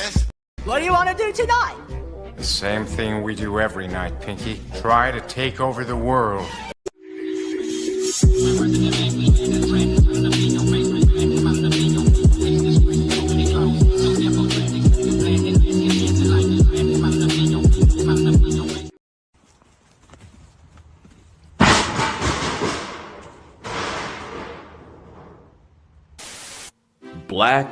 this. What do you want to do tonight? The same thing we do every night, Pinky. Try to take over the world. Black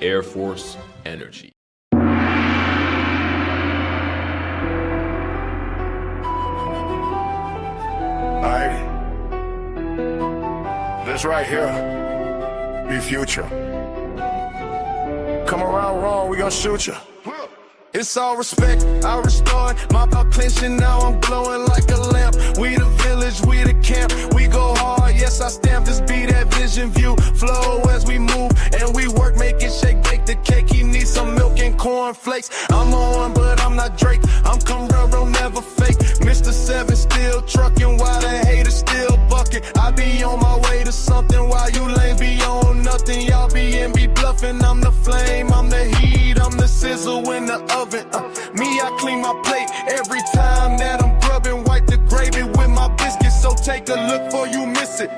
Air Force energy. Alright. This right here be future. Come around wrong, we gon' shoot you. It's all respect, I restored my clenching, now I'm glowing like a lamp. We the village, we the camp, we go hard, yes I stamp this beat, that vision view, flow as we move, and we work, make it shake, bake the cake, he needs some milk and corn flakes. I'm on, but I'm not Drake, I'm Camaro, never fake, Mr. 7 still trucking, while the haters still bucket. I be on my way to something, while you lame be on nothing, y'all be bluffing, I'm the flame, I'm the heat, I'm the sizzle in the oven. Me, I clean my plate every time that I'm grubbing. Wipe the gravy with my biscuits, so take a look before you miss it.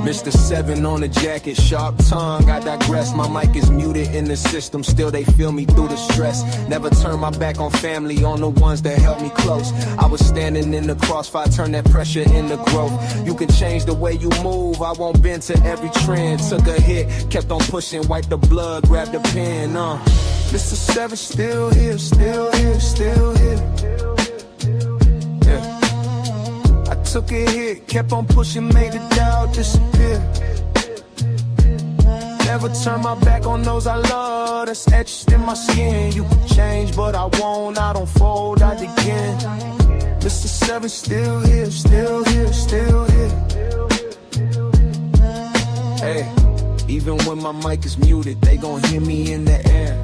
Mr. 7 on the jacket, sharp tongue, I digress. My mic is muted in the system, still they feel me through the stress. Never turn my back on family, on the ones that held me close. I was standing in the crossfire, turn that pressure into growth. You can change the way you move, I won't bend to every trend. Took a hit, kept on pushing, wiped the blood, grabbed the pen. Mr. 7 still here, still here, still here. Yeah. I took a hit, kept on pushing, made the doubt disappear. Never turn my back on those I love, that's etched in my skin. You can change, but I won't, I don't fold, I begin. Mr. 7 still here, still here, still here. Hey, even when my mic is muted, they gon' hear me in the air.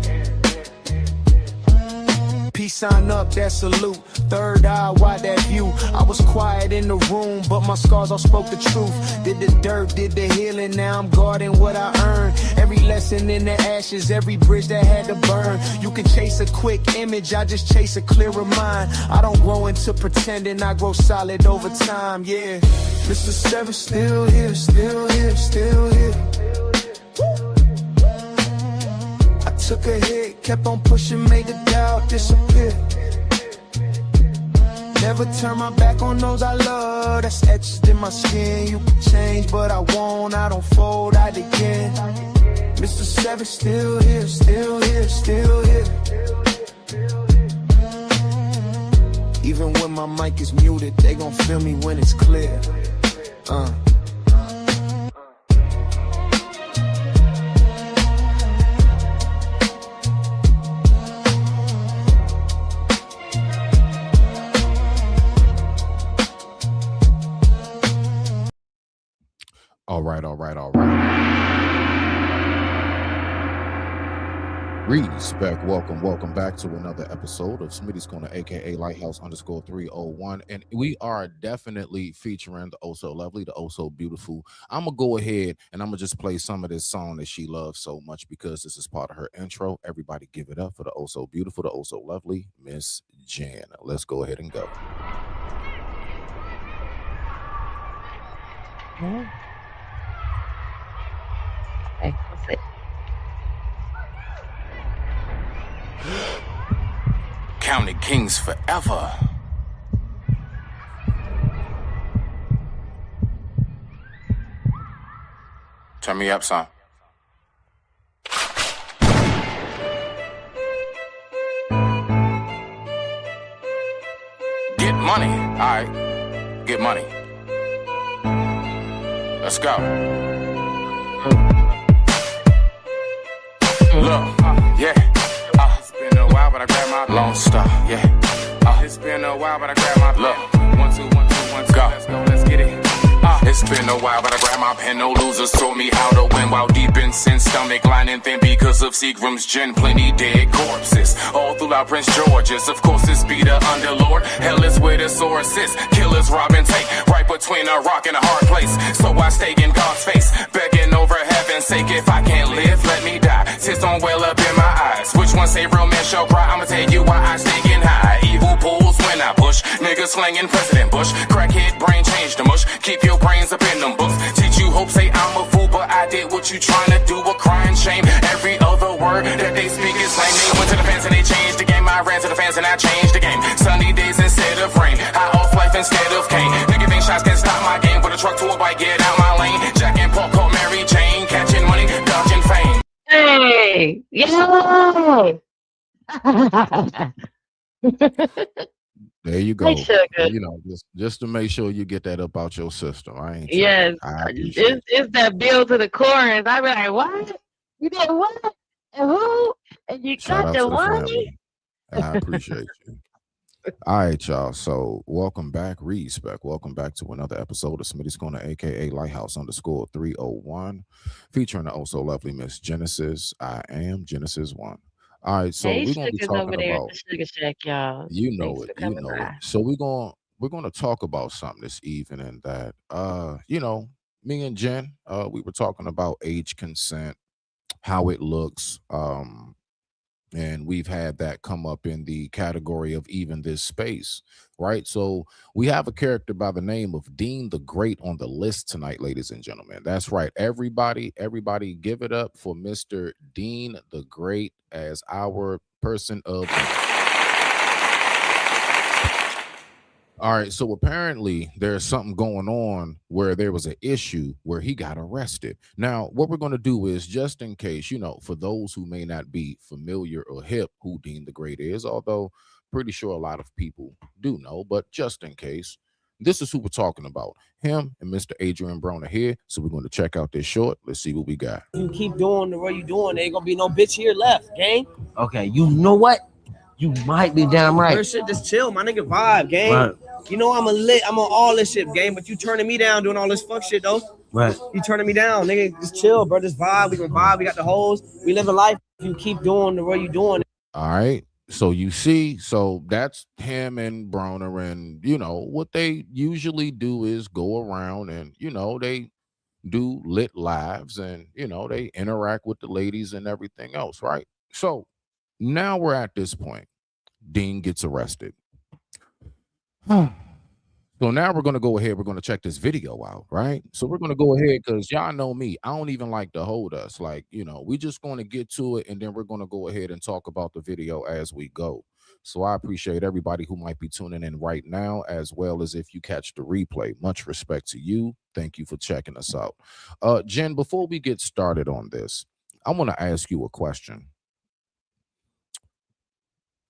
Peace sign up, that salute. Third eye, why that view? I was quiet in the room, but my scars all spoke the truth. Did the dirt, did the healing, now I'm guarding what I earned. Every lesson in the ashes, every bridge that had to burn. You can chase a quick image, I just chase a clearer mind. I don't grow into pretending, I grow solid over time, yeah. Mr. 7 still here, still here, still here. Took a hit, kept on pushing, made the doubt disappear. Never turn my back on those I love, that's etched in my skin. You can change, but I won't, I don't fold, I begin. Mr. 7 still here, still here, still here. Even when my mic is muted, they gon' feel me when it's clear. All right. Respect, welcome back to another episode of Smitty's Corner, aka Lighthouse_301, and we are definitely featuring the Oh So Lovely, the Oh So Beautiful. I'm gonna go ahead and I'm gonna just play some of this song that she loves so much because this is part of her intro. Everybody give it up for the Oh So Beautiful, the Oh So Lovely, Miss Jan. Let's go ahead and go. Yeah. Okay, that's it. County Kings forever. Turn me up, son. Get money. All right. Get money. Let's go. Look, yeah. It's been a while, but I grabbed my Lone Star, yeah. It's been a while, but I grabbed my look. 1, 2, 1, 2, 1, 2. Go. Let's go, let's get it. It's been a while, but I grabbed my pen. No losers told me how to win. While deep in sin, stomach lining thin because of Seagram's gin. Plenty dead corpses all throughout Prince George's. Of course, it's be the underlord. Hell is where the source is. Killers rob and take, right between a rock and a hard place. So I stay in God's face, begging over heaven's sake. If I can't live, let me die. Tears don't well up in my eyes. Which one say real men shall cry? I'ma tell you why I stay getting high. Evil pulls when I push. Niggas slinging President Bush. Crackhead brain change the mush. Keep your brains up in them books. Teach you hope, say I'm a fool, but I did what you trying to do. A crying shame. Every other word that they speak is lame. They went to the fans and they changed the game. I ran to the fans and I changed the game. Sunny days instead of rain. High off life instead of cane. Nigga think shots can stop my game. With a truck to a bike, get out my lane. Jack and Paul called Mary Jane. Catching money, dodging fame. Hey, yeah. There you go. Hey, sugar. You know, just to make sure you get that up out your system. I ain't. Yes, I appreciate it's that bill to the chorus. I be like, what? You did what? And who? And you Shout got out the to the money? family. I appreciate you. All right, y'all. So welcome back, respect. Welcome back to another episode of Smitty's Corner, aka Lighthouse _ 301, featuring the also lovely Miss Genesis. I am Genesis One. All right, so Hey, we're gonna be Sugar's over talking there about, at the Sugar Shack, y'all. you know Thanks it, for you coming know it. by. So we're gonna talk about something this evening that you know, me and Jen, we were talking about age consent, how it looks, and we've had that come up in the category of even this space, right? So we have a character by the name of Dean the Great on the list tonight, ladies and gentlemen. That's right. Everybody give it up for Mr. Dean the Great as our person of All right, so apparently there's something going on where there was an issue where he got arrested. Now, what we're going to do is, just in case, you know, for those who may not be familiar or hip who Dean the Great is, although pretty sure a lot of people do know, but just in case, this is who we're talking about. Him and Mr. Adrian Brown are here, so we're going to check out this short. Let's see what we got. You keep doing the way you doing, there ain't gonna be no bitch here left, gang. Okay, you know what? You might be damn right. Real shit, just chill, my nigga vibe, gang. Right. You know I'm I'm on all this shit, gang, but you turning me down doing all this fuck shit, though. Right. You turning me down, nigga. Just chill, bro. Just vibe. We can vibe. We got the hoes. We live a life. You keep doing the way you doing. All right. So you see, so that's him and Browner, and you know what they usually do is go around and you know they do lit lives and you know they interact with the ladies and everything else, right? So now we're at this point. Dean gets arrested. So now we're going to go ahead. We're going to check this video out, right? So we're going to go ahead because y'all know me. I don't even like to hold us. Like, you know, we just going to get to it and then we're going to go ahead and talk about the video as we go. So I appreciate everybody who might be tuning in right now, as well as if you catch the replay. Much respect to you. Thank you for checking us out. Jen, before we get started on this, I want to ask you a question.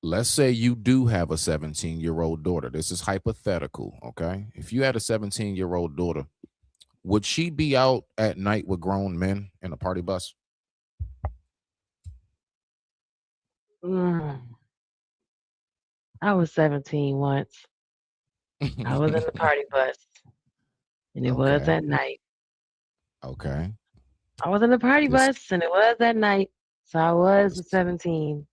Let's say you do have a 17-year-old daughter. This is hypothetical, okay? If you had a 17-year-old daughter, would she be out at night with grown men in a party bus? I was 17 once. I was in the party bus, and it was Okay. at night. Okay. I was in the party This- bus, and it was at night, so I was 17.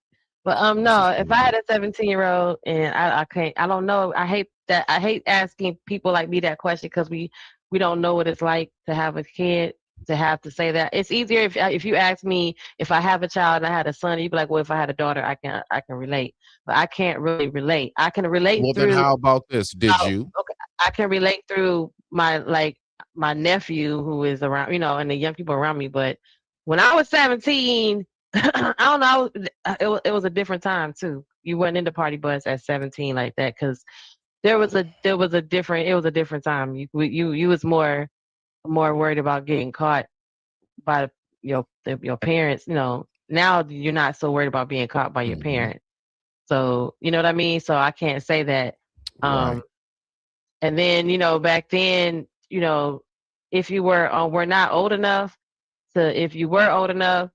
But no, if I had a 17-year-old and I can't, I don't know. I hate that. I hate asking people like me that question because we don't know what it's like to have a kid, to have to say that. It's easier if you ask me if I have a child and I had a son, you'd be like, well, if I had a daughter, I can relate. But I can't really relate. I can relate Well, through. then how about this? Did you? Okay, I can relate through my nephew who is around, and the young people around me. But when I was 17. I don't know. It was a different time too. You weren't in the party bus at 17 like that because it was a different time. You was more worried about getting caught by your parents. Now you're not so worried about being caught by your parents. So you know what I mean. So I can't say that. Right. And then back then if you were not old enough if you were old enough.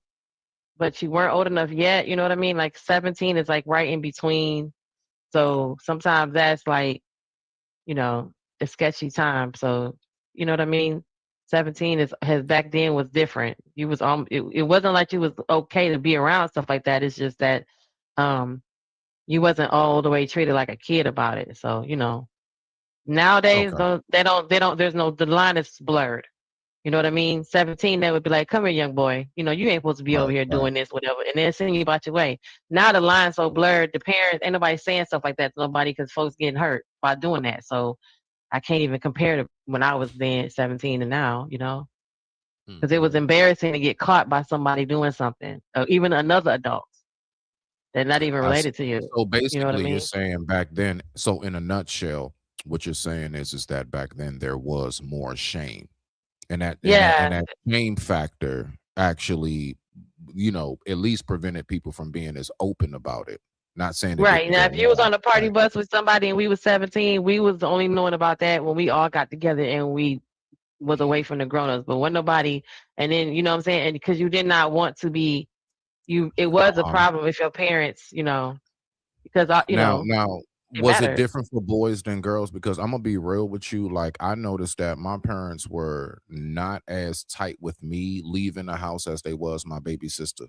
But you weren't old enough yet, you know what I mean? Like 17 is like right in between. So sometimes that's like, a sketchy time. So You know what I mean? 17 has back then was different. You was it wasn't like you was okay to be around stuff like that. It's just that you wasn't all the way treated like a kid about it. So, nowadays Okay. they don't the line is blurred. You know what I mean? 17, they would be like, come here, young boy. You ain't supposed to be over Right. here Right. doing this, whatever. And then sending you about your way. Now the line's so blurred, the parents, ain't nobody saying stuff like that to nobody because folks getting hurt by doing that. So I can't even compare to when I was then 17 and now, because it was Mhm. embarrassing to get caught by somebody doing something, or even another adult that's not even I see. related to you. So You know what I basically, you're mean? saying back then. So in a nutshell, what you're saying is that back then there was more shame, and Yeah, that shame factor actually, at least prevented people from being as open about it. Not saying it right. didn't Now, go if you was on. on a party Right. bus with somebody and we was 17, we was only knowing about that when we all got together and we was away from the grown-ups. But when nobody, and then you know what I'm saying, and because you did not want to be, it was a Uh-huh. problem with your parents, because Now, it was it mattered. different for boys than girls? Because I'm gonna be real with you. Like, I noticed that my parents were not as tight with me leaving the house as they was my baby sister.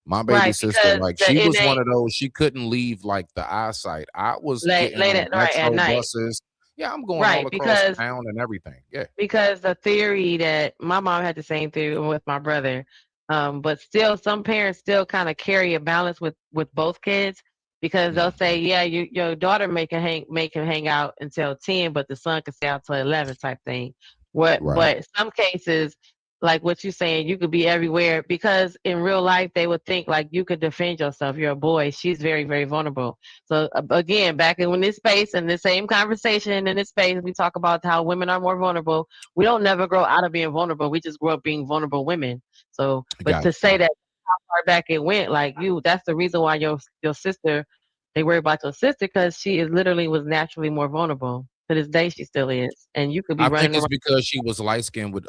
My baby Right, sister, because like, she the was one innate of those, she couldn't leave like the eyesight. I was getting late on at right at metro night. buses. Yeah, I'm going all Right, across town and everything. Yeah. because the theory that my mom had the same theory with my brother, but still some parents still kind of carry a balance with both kids because they'll say, Mhm. yeah, your daughter make him hang out until 10, but the son can stay out till 11 type thing. Right. But some cases, like what you're saying, you could be everywhere because in real life they would think like you could defend yourself. You're a boy. She's very, very vulnerable. So again, back in this space and the same conversation in this space, we talk about how women are more vulnerable. We don't never grow out of being vulnerable. We just grow up being vulnerable women. So, but to Got say you. that how far back it went, like that's the reason why your sister, they worry about your sister because she is literally was naturally more vulnerable. To this day, she still is, and you could be I think running it's around. because she was light skinned with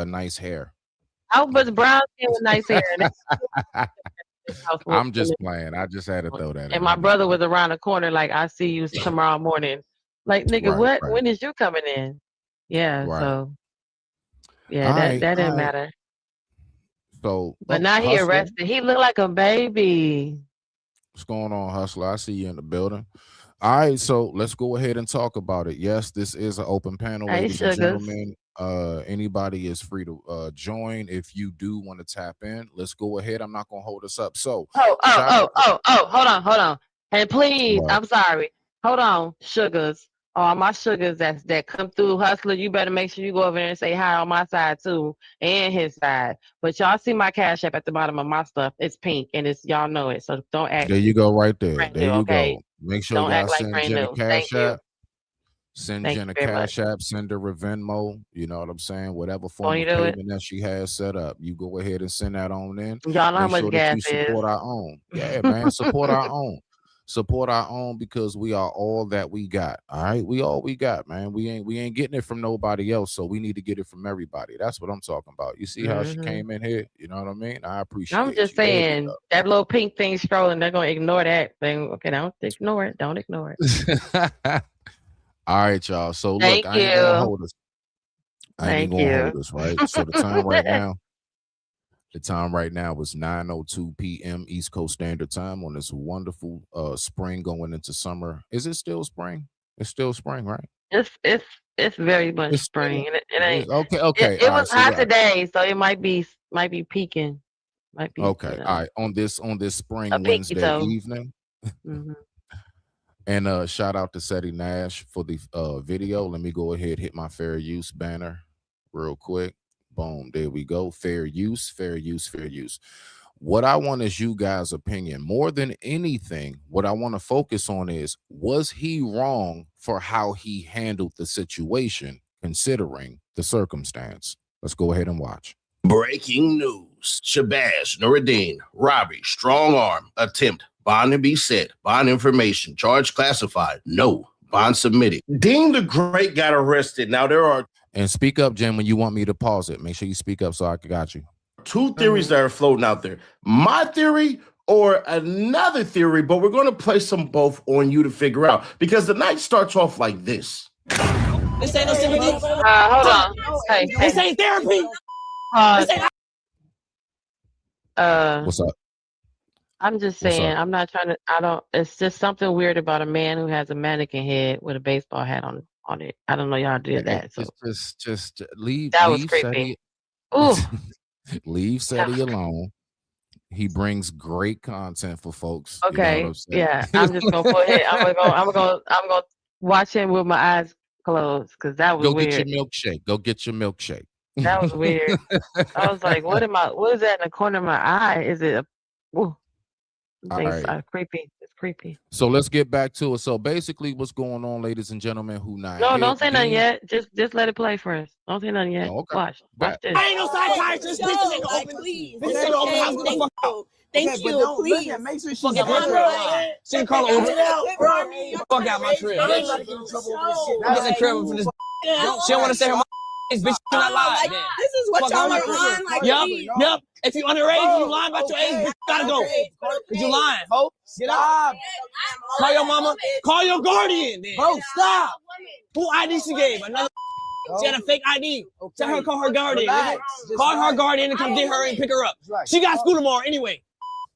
nice hair. I was brown skin with nice hair, and this house was I'm just playing. I just had to throw that and in. my I'm just brother was playing. around the corner, like I see you tomorrow morning. Like nigga, Right, what? right, When is you coming in? Yeah, right. so yeah, All that right, that all didn't right. matter. So, But now he Hustler, arrested. He looked like a baby. what's going on, Hustler? I see you in the building. All right, so let's go ahead and talk about it. Yes, this is an open panel, Hey, ladies and sugars. gentlemen. Anybody is free to join if you do want to tap in. Let's go ahead. I'm not gonna hold us up. So, shout out to Hold on. And please, what? I'm sorry. Hold on, sugars. All my sugars that come through Hustler, you better make sure you go over there and say hi on my side too and his side. But y'all see my Cash App at the bottom of my stuff. It's pink and it's y'all know it. So don't act There you go, right there. brand There new, you okay? go. Make sure Don't y'all act like send brand Jen a new. Thank cash you. app. Send Thank Jen you a very much. cash app, send her a Venmo, you know what I'm saying? Whatever form Won't you of do it? payment that she has set up, you go ahead and send that on in. Y'all know how Make much sure that gas you is. support our own. Yeah, man, support our own. Support our own because we are all that we got. All right. We all we got, man. We ain't getting it from nobody else. So we need to get it from everybody. That's what I'm talking about. You see how she hmm came in here? You know what I mean? I I'm appreciate just you. There we saying that little pink thing strolling, they're gonna ignore that thing. Okay, don't ignore it. Don't ignore it. go. All right, y'all. So look, Thank I ain't gonna you. hold us. I ain't even Thank gonna you. hold us, right? So the time right now is 9:02 p.m. East Coast Standard Time on this wonderful spring going into summer. Is it still spring? It's still spring, right? It's very much It's still spring. And it it is ain't okay, it, okay. it All was right. So hot yeah, today, so it might be peaking. Might be, okay. All right. On this a spring pinky Wednesday toe. evening. hmm And shout out to Seti Nash for the video. Let me go ahead, hit my fair use banner real quick. Boom, there we go. Fair use, fair use, fair use. What I want is you guys' opinion. More than anything, what I want to focus on is, was he wrong for how he handled the situation, considering the circumstance? Let's go ahead and watch. Breaking news. Shabazz Nuruddin, robbery, strong arm, attempt, bond to be set, bond information, charge classified, no, bond submitted. Dean the Great got arrested. Now there are And speak up, Jim, when you want me to pause it. Make sure you speak up so I got you. two theories that are floating out there. My theory or another theory, but we're going to place them both on you to figure out because the night starts off like this. This ain't no sympathy. Hold on. Hey, This ain't therapy. This ain't. What's up? I'm just What's saying, up? I'm not trying to. I don't. It's just something weird about a man who has a mannequin head with a baseball hat on it. I don't know y'all did that. So It's just leave that was Seti. creepy. Ooh, Leave Seti alone. He brings great content for folks. You know what okay, I'm saying? yeah. I'm just gonna go ahead. I'm gonna watch him with my eyes closed because that was Go get your weird. milkshake. Go get your milkshake. That was weird. I was like, what is that in the corner of my eye? Is it ooh, All things right. are creepy. It's creepy. So let's get back to it. So basically, what's going on, ladies and gentlemen, who not No, here? don't say nothing Dean- yet. Just let it play first. Don't say nothing yet. Oh, okay. Watch Bet. this. I ain't no psychiatrist. Bitch, ain't open. Please. Bitch, ain't open house. Get the fuck out. Thank you. Please. Make sure she's Fuck get out her my She can call her Uber. Fuck out my crib, bitch. Get the crib for this. She don't want to say her mom. Bitch, you not lie. This is what Fuck y'all out my are crib. on. Like, Yup. If you underage, you lying about your age, bitch, you gotta go. Cause you lying. Get out. Call your mama. Call your guardian. Then. Bro, stop. Who ID she gave? Another. She had a fake ID. Tell her to call her guardian. Call her guardian and come get her and pick her up. She got school tomorrow anyway.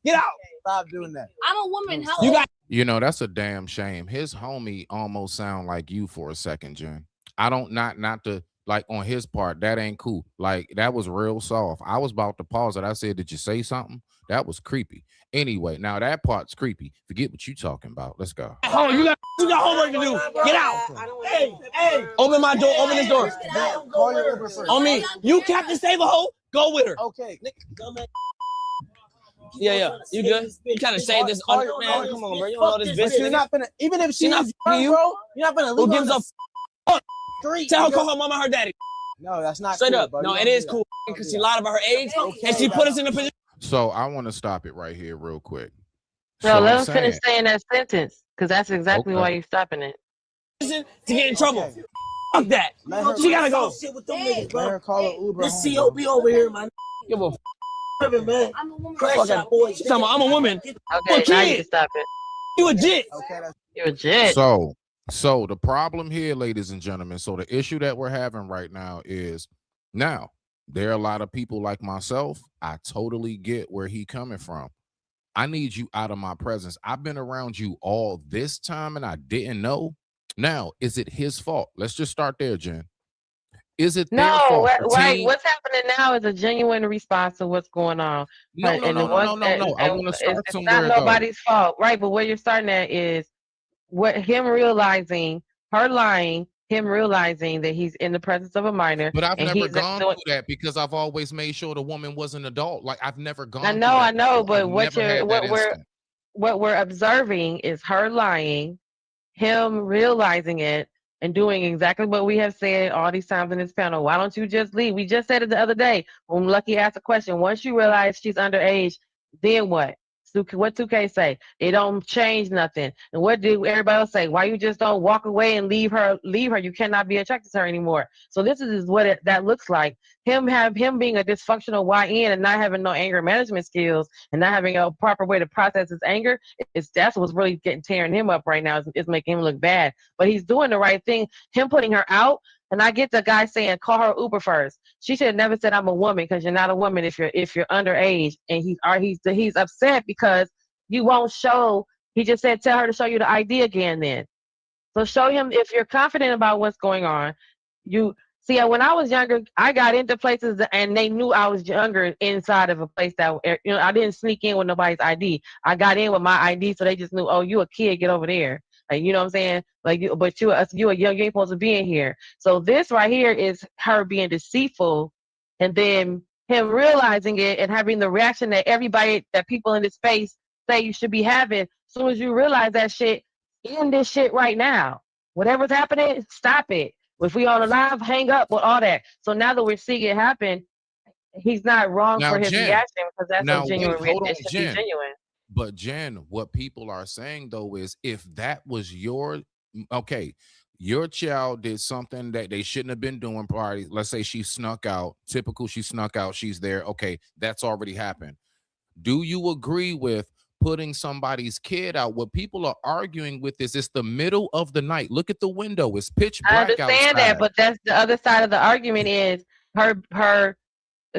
Get out. Stop doing that. I'm a woman. How You got. You know, that's a damn shame. His homie almost sound like you for a second, Jen. I don't not to like on his part, that ain't cool. Like that was real soft. I was about to pause it. I said, did you say something? That was creepy. Anyway, now that part's creepy. Forget what you talking about. Let's go. Oh, you got homework to do. Get out. Hey, open my door. Open this door. Call your Uber first. On me. You Captain Save a hoe. Go with her. Okay. Yeah. You good? You kind of say this man. Come on, bro. You don't know this bitch. You're not gonna. Even if she's not you, bro, you're not gonna. Who gives a fuck? Tell her call her mama her daddy. No, that's not straight cool, up. No, it is cool because she lied about her age and she put us in a position. So I want to stop it right here real quick. No, So let I'm him finish saying- saying that sentence because that's exactly Okay. why you're stopping it. To get in trouble. Fuck that. She gotta go. Let her call an Uber. This COB over here, man. Give a man. I'm a woman. Fuck that. I'm a woman. Okay, now you can stop it. You a jit. You're a jet. So the problem here, ladies and gentlemen, so the issue that we're having right now is now there are a lot of people like myself. I totally get where he coming from. I need you out of my presence. I've been around you all this time and I didn't know. Now, is it his fault? Let's just start there, Jen. Is it their No, fault? right. What's happening now is a genuine response to what's going on. No. I want to start It's somewhere. not nobody's fault, right? But where you're starting at is what him realizing, her lying, him realizing that he's in the presence of a minor. But I've and never he's gone doing, through that because I've always made sure the woman was an adult. Like I've never gone. I know, but what what we're observing is her lying, him realizing it, and doing exactly what we have said all these times in this panel. Why don't you just leave? We just said it the other day when Lucky asked a question. Once you realize she's underage, then what? What 2K say? It don't change nothing. And what do everybody else say? Why you just don't walk away and leave her? You cannot be attracted to her anymore. So this is what that looks like. Him being a dysfunctional YN and not having no anger management skills and not having a proper way to process his anger. That's what's really tearing him up right now. Is making him look bad. But he's doing the right thing. Him putting her out. And I get the guy saying, call her Uber first. She should have never said I'm a woman because you're not a woman if you're underage. And he's upset because you won't show. He just said, tell her to show you the ID again then. So show him if you're confident about what's going on. You see, when I was younger, I got into places and they knew I was younger inside of a place that, I didn't sneak in with nobody's ID. I got in with my ID, so they just knew, oh, you a kid, get over there. Like, you know what I'm saying? Like, but you a young, you ain't supposed to be in here. So this right here is her being deceitful, and then him realizing it and having the reaction that that people in this space say you should be having. As soon as you realize that shit, end this shit right now. Whatever's happening, stop it. If we on a live, hang up with all that. So now that we're seeing it happen, he's not wrong for his reaction because that's a genuine reaction. But Jen, what people are saying though is if that was your child did something that they shouldn't have been doing prior, let's say she snuck out, she snuck out, she's there. Okay, that's already happened. Do you agree with putting somebody's kid out. What people are arguing with is it's the middle of the night. Look at the window. It's pitch black I understand outside. that, but that's the other side of the argument is her.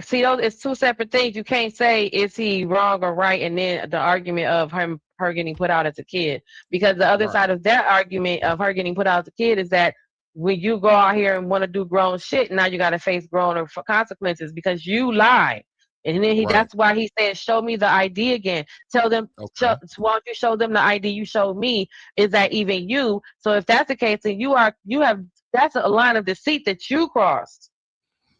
See, those it's two separate things. You can't say is he wrong or right, and then the argument of her getting put out as a kid, because the other side of that argument of her getting put out as a kid is that when you go out here and want to do grown shit, now you got to face grown consequences because you lied. And then that's why he said, show me the ID again. Tell them, why don't you show them the ID you showed me? Is that even you? So if that's the case, then that's a line of deceit that you crossed.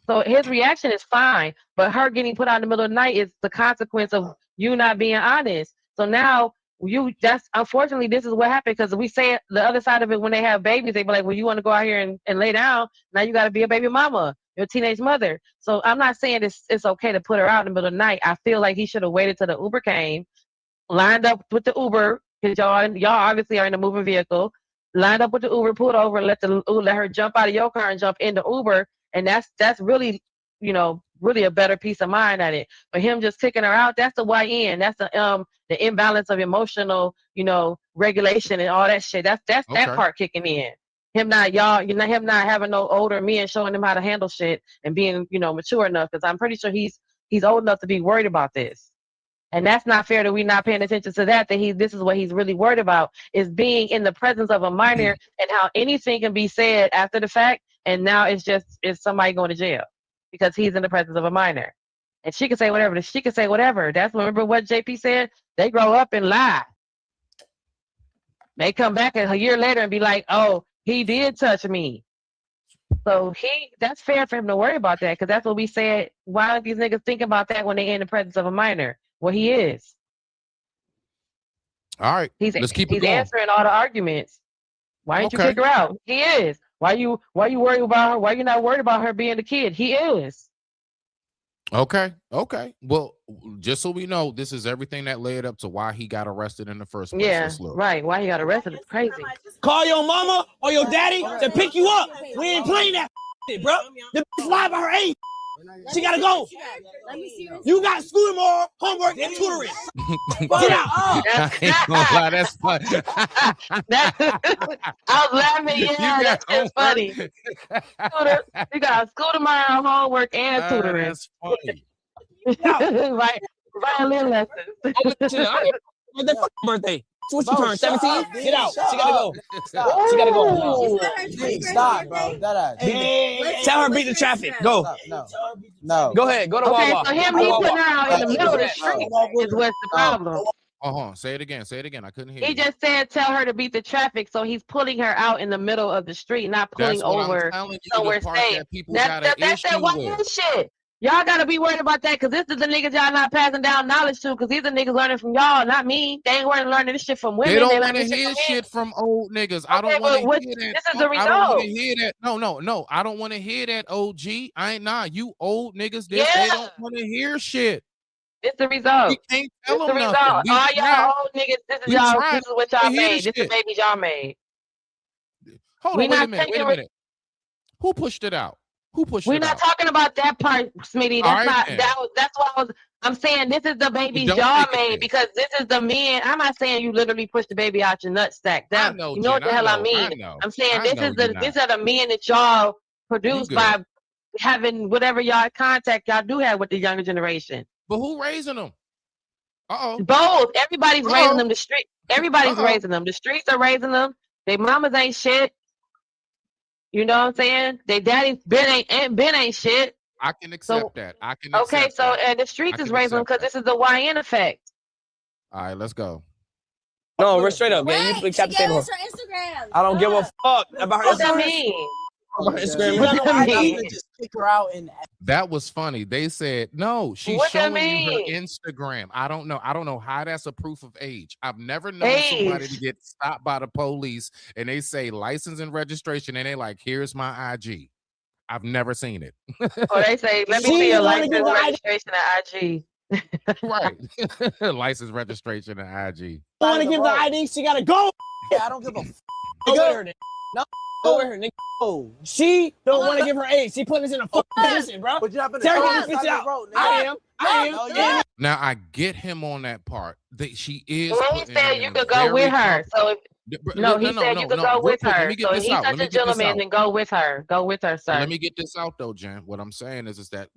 So his reaction is fine, but her getting put out in the middle of the night is the consequence of you not being honest. So now that's unfortunately this is what happened, because we say the other side of it when they have babies, they be like, well, you want to go out here and lay down. Now you got to be a baby mama, your teenage mother. So I'm not saying it's okay to put her out in the middle of the night. I feel like he should have waited till the Uber came, lined up with the Uber, because y'all obviously are in a moving vehicle, lined up with the Uber, pulled over, let her jump out of your car and jump in the Uber. And that's really, really a better peace of mind at it. But him just kicking her out, that's the YN. That's the imbalance of emotional, regulation and all that shit. That's that part kicking in. Him not having no older men showing him how to handle shit and being, mature enough. Because I'm pretty sure he's old enough to be worried about this. And that's not fair that we're not paying attention to that this is what he's really worried about, is being in the presence of a minor and how anything can be said after the fact. And now it's somebody going to jail because he's in the presence of a minor. And she can say whatever. She can say whatever. Remember what JP said? They grow up and lie. They come back a year later and be like, oh, he did touch me. So that's fair for him to worry about that, because that's what we said. Why don't these niggas think about that when they're in the presence of a minor? Well, he is. All right. Let's keep it going. He's answering all the arguments. Why didn't you kick her out? He is. Why you worried about her? Why you not worried about her being a kid? He is. Okay. Well, just so we know, this is everything that led up to why he got arrested in the first place. Yeah, right. Why he got arrested is crazy. Call your mama or your daddy to pick you up. We ain't playing that shit, bro. The bitch lied about her age. She gotta go. You got school tomorrow, homework, and tutoring. Get out. That's funny. I was laughing. Yeah, that's funny. You got school tomorrow, homework, and tutoring. That's funny. Right. Violin lessons. What's their birthday? So what you turn 17? Get out. She gotta go. She gotta go. Stop, bro. Tell her beat the traffic. Go. No. Go ahead. Go to Wawa. So him putting her out in the middle of the street is what's the problem. Say it again. I couldn't hear you. He just said tell her to beat the traffic, so he's pulling her out in the middle of the street, not pulling over somewhere safe. That's that wild shit. Y'all gotta be worried about that, because this is the niggas y'all not passing down knowledge to, because these are niggas learning from y'all, not me. They ain't learning this shit from women. They don't want to hear shit from old niggas. I don't want to hear that. This is the result. I don't want to hear that. No. I don't want to hear that, OG. You old niggas. They don't want to hear shit. It's the result. We can't tell them nothing. All y'all old niggas, this is what y'all made. This is babies y'all made. Hold on, wait a minute. Who pushed it out? We're not talking about that part, Smitty. That's what I'm saying. This is the babies y'all made, because this is the men. I'm not saying you literally push the baby out your nutsack. You know what the hell I mean? I'm saying these are the men that y'all produced by having whatever y'all contact y'all do have with the younger generation. But who raising them? Both. Everybody's raising them. The street. Everybody's raising them. The streets are raising them. Their mamas ain't shit. You know what I'm saying? They daddy Ben ain't shit. I can accept that. And the streets is raising them because this is the YN effect. All right, let's go. No, we're straight up, man. You cap the table. I don't give a fuck about her. What that mean? Just kick her out and that was funny. They said no, she's showing you her Instagram. I don't know how that's a proof of age. I've never known somebody to get stopped by the police and they say license and registration and they like, here's my IG. I've never seen it. Or they say, let me see your license, registration, and IG. Right. License, registration, and IG. I want to give the ID. She gotta go. Yeah, I don't give a Go with her, nigga. She don't want to give her age. She putting this in a fucking position, bro. But you have to Terry, get this bitch out. I am. Now I get him on that part. She is. Well, he said you could go with her. So if no, he said you could go with her. So if he's such a gentleman, then go with her. Go with her, sir. Let me get this out though, Jen. What I'm saying is that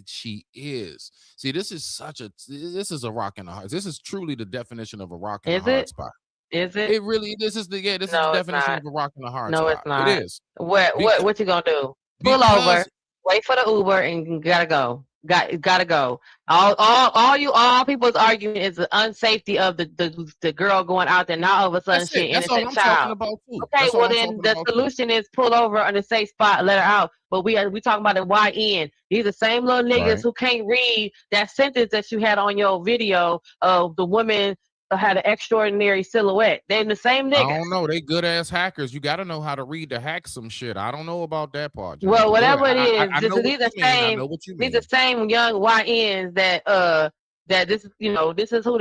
she is. See, this is a rock in the heart. This is truly the definition of a rock in the hard spot. Is it? It really. This is the definition of a rock in the hard spot. No, it's not. It is. What you gonna do? Pull over, wait for the Uber, and gotta go. Gotta go. All people is arguing is the unsafety of the girl going out there. Now all of a sudden she innocent child. Okay, well then the solution is pull over on a safe spot, let her out. But we talking about the YN. These are the same little niggas who can't read that sentence that you had on your video of the woman had an extraordinary silhouette. They're the same niggas. I don't know. They good ass hackers. You got to know how to read to hack some shit. I don't know about that part. Well, whatever it is, these are same young YNs that this is who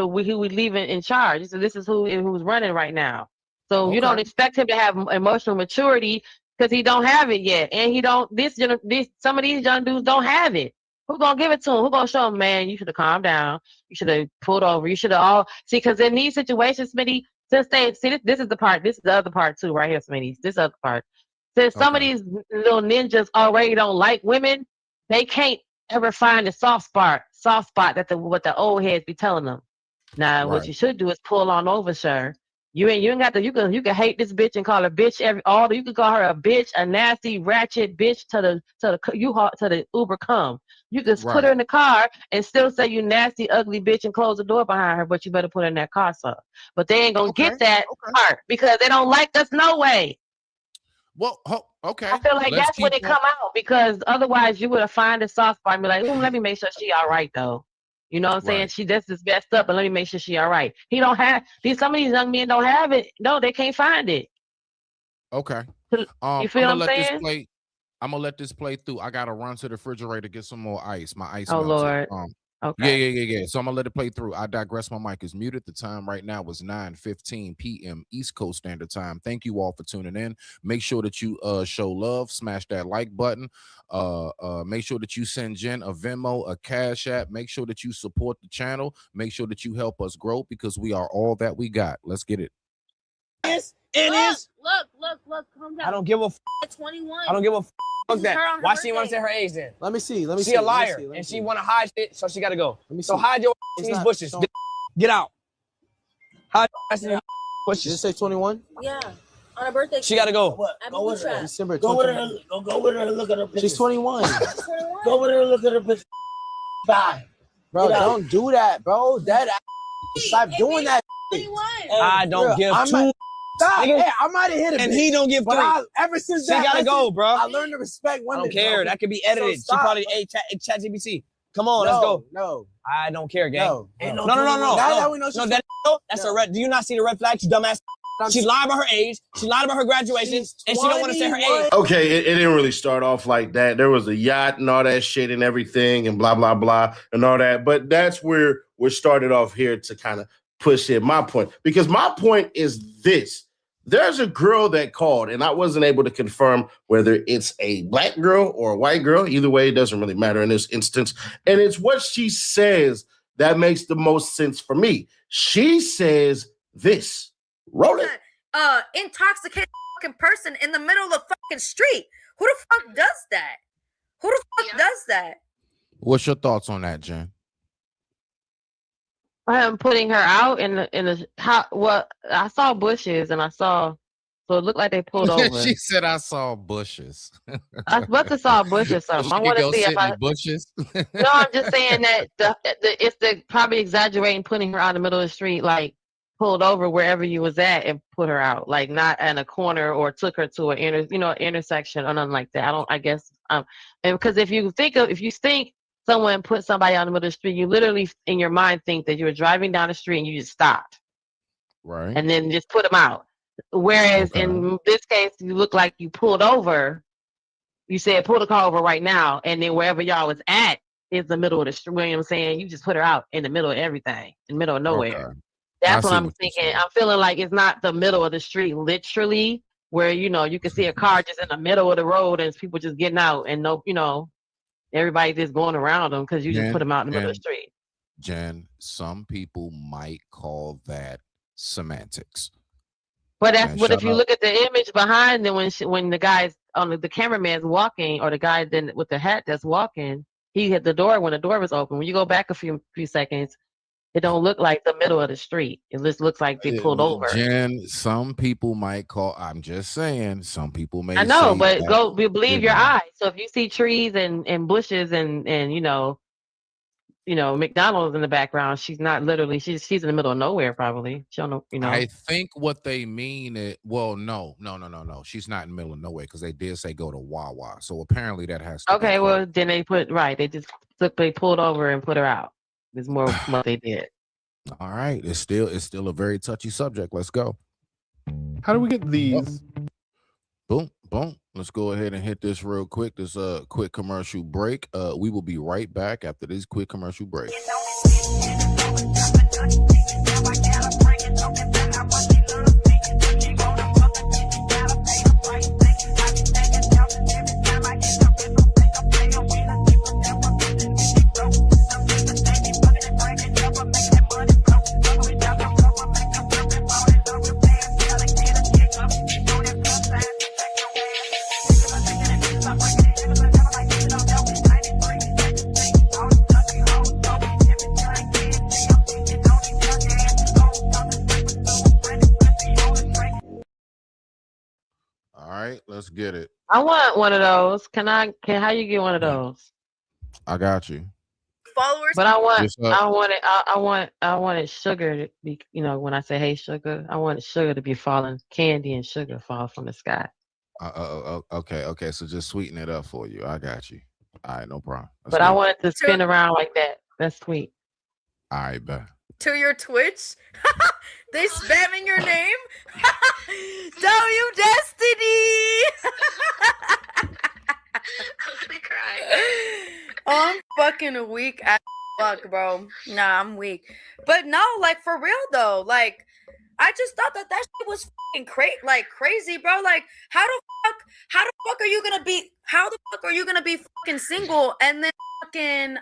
we leaving in charge. This is who's running right now. So you don't expect him to have emotional maturity because he don't have it yet, and he don't. Some of these young dudes don't have it. Who's gonna give it to him? Who's gonna show him, man, you should have calmed down. You should have pulled over. You should have because in these situations, Smitty, this is the part. This is the other part too, right here, Smitty. This other part. Since some of these little ninjas already don't like women, they can't ever find the soft spot that what the old heads be telling them. Now, what you should do is pull on over, sir. You ain't got to. You can hate this bitch and call her bitch you can call her a bitch, a nasty ratchet bitch to the Uber come. You just put her in the car and still say you nasty, ugly bitch and close the door behind her, but you better put her in that car, sir. But they ain't gonna get that part because they don't like us no way. Well, okay. I feel like that's when it come out because otherwise you would have find a soft spot and be like, let me make sure she all right though. You know what I'm saying? She this is messed up, but let me make sure she all right. He don't have some of these young men don't have it. No, they can't find it. Okay. You feel what I'm saying? I'm gonna let this play through. I gotta run to the refrigerator to get some more ice. My ice. Oh melted. Lord. Okay. Yeah. So I'm gonna let it play through. I digress. My mic is muted. The time right now was 9:15 p.m. East Coast Standard Time. Thank you all for tuning in. Make sure that you show love, smash that like button. Make sure that you send Jen a Venmo, a Cash App. Make sure that you support the channel. Make sure that you help us grow because we are all that we got. Let's get it. Look, calm down. I don't give a 21. I don't give a fuck that. Why she want to say her age then? Let me see. She a liar and she want to hide shit, so she got to go. So hide your in these bushes. Get out. Hide your in these bushes. Did it say 21? Yeah. On her birthday. She got to go. Go with her. December 21. Go with her and look at her picture. She's 21. Go with her and look at her picture. Bye. Bro, don't do that, bro. Stop doing that. I don't give two. Stop. Hey, I might have hit it. And he don't give three. Ever since she gotta go, bro. I learned to respect women. I don't care. That could be edited. So she probably chat GPT. Come on, let's go. No. I don't care, gang. No. No. Now that we know that's a red. Do you not see the red flag, you dumbass? She lied about her age. She lied about her graduation, and she don't want to say her age. Okay, it didn't really start off like that. There was a yacht and all that shit and everything and blah, blah, blah and all that. But that's where we started off here to kind of push in my point. Because my point is this. There's a girl that called, and I wasn't able to confirm whether it's a black girl or a white girl. Either way, it doesn't really matter in this instance. And it's what she says that makes the most sense for me. She says this. Roll it. Intoxicated fucking person in the middle of the fucking street. Who the fuck does that? Who the fuck does that? What's your thoughts on that, Jen? I am putting her out in the I saw bushes and so it looked like they pulled over. She said I saw bushes. I must have saw bushes or something. I want to see if I bushes. No, I'm just saying that it's the probably exaggerating putting her out in the middle of the street, like pulled over wherever you was at and put her out, like not in a corner or took her to an intersection or nothing like that. And because if you think someone put somebody out in the middle of the street, you literally in your mind think that you were driving down the street and you just stopped. Right. And then just put them out. Whereas in this case, you look like you pulled over. You said pull the car over right now. And then wherever y'all was at is the middle of the street. You know what I'm saying? You just put her out in the middle of everything, in the middle of nowhere. Okay. That's what I'm thinking. I'm feeling like it's not the middle of the street, literally, where, you can see a car just in the middle of the road and people just getting out and everybody just going around them because you just put them out in the middle of the street. Jen, some people might call that semantics. But that's what if you look at the image behind them when the guy's on the cameraman's walking, or the guy then with the hat that's walking, he hit the door when the door was open. When you go back a few seconds, it don't look like the middle of the street. It just looks like they pulled over. Jen, some people might call. I'm just saying, some people may. I know, but that, we believe your eyes. So if you see trees and bushes and you know McDonald's in the background, she's not literally. She's in the middle of nowhere probably. She don't know. You know. I think what they mean is no. She's not in the middle of nowhere because they did say go to Wawa. So apparently that has to. Okay, well then they they pulled over and put her out. There's more what they did. All right, it's still a very touchy subject. Let's go. How do we get these? Boom. Let's go ahead and hit this real quick. This quick commercial break. We will be right back after this quick commercial break. Let's get it. I want one of those. How you get one of those? I got you. Followers. But I want it sugar to be, when I say hey sugar, I want sugar to be falling, candy and sugar fall from the sky. Okay. So just sweeten it up for you. I got you. All right, no problem. But I want it to spin around like that. That's sweet. All right, bet. To your Twitch? They spamming your name? W Destiny! I'm gonna cry. I'm fucking weak as fuck, bro. Nah, I'm weak. But no, like for real though, like I just thought that shit was fucking crazy, bro. Like how the fuck are you gonna be fucking single and then fucking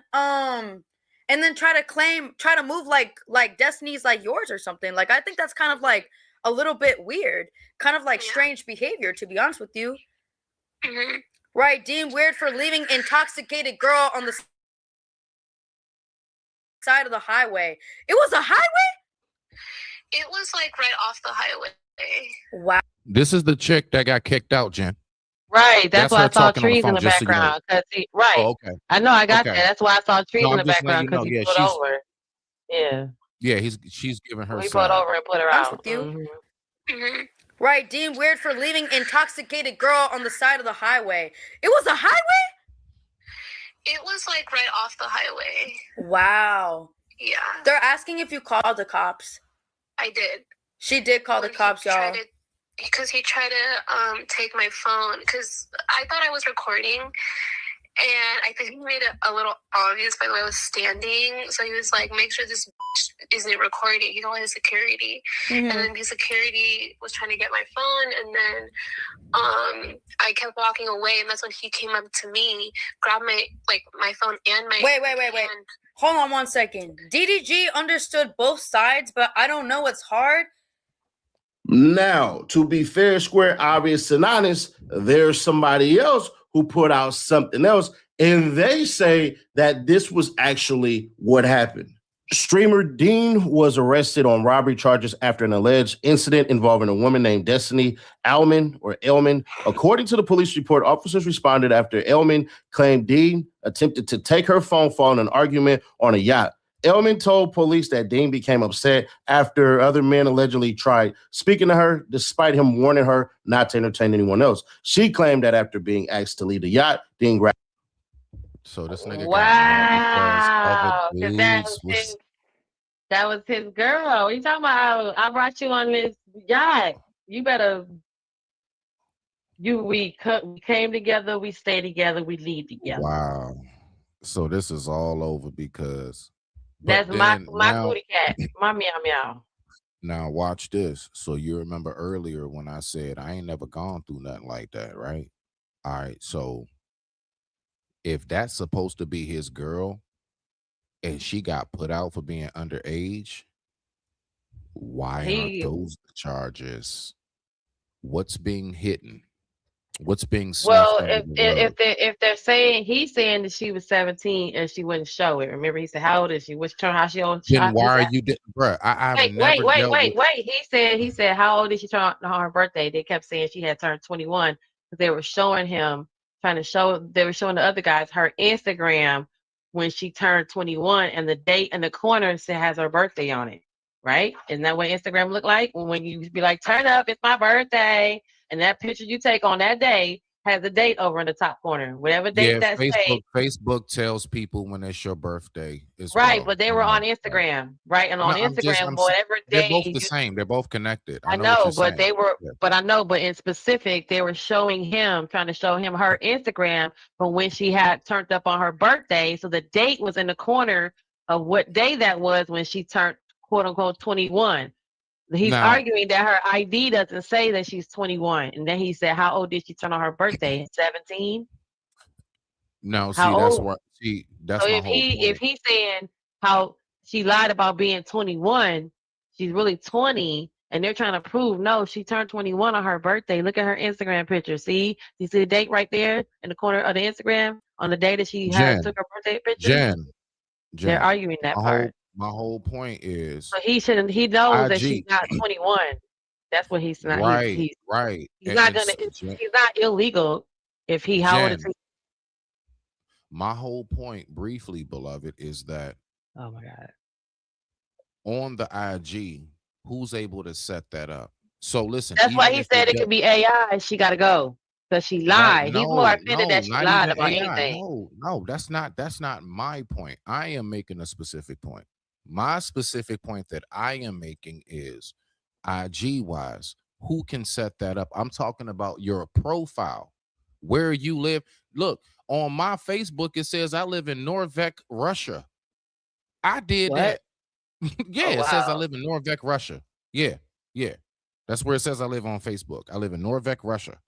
and then try to move like Destiny's like yours or something? Like I think that's kind of like a little bit weird, kind of like strange behavior, to be honest with you. Mm-hmm. Right, deemed weird for leaving intoxicated girl on the side of the highway. It was a highway? It was like right off the highway. Wow. This is the chick that got kicked out, Jen. Right, that's why I saw trees in the background. Right. Oh, okay. I know, I got that. That's why I saw trees in the background because he put over. Yeah. Yeah, she's giving her. We put over and put her out. With you. Mm-hmm. Right, deemed weird for leaving intoxicated girl on the side of the highway. It was a highway? It was like right off the highway. Wow. Yeah. They're asking if you called the cops. I did. She did call the cops, y'all. Because he tried to take my phone because I thought I was recording. And I think he made it a little obvious by the way I was standing. So he was like, make sure this isn't recording. He called his security. Mm-hmm. And then the security was trying to get my phone. And then I kept walking away. And that's when he came up to me, grabbed my phone and my Wait. Hold on one second. DDG understood both sides, but I don't know what's hard. Now, to be fair, square, obvious, and honest, there's somebody else who put out something else, and they say that this was actually what happened. Streamer Dean was arrested on robbery charges after an alleged incident involving a woman named Destiny Elman. According to the police report, officers responded after Elman claimed Dean attempted to take her phone following an argument on a yacht. Elman told police that Dean became upset after other men allegedly tried speaking to her, despite him warning her not to entertain anyone else. She claimed that after being asked to leave the yacht, Dean grabbed. So this nigga wow, that was his girl. What you talking about? I brought you on this yacht. You better. We came together. We stay together. We leave together. Wow. So this is all over because. That's my booty cat, my meow meow. Now watch this. So you remember earlier when I said I ain't never gone through nothing like that, right? All right. So if that's supposed to be his girl and she got put out for being underage, why aren't those the charges? What's being hidden? What's being snuffed Well, under the rug? if they're saying he's saying that she was 17 and she wouldn't show it. Remember, he said, "How old is she? Which turn? How she on?" Then why are you, bruh? I've never dealt with. Wait. He said, "How old did she turn on her birthday?" They kept saying she had turned 21 because they were showing him, trying to show. They were showing the other guys her Instagram when she turned 21, and the date in the corner said has her birthday on it. Right? Isn't that what Instagram look like? When you be like, "Turn up, it's my birthday," and that picture you take on that day has a date over in the top corner. Whatever date Yeah, that say. Facebook tells people when it's your birthday as Right, well. but they were on Instagram, right? And No, on Instagram, whatever they're day both the same. They're both connected. I know what know, you're but saying. but in specific, they were showing him, trying to show him her Instagram from when she had turned up on her birthday. So the date was in the corner of what day that was when she turned quote unquote 21. He's Now, arguing that her ID doesn't say that she's 21. And then he said, "How old did she turn on her birthday? 17?" no, How that's old? what that's So my if whole point. if he's saying how she lied about being 21, she's really 20, and they're trying to prove no, she turned 21 on her birthday. Look at her Instagram picture. See, you see the date right there in the corner of the Instagram on the day that she had took her birthday picture. They're Jen, arguing that part. my whole point is So he shouldn't. He knows that she's IG. not 21. That's what he's not. Right. He's not gonna. He's not illegal if he. How old is Jen, he? my whole point, briefly, beloved, is that Oh my God. on the IG, who's able to set that up? So listen, That's why even he if said it could be AI. She got to go because she right, lied. He's more offended that she not lied even about AI. anything. No, that's not my point. I am making a specific point. My specific point that I am making is IG wise, who can set that up? I'm talking about your profile, where you live. Look, on my Facebook, it says I live in Norvek, Russia. I did that. Yeah, Oh, it says I wow. live in Norvek, Russia. Yeah. That's where it says I live on Facebook. I live in Norvek, Russia.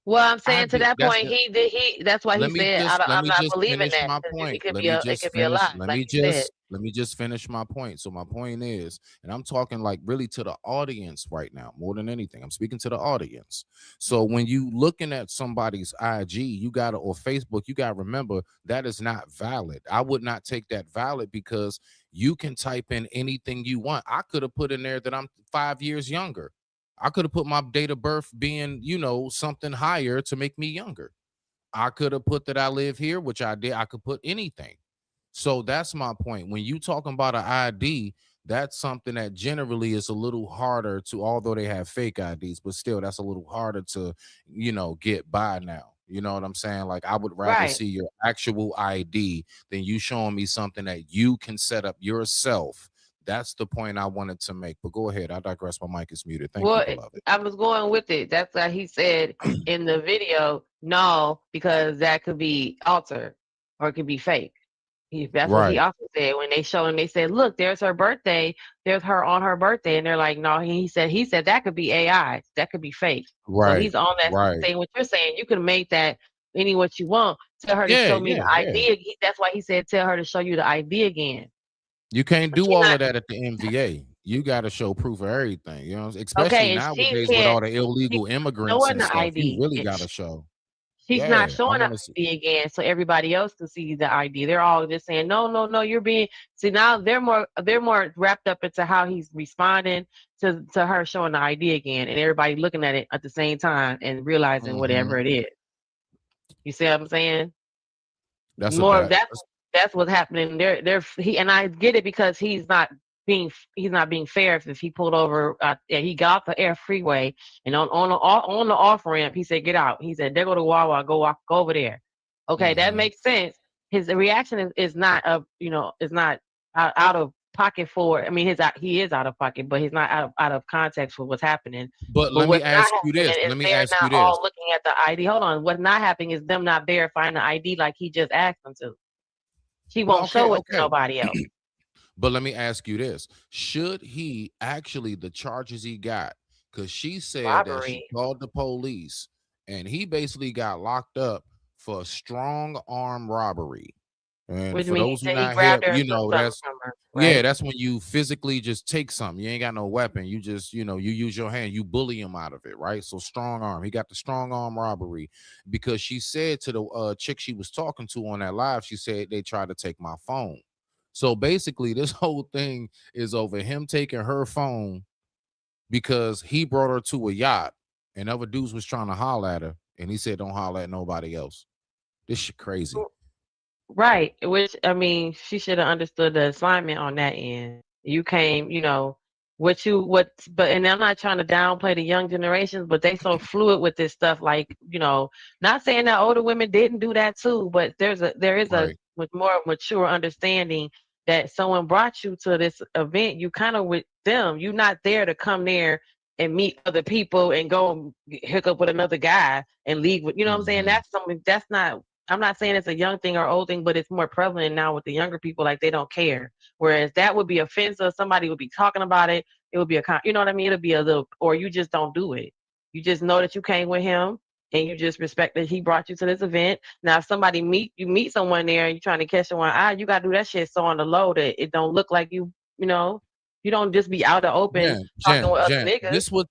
Well, I'm saying to that That's point, he did. That's why he said, let I'm me not just believing finish that my because point. it could be a lie, like you said. Let me just finish my point. So my point is, and I'm talking like really to the audience right now, more than anything. I'm speaking to the audience. So when you looking at somebody's IG, you gotta or Facebook, you gotta remember that is not valid. I would not take that valid because you can type in anything you want. I could have put in there that I'm 5 years younger. I could have put my date of birth being, something higher to make me younger. I could have put that I live here, which I did. I could put anything. So that's my point. When you talking about an ID, that's something that generally is a little harder to, although they have fake IDs, but still that's a little harder to, get by now. You know what I'm saying? Like I would rather Right. see your actual ID than you showing me something that you can set up yourself. That's the point I wanted to make. But go ahead. I digress. My mic is muted. Thank you, Well, beloved. I was going with it. That's why he said in the video, no, because that could be altered or it could be fake. That's what he Right. also said when they show him. They said, "Look, there's her birthday. There's her on her birthday," and they're like, "No." He said that could be AI. That could be fake. So Right. he's on that Right. saying what you're saying. You can make that any what you want. Tell her to show me the ID. That's why he said, "Tell her to show you the ID again." You can't do all of that at the MVA. You got to show proof of everything, especially Okay, and she nowadays with can't. all the illegal immigrants Showing and the stuff. You ID. really got to show. She's Yeah, not I showing the want to see. ID again, so everybody else can see the ID. They're all just saying, no, you're being. See, now they're more wrapped up into how he's responding to her showing the ID again, and everybody looking at it at the same time and realizing whatever it is. You see what I'm saying? That's More a bad. that's what's happening. And I get it because he's not being fair. If he pulled over, he got off the air freeway and on the off ramp, he said, "Get out." He said, "There go to Wawa. Go over there." Okay, that makes sense. His reaction is not is not out of pocket for. I mean, he is out of pocket, but he's not out of context for what's happening. But let me what's not ask you happening this. is Let me they're ask you not this. all looking at the ID. Hold on. What's not happening is them not verifying the ID like he just asked them to. She won't show it to nobody else. But let me ask you this. Should he actually, the charges he got, because she said that she Robbery. called the police and he basically got locked up for strong arm robbery. And Which for means those who he not here, grabbed her and you took know, something that's from her, yeah, right? that's when you physically just take something. You ain't got no weapon. You just, you know, you use your hand, you bully him out of it, right? So strong arm. He got the strong arm robbery because she said to the chick she was talking to on that live, she said they tried to take my phone. So basically, this whole thing is over him taking her phone because he brought her to a yacht and other dudes was trying to holler at her, and he said, "Don't holler at nobody else." This shit crazy. Right. Which I mean, she should have understood the assignment on that end. You came, you know, but and I'm not trying to downplay the young generations, but they so fluid with this stuff. Like, you know, not saying that older women didn't do that too, but there is a Right. with more mature understanding that someone brought you to this event. You kind of with them. You're not there to come there and meet other people and go hook up with another guy and leave with, you know what I'm saying? That's something that's not, I'm not saying it's a young thing or old thing, but it's more prevalent now with the younger people. Like they don't care. Whereas that would be offensive. Somebody would be talking about it. It would be you know what I mean? It'll be a little, or you just don't do it. You just know that you came with him and you just respect that he brought you to this event. Now, if somebody meet someone there and you're trying to catch someone, you got to do that shit so on the low that it don't look like you know, you don't just be out the open talking with other Jen, niggas. this what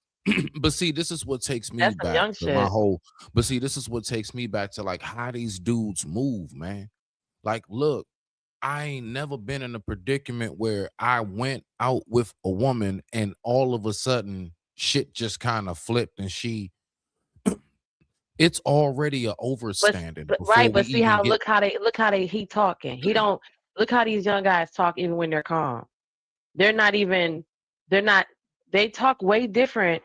but see, this is what takes me That's some back young to my shit. whole but see, this is what takes me back to like how these dudes move, man. Like, look, I ain't never been in a predicament where I went out with a woman and all of a sudden shit just kind of flipped and it's already a overstanding before Right, we but see even how get look how he talking. He don't look how these young guys talk even when they're calm. They're not even they're not they talk way different.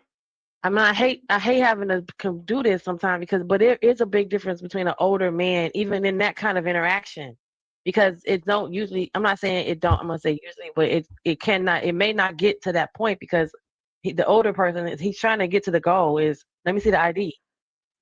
I mean, I hate having to do this sometimes because but there is a big difference between an older man even in that kind of interaction. Because it don't usually, I'm not saying it don't, I'm gonna say usually, but it may not get to that point because the older person he's trying to get to the goal is let me see the ID.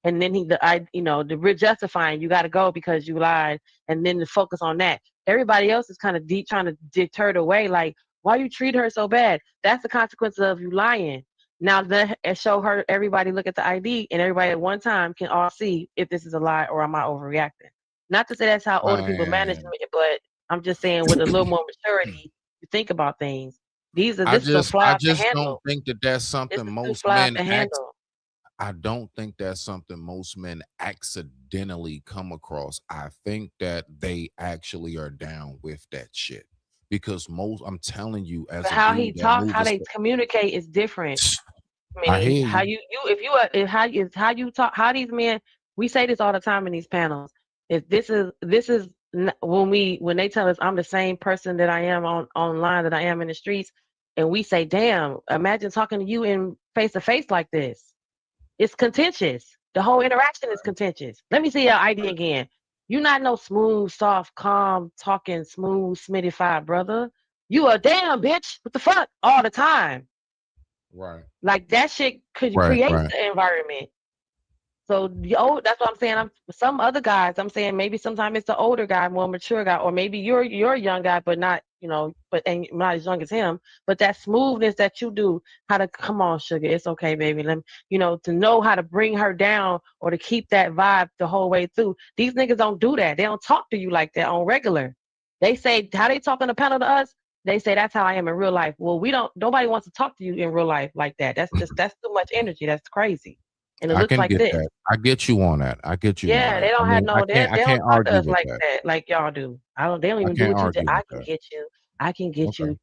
And then the justifying you got to go because you lied, and then the focus on that. Everybody else is kind of deep trying to deter it away. Like, why you treat her so bad? That's the consequences of you lying. Now and show her. Everybody look at the ID, and everybody at one time can all see if this is a lie or am I overreacting. Not to say that's how older people manage it, but I'm just saying with a little more maturity, you think about things. This is a fly I off the just don't handle. think that that's This something is too most fly off men the handle. I don't think that's something most men accidentally come across. I think that they actually are down with that shit because I'm telling you, as But a how he dude that talk, how moves, they communicate is different. I I mean, hear how you. you if you are if how you talk, how these men, we say this all the time in these panels. If when they tell us I'm the same person that I am online that I am in the streets, and we say, damn, imagine talking to you in face to face like this. It's contentious. The whole interaction is contentious. Let me see your ID again. You not no smooth, soft, calm, talking, smooth, smittified brother. You a damn bitch. What the fuck? All the time. Right. Like that shit could Right. create Right. the environment. So that's what I'm saying. Some other guys. I'm saying maybe sometimes it's the older guy, more mature guy, or maybe you're a young guy, but not and not as young as him. But that smoothness that you do, how to come on, sugar, it's okay, baby. To know how to bring her down or to keep that vibe the whole way through. These niggas don't do that. They don't talk to you like that on regular. They say how they talk on the panel to us. They say that's how I am in real life. Well, we don't. Nobody wants to talk to you in real life like that. That's too much energy. That's crazy. And it I looks can like get this. that. I get you on that. I get you on Yeah, they that. I don't have mean, no. I They don't can't talk to argue us with like that. that, like y'all do. I don't. They don't I even do can't what you did. argue I with can that. get you. I can get Okay. you.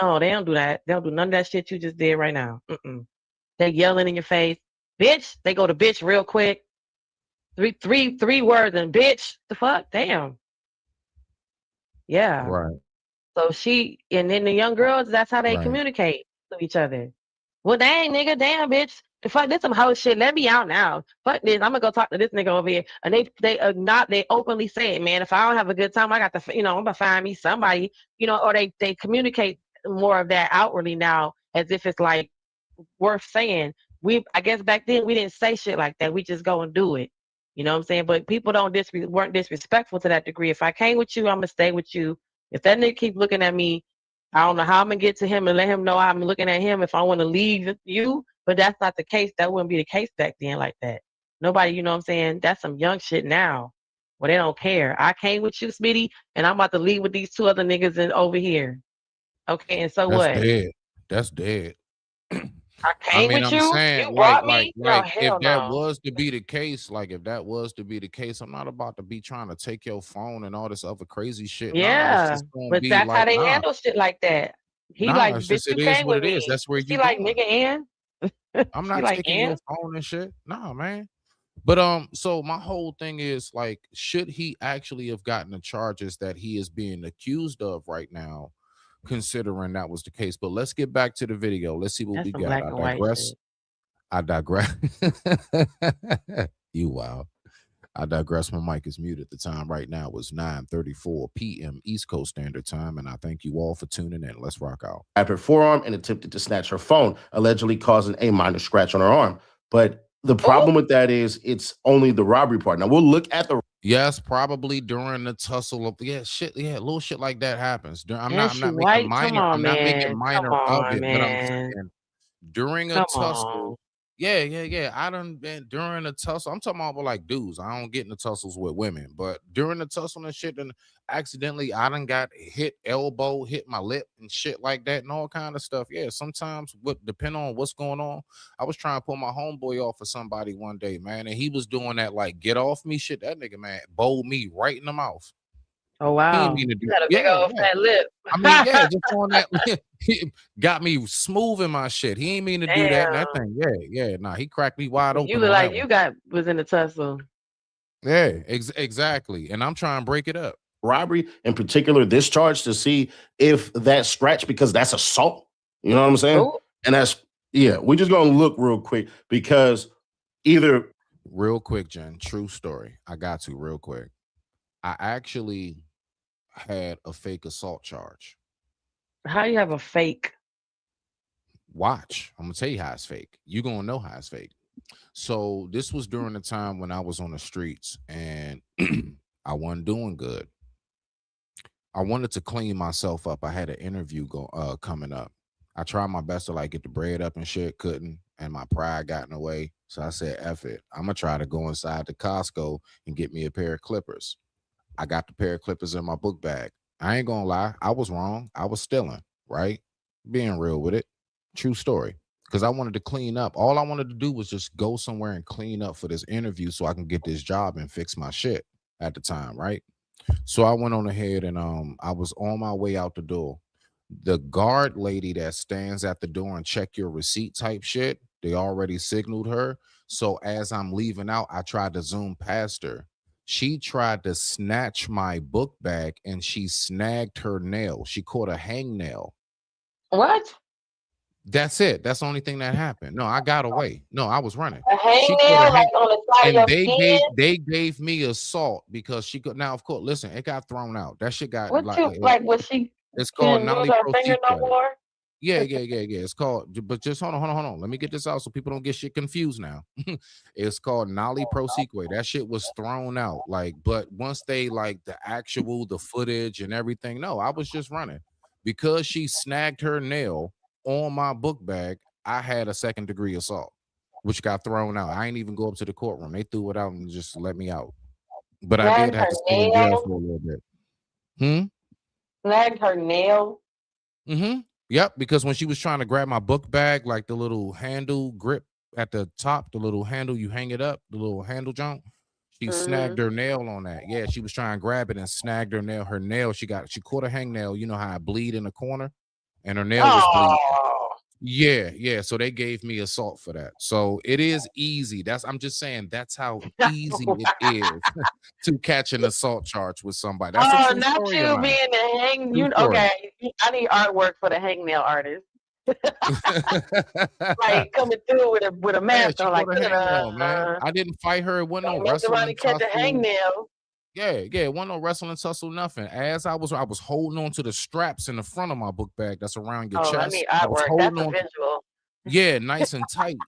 No, they don't do that. They don't do none of that shit you just did right now. They yelling in your face, bitch. They go to bitch real quick. Three words and bitch. The fuck, damn. Yeah. Right. So and then the young girls, that's how they Right. communicate to each other. Well, dang, nigga, damn, bitch. The fuck, this some hoe shit. Let me out now. Fuck this. I'm gonna go talk to this nigga over here. And they openly say it, man. If I don't have a good time, I got to, I'm gonna find me somebody, or they communicate more of that outwardly now as if it's like worth saying. I guess back then we didn't say shit like that. We just go and do it. You know what I'm saying? But people weren't disrespectful to that degree. If I came with you, I'm gonna stay with you. If that nigga keep looking at me, I don't know how I'm gonna get to him and let him know I'm looking at him if I want to leave you. But that's not the case. That wouldn't be the case back then like that. Nobody, you know what I'm saying? That's some young shit now. or they don't care. I came with you, Smitty, and I'm about to leave with these 2 other niggas in over here. Okay, and so That's what? dead. That's dead. I I came mean, with I'm you. saying, You brought me. No, if hell that no. was to be the case, I'm not about to be trying to take your phone and all this other crazy shit. Nah, it's Yeah, just gonna but be that's how like, they nah, handle shit like that. He nah. like, It's bitch, just you it is came what with it is. me. That's where Is you he like going. nigga Ann? I'm She not like taking your Ann? phone and shit. Nah, man. But so my whole thing is like, should he actually have gotten the charges that he is being accused of right now, considering that was the case? But let's get back to the video. Let's see what That's we some got. black I and white digress. shit. I digress. You wow. I digress. My mic is muted at the time. Right now it was 9:34 p.m. East Coast Standard Time, and I thank you all for tuning in. Let's rock out. Grabbed her forearm and attempted to snatch her phone, allegedly causing a minor scratch on her arm. But the problem with that is it's only the robbery part. Now we'll look at the yes, probably during the tussle of little shit like that happens. I'm not she making white? Come minor. on, I'm not making man. Come minor of on, it, but I'm man. saying during a Come tussle. on. Yeah. I done been during a tussle. I'm talking about with like dudes. I don't get in the tussles with women, but during the tussle and shit, and accidentally I done got hit elbow, hit my lip and shit like that, and all kind of stuff. Yeah, sometimes depending on what's going on. I was trying to pull my homeboy off for somebody one day, man, and he was doing that like get off me shit. That nigga, man, bowled me right in the mouth. Oh He wow. didn't mean to do. You got a big Yeah, old fat lip. I mean, yeah, just on that, he got me smooth in my shit. He ain't mean to do that. And that Damn. thing, nah, he cracked me wide You open look on like that you one. was in the tussle. Yeah, exactly. And I'm trying to break it up. robbery, in particular, this charge, to see if that scratch, because that's assault. You know what I'm saying? Oh. And we're just gonna look real quick because either real quick, Jen, true story. I got to real quick. I actually had a fake assault charge. How you have a fake? Watch. I'm gonna tell you how it's fake. You're gonna know how it's fake. So this was during the time when I was on the streets and I wasn't doing good. I wanted to clean myself up. I had an interview coming up. I tried my best to like get the bread up and shit, couldn't, and my pride got in the way. So I said, F it. I'm gonna try to go inside to Costco and get me a pair of clippers. I got the pair of clippers in my book bag. I ain't gonna lie, I was wrong. I was stealing, right? Being real with it. True story. Because I wanted to clean up. All I wanted to do was just go somewhere and clean up for this interview so I can get this job and fix my shit at the time, right? So I went on ahead and I was on my way out the door. The guard lady that stands at the door and check your receipt type shit, they already signaled her. So as I'm leaving out, I tried to zoom past her. She tried to snatch my book bag and she snagged her nail. She caught a hangnail. What? That's it. That's the only thing that happened. No, I got away. No, I was running. A hangnail like on the side of your skin? They gave me assault because she could. Now, of course, listen, it got thrown out. That shit got What you was she? It's called Couldn't use Nolly her finger no more? Yeah. It's called, but just hold on. Let me get this out so people don't get shit confused now. It's called Nolly Proseque. That shit was thrown out. Like, but once they like the footage and everything, no, I was just running because she snagged her nail on my book bag. I had a second-degree assault, which got thrown out. I ain't even go up to the courtroom. They threw it out and just let me out. But I did have to stay in jail for a little bit. Snagged her nail? Yep, because when she was trying to grab my book bag, like the little handle grip at the top, the little handle you hang it up, the little handle jump, she snagged her nail on that. Yeah, she was trying to grab it and snagged her nail. Her nail, she caught a hangnail. You know how I bleed in the corner, and her nail was bleeding. Yeah. So they gave me assault for that. So it is easy. I'm just saying that's how easy it is to catch an assault charge with somebody. That's a true not story you of mine. being the hang. True story. Okay, I need artwork for the hangnail artist. Like coming through with a mask on, like man. I didn't fight her. It wasn't no wrestling catch a hangnail. Yeah, it wasn't no wrestling tussle, nothing. As I was holding on to the straps in the front of my book bag that's around your chest. I need artwork. That's a visual. Yeah, nice and tight.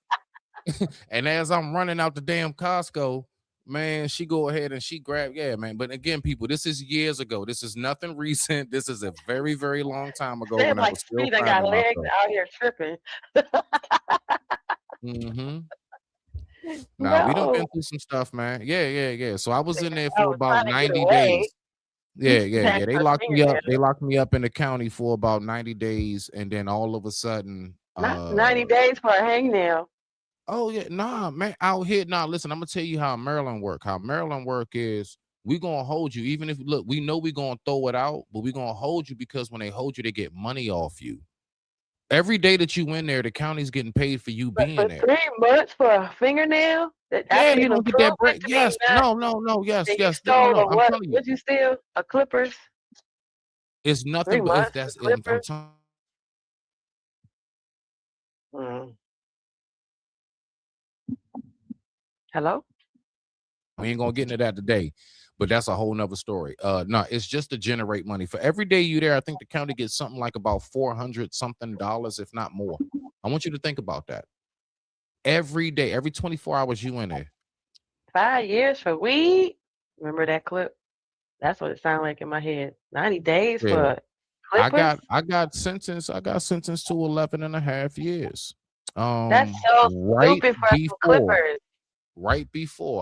And as I'm running out the damn Costco, man, she go ahead and she grabbed, man. But again, people, this is years ago. This is nothing recent. This is a very, very long time ago when I was still I got legs out here tripping. Nah, we done been No. through some stuff, man. Yeah. So I was in there I for was about trying to get 90 away. days. Yeah. Tax They her locked me up. They fingernails. locked me up in the county for about 90 days, and then all of a sudden, Not 90 days for a hangnail. oh yeah, nah, man, out here. Nah, listen, I'm gonna tell you how Maryland work. How Maryland work is we gonna hold you, even if look, we know we gonna throw it out, but we gonna hold you because when they hold you, they get money off you. Every day that you in there, the county's getting paid for you But being for there. 3 months for a fingernail? That Yeah, after they you gonna done get that proved it break. to me Yes, not, no, yes, that you no, stole a I'm what? telling you, What'd you steal? A Clippers? it's 3 nothing but if months for that's I'm Clippers? telling Mm. Hello? we ain't gonna get into that today, but that's a whole nother story. No, it's just to generate money. For every day you there, I think the county gets something like about $400 something, if not more. I want you to think about that. Every day, every 24 hours you in there. 5 years for weed? Remember that clip? That's what it sounded like in my head. 90 days Yeah. for I Clippers? got sentenced to 11 and a half years. That's so Right stupid for some before Clippers.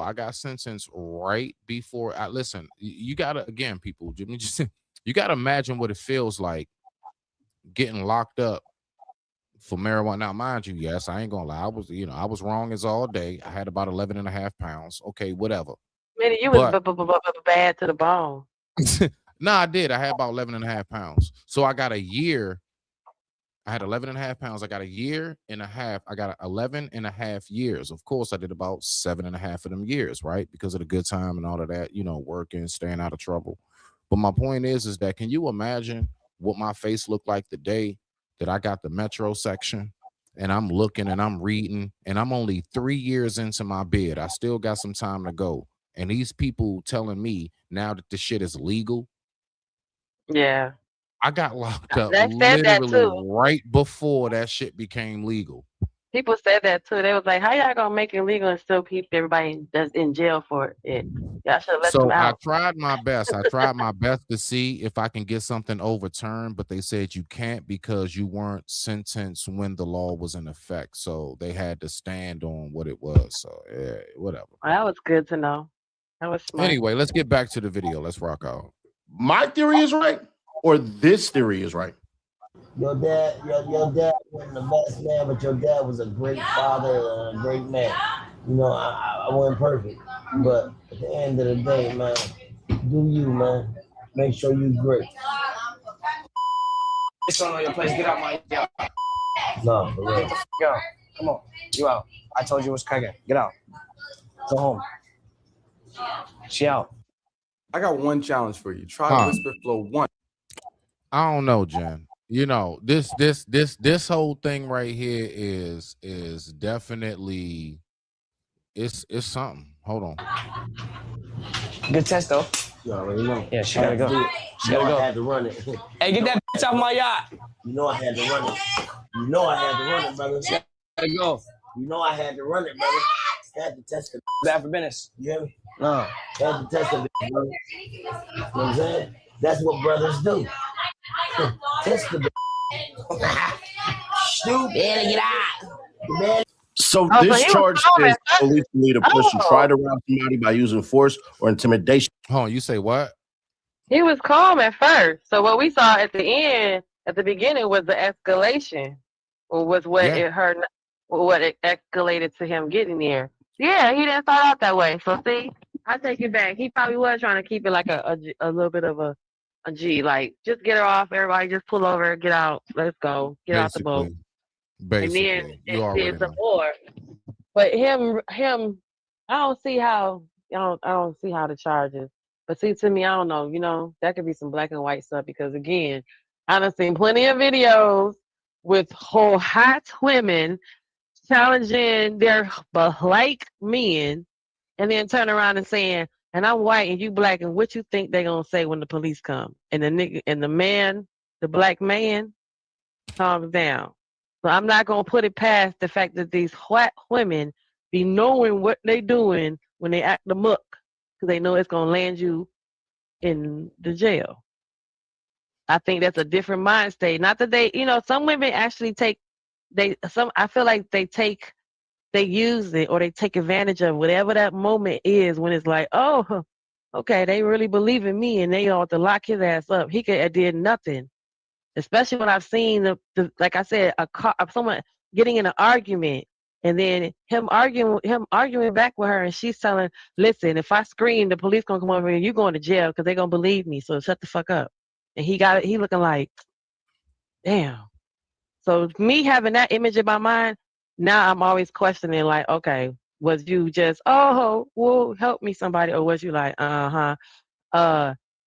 I got sentenced right before I listen, you gotta again, people, Jimmy, just you gotta imagine what it feels like getting locked up for marijuana. Now, mind you, yes, I ain't gonna lie. I was wrong as all day. I had about 11 and a half pounds. Okay, whatever. Minnie, you was But bad to the bone. no, I did. I had about 11 and a half pounds. So I got a year. I had 11 and a half pounds. I got a year and a half. I got 11 and a half years. Of course, I did about 7.5 of them years, right? Because of the good time and all of that, working, staying out of trouble. But my point is that can you imagine what my face looked like the day that I got the metro section and I'm looking and I'm reading and I'm only 3 years into my bid. I still got some time to go. And these people telling me now that the shit is legal. Yeah. I got locked up They said that literally too. right before that shit became legal. People said that too. They was like, how y'all gonna make it legal and still keep everybody that's in jail for it? Y'all should have let them So I out. tried my best. I tried my best to see if I can get something overturned, but they said you can't because you weren't sentenced when the law was in effect. So they had to stand on what it was. So yeah, whatever. Well, that was good to know. That was smart. Anyway, let's get back to the video. Let's rock out. My theory is right, or this theory is right. Your dad wasn't the best man, but your dad was a great father and a great man. I wasn't perfect, but at the end of the day, man, do you, man. Make sure you great. It's on your place. Get out my yard. No, for real. Go. Come on. You out. I told you it was cracking. Get out. Go home. She out. I got one challenge for you. Try Whisper Flow 1. I don't know, Jen. This whole thing right here is definitely it's something. Hold on. Good test though. You already know. Yeah, she gotta go. She gotta go. I had to run it. Hey, get that bitch off my yacht. You know I had to run it. You know I had to run it, brother. Gotta go. You know I had to run it, brother. Had to test it. Bad for business. You hear me? No. Had to test it, brother. You know what I'm saying? That's what brothers do. Test the stupid. Get out. So Oh, this so he was charge calm says at police first. need a person Oh. try to rob somebody by using force or intimidation. Hold on, you say what? He was calm at first. So what we saw at the end, at the beginning, was the escalation, or was what it escalated to him getting there. Yeah, he didn't start out that way. So see, I take it back. He probably was trying to keep it like a little bit of a G, like just get her off. Everybody, just pull over, get out, let's go, get out the boat. Basically, And then you it already did some know. more. But him, I don't see how. I don't see how the charges. But see, to me, I don't know. That could be some black and white stuff because again, I done seen plenty of videos with whole hot women challenging their black men, and then turn around and saying, "And I'm white and you black, and what you think they gonna say when the police come?" And the black man, calms down. So I'm not gonna put it past the fact that these white women be knowing what they doing when they act the muck, because they know it's gonna land you in the jail. I think that's a different mind state. Not that some women actually I feel like they take they use it or they take advantage of whatever that moment is when it's like, oh, okay, they really believe in me and they ought to lock his ass up. He could have did nothing. Especially when I've seen the like I said, someone getting in an argument and then him arguing back with her and she's telling, listen, if I scream, the police gonna come over here, you going to jail because they're gonna believe me. So shut the fuck up. And he looking like, damn. So me having that image in my mind, now I'm always questioning like, okay, was you just, oh, well, help me somebody, or was you like,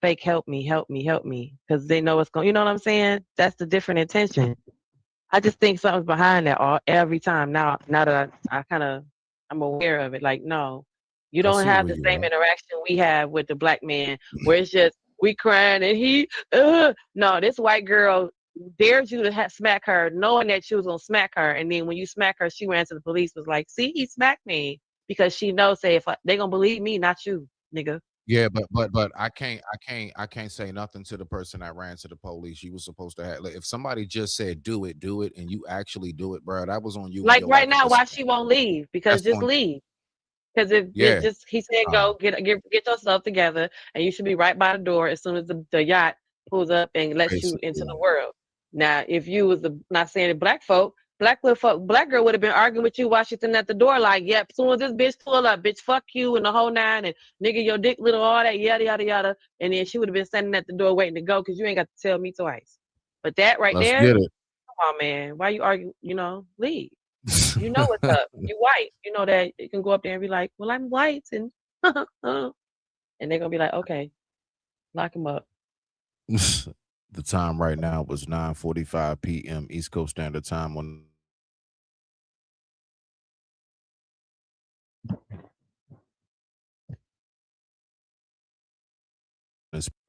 fake help me, because they know it's going. You know what I'm saying? That's the different intention. I just think something's behind that every time. Now that I'm aware of it. Like, no, you don't have the same interaction we have with the black man, where it's just we crying and he. No, this white girl dared you to smack her, knowing that she was gonna smack her, and then when you smack her, she ran to the police. Was like, see, he smacked me because she knows, say, if they gonna believe me, not you, nigga. Yeah, but I can't say nothing to the person that ran to the police. You was supposed to have, like, if somebody just said do it, and you actually do it, bro. That was on you. Like right now, why she won't leave? Because just leave. Because if he said go get yourself together, and you should be right by the door as soon as the yacht pulls up and lets you into the world. Now, if you was not saying it, black girl would have been arguing with you while she's sitting at the door, like, yep, as soon as this bitch pull up, bitch, fuck you and the whole nine, and nigga, your dick little, all that, yada, yada, yada. And then she would have been standing at the door waiting to go because you ain't got to tell me twice. But that right there, come on, man. Why you argue? Leave. You know what's up. You white. You know that you can go up there and be like, well, I'm white. And and they're going to be like, okay, lock him up. The time right now was 9:45 p.m. East Coast Standard Time on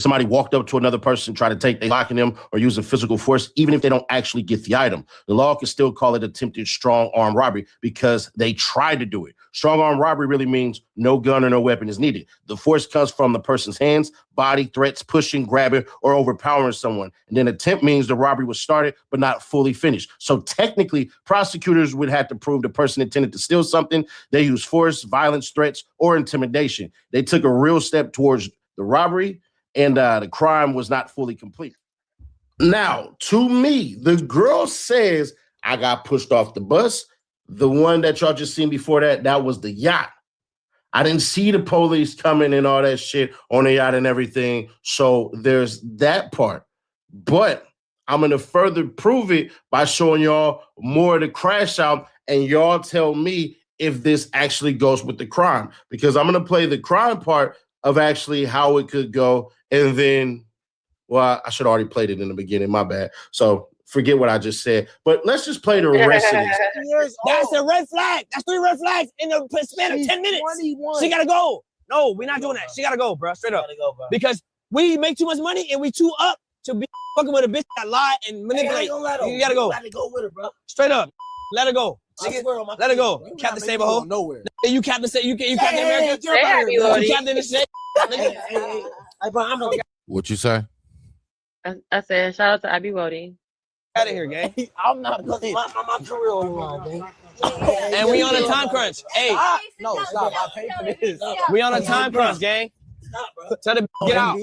somebody walked up to another person, try to take, they locking them or using physical force, even if they don't actually get the item. The law can still call it attempted strong arm robbery because they tried to do it. Strong arm robbery really means no gun or no weapon is needed. The force comes from the person's hands, body, threats, pushing, grabbing, or overpowering someone. And then attempt means the robbery was started but not fully finished. So technically, prosecutors would have to prove the person intended to steal something. They use force, violence, threats, or intimidation. They took a real step towards the robbery, and the crime was not fully complete. Now, to me, the girl says, I got pushed off the bus. The one that y'all just seen before that was the yacht. I didn't see the police coming and all that shit on the yacht and everything. So there's that part. But I'm going to further prove it by showing y'all more of the crash out, and y'all tell me if this actually goes with the crime. Because I'm going to play the crime part of actually how it could go. And then, well, I should have already played it in the beginning. My bad. So forget what I just said. But let's just play the rest of this. That's a red flag. That's 3 red flags in the span of 10 minutes. 21. She got to go. No, we're not doing that. She got to go, bro. Straight up. Go, bro. Because we make too much money and we too up to be fucking with a bitch that lie and manipulate. You got to go. Let it go with her, bro. Straight up. Let her go. Let her go. Captain Saberho. Nowhere. You Captain Say you Captain America. You Captain the shit. What you say? I said, shout out to Abby Wody. Out of here, gang. I'm not putting my career on the line, gang. And we on a time crunch. Hey. No, stop. I paid for this. We on a time crunch, gang. Stop, bro. Tell the get out.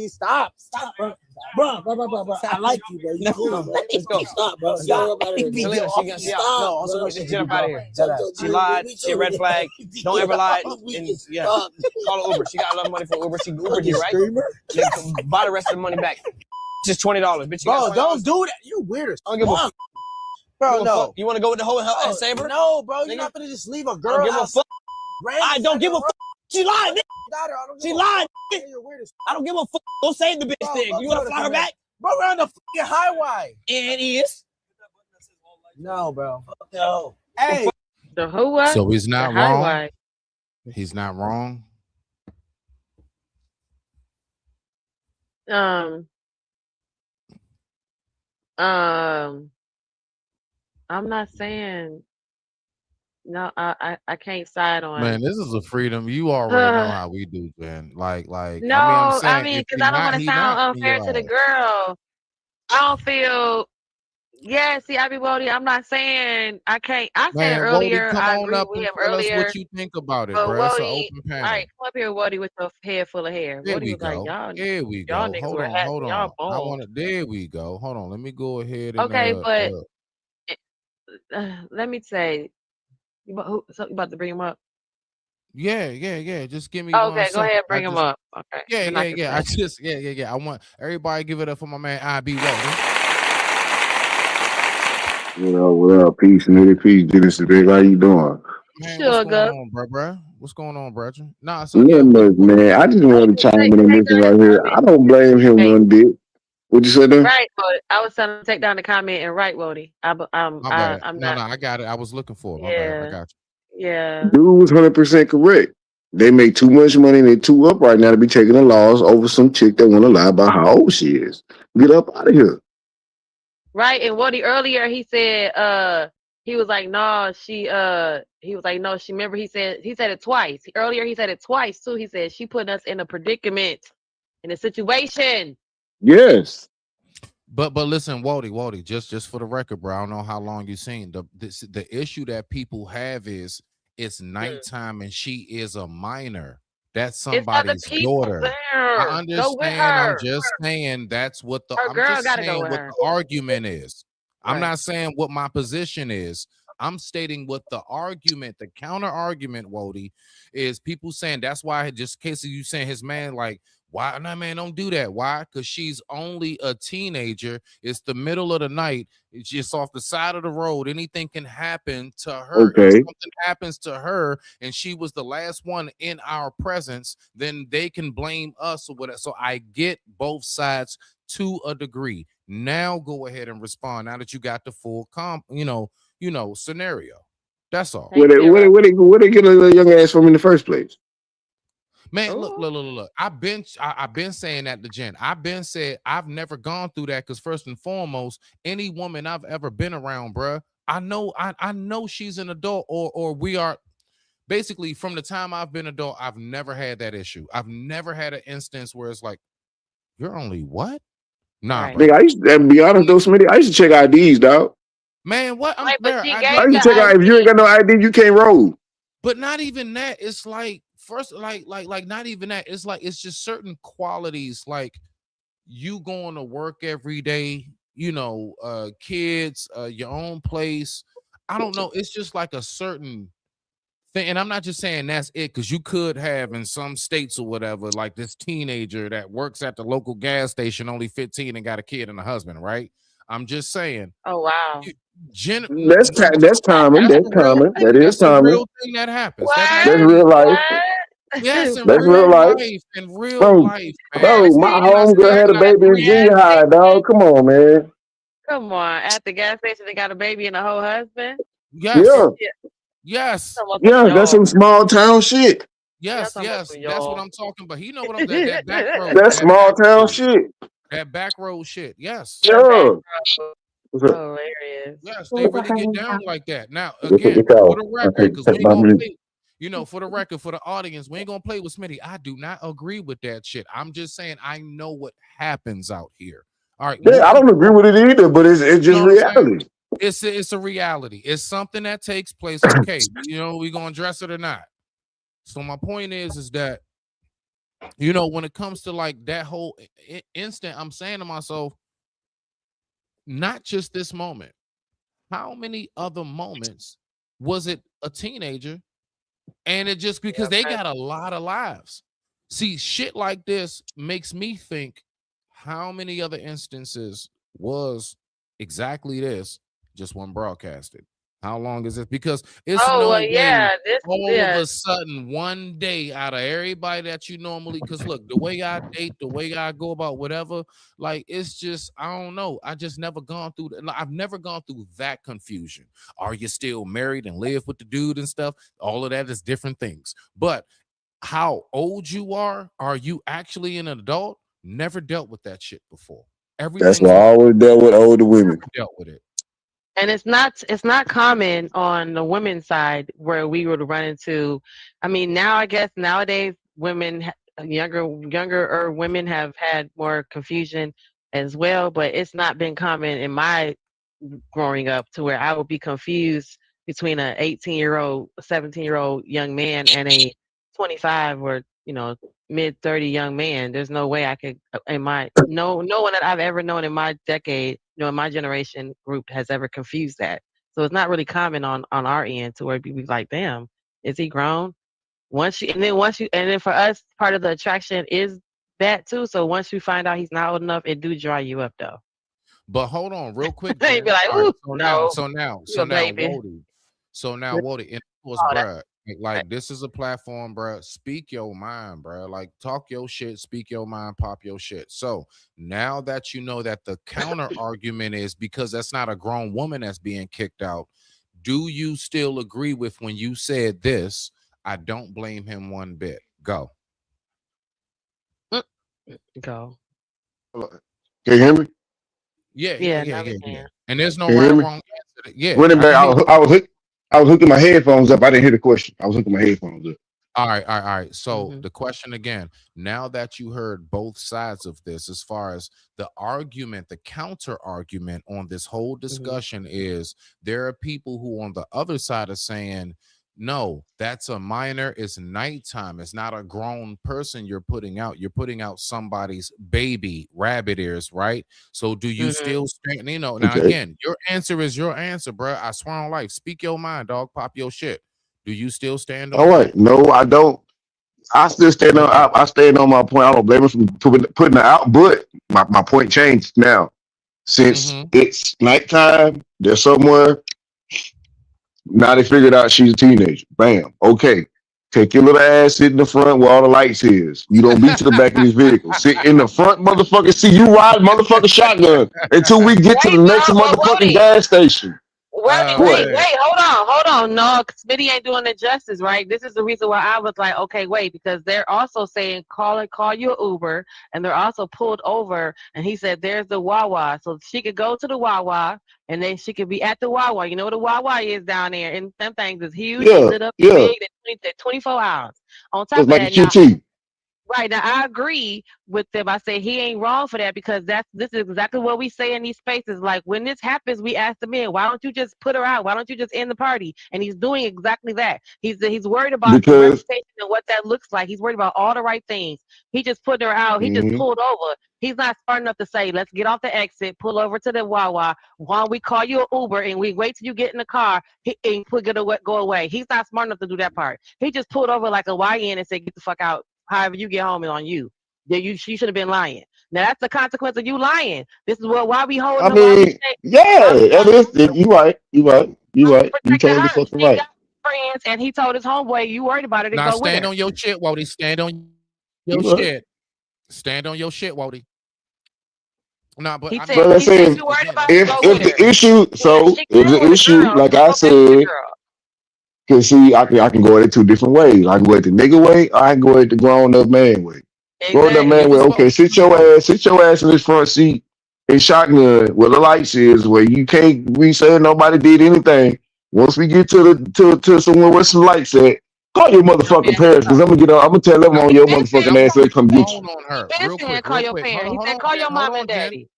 Stop, bro. Bro. I like you, bro. You cool, bro. Let's go. Stop, bro. Stop. She out. No, also get up out of here. She lied. She a red flag. Don't ever lie. And yeah, call her Uber. She got a lot of money for Uber. She Ubered you, right? Yeah, buy the rest of the money back. Just $20, bitch. Bro, don't do that. You weird as fuck. Bro, no. You want to go with the whole Saber? No, bro. You're not gonna just leave a girl. I don't give a fuck. She lied, nigga. She lied. I don't give a fuck. Go save the bitch thing. You want to fly her back? Bro, we're on the fucking highway. And he is. No, bro. No. Hey. The who what? So he's not wrong. Highway. He's not wrong. I'm not saying no. I can't side on. Man, this is a freedom. You already know how we do, man. Like. No, I mean, because I don't want to sound unfair to the girl. I don't feel Yeah, see, I be Wody. I'm not saying I can't. I said it Man, Wody, earlier. come I on agree up with and him tell us earlier. what you think about it, But bro. It's an Wody, open all right, panel. come up here, Wody, with your head full of hair. There Wody we was like, go. y'all, There we y'all go. niggas Hold were on, happy. hold Y'all on. I bald. want to. There we go. Hold on. Let me go ahead and Okay, but let me say, you about to bring him up? yeah. Just give me one Okay, go second. ahead, I bring him just up. Okay, then I can yeah. I say. just yeah. I want everybody give it up for my man IB Walden. What up? Peace, nigga. Peace, Genesis, big. How you doing? Man, what's going Sugar. on, bro? What's going on, bro? Nah, so yeah, Nothing we much, man. I just I was wanted to gonna chime say, in on take this down right the here. comment. I don't blame him Hey, one bit. What you said there? right, but I was telling him to take down the comment and write Wody. my bad. I'm No, not. I got it. I was looking for it. My bad. I Yeah, got yeah. Dude was 100% correct. They make too much money and they too up right now to be taking a loss over some chick that want to lie about how old she is. Get up out of here. Right, and Woody earlier he said, he was like, no, he was like, no, she remember he said it twice. Earlier he said it twice too. He said she put us in a predicament, in a situation. Yes. But listen, Wody, just for the record, bro. I don't know how long you've seen the issue that people have is it's nighttime and she is a minor. That's It's other somebody's people daughter. I there. Go with understand. I'm her. just saying that's what Her I'm girl just gotta go saying with what her. the argument is. I'm Right. not saying what my position is. I'm stating what the argument, the counter argument, Wody, is people saying that's why just in case of you saying his man, like, why no man, don't do that. Why? Because she's only a teenager. It's the middle of the night. It's just off the side of the road. Anything can happen to her. If Okay. something happens to her and she was the last one in our presence, then they can blame us or whatever. So I get both sides to a degree. Now go ahead and respond. Now that you got the full scenario. That's all. Where they get a young ass from in the first place? Man, look. I've been saying that to Jen. I've never gone through that because first and foremost, any woman I've ever been around, bruh, I know she's an adult or we are basically from the time I've been adult, I've never had that issue. I've never had an instance where it's like, you're only what? Nah, Right. bro. Nigga, I used to be honest though, Smitty. I used to check IDs, dog. Man, what? Right, but she I gave used the to check out if you ain't ID. got no ID, you can't roll. But not even that. It's like first, like not even that. It's like it's just certain qualities, like you going to work every day, kids, your own place. I don't know. It's just like a certain thing. And I'm not just saying that's it, because you could have in some states or whatever, like this teenager that works at the local gas station, only 15 and got a kid and a husband, right? I'm just saying. Oh wow. That's common. That's common. That is That's a common. real thing that happens. What? That That's happens. real life. Yes, in That's real real life. life. In real Bro, life, man. bro, my I'm not homegirl saying had a like baby in junior high, dog. Come on, man. Come on, at the gas station they got a baby and a whole husband. yes, Yeah. yes, Yeah, that's some small town shit. yes. That's what I'm talking about. You know what I'm that back road, That's small town shit. that back road shit. Yes. Yeah. Hilarious. Yes, they really get down like that. Now, again, for the record, because we ain't gonna play, for the record, for the audience, we ain't gonna play with Smitty. I do not agree with that shit. I'm just saying I know what happens out here. All right. Yeah, I don't agree with it either, but it's You just know what I'm saying? reality. It's a reality. It's something that takes place. Okay, we gonna address it or not. So my point is that when it comes to like that whole instant, I'm saying to myself, not just this moment. How many other moments was it a teenager? And it just because they got a lot of lives. See, shit like this makes me think how many other instances was exactly this just one broadcasted? How long is it? Because it's Oh no well, way yeah. all of a sudden one day out of everybody that you normally, because look, the way I date, the way I go about whatever, like it's just I don't know. I just never gone through I've never gone through that confusion. Are you still married and live with the dude and stuff? All of that is different things. But how old you are you actually an adult? Never dealt with that shit before. That's why Everything's I always dealt with older women. never dealt with it. And it's not common on the women's side where we would run into. I mean, now I guess nowadays women, younger women have had more confusion as well, but it's not been common in my growing up to where I would be confused between an 18-year-old, 17-year-old young man and a 25 or mid 30 young man. There's no way I could no one that I've ever known in my decade, in my generation group has ever confused that. So it's not really common on our end to where people be like, damn, is he grown? And then for us, part of the attraction is that too. So once you find out he's not old enough, it do dry you up though. But hold on, real quick. You'd be like, ooh, no. So now, baby. Wody, and of course, bruh, like this is a platform, bruh. Speak your mind, bruh. Like talk your shit, speak your mind, pop your shit. So now that you know that the counter argument is because that's not a grown woman that's being kicked out, do you still agree with when you said this? I don't blame him one bit. Go. Go. Can you hear me? Yeah. And there's no right or wrong answer. Yeah. Running back, I was hooking my headphones up. I didn't hear the question. I was hooking my headphones up. All right. So the question again, now that you heard both sides of this, as far as the argument, the counter argument on this whole discussion is there are people who on the other side are saying, no, that's a minor. It's nighttime. It's not a grown person you're putting out. You're putting out somebody's baby, rabbit ears, right? So do you still stand? Now again, your answer is your answer, bro. I swear on life. Speak your mind, dog. Pop your shit. Do you still stand on? All right. No, I don't. I still stand on. I stand on my point. I don't blame him for putting it out, but my point changed now. Since it's nighttime, they're somewhere. Now they figured out she's a teenager. Bam. Okay. Take your little ass, sit in the front where all the lights is. You don't be to the back of this vehicle. Sit in the front, motherfucker. See you ride motherfucking shotgun until we get to the next motherfucking gas station. Wait, hold on. No, Smitty ain't doing it justice, right? This is the reason why I was like, okay, wait, because they're also saying call you an Uber, and they're also pulled over, and he said there's the Wawa, so she could go to the Wawa, and then she could be at the Wawa. You know what a Wawa is down there, and them things is huge. Yeah, Lit up big. They're 24 hours. On top of that, right now, I agree with them. I say he ain't wrong for that because this is exactly what we say in these spaces. Like when this happens, we ask the men, why don't you just put her out? Why don't you just end the party? And he's doing exactly that. He's worried about the reputation and what that looks like. He's worried about all the right things. He just put her out. He just pulled over. He's not smart enough to say, let's get off the exit, pull over to the Wawa. While we call you an Uber and we wait till you get in the car and go away. He's not smart enough to do that part. He just pulled over like a YN and said, get the fuck out. However you get home is on you. You should have been lying. Now that's the consequence of you lying. This is why we hold. You right. You totally fucking right. Friends, and he told his homeboy, "You worried about it?" Now stand on your shit, Wody. Stand on your shit. Stand on your shit, Wody. No, but if the issue, like I said. Cause see, I can go at it two different ways. I can go at the nigga way, or I can go at the grown up man way. Grown up man way, okay, sit your ass in this front seat and shotgun where the lights is, where you can't be saying nobody did anything. Once we get to somewhere where some lights at, call your motherfucking parents, cause I'm gonna tell them on your motherfucking ass they come get you. Real quick, call your parents. He said call your mom and daddy.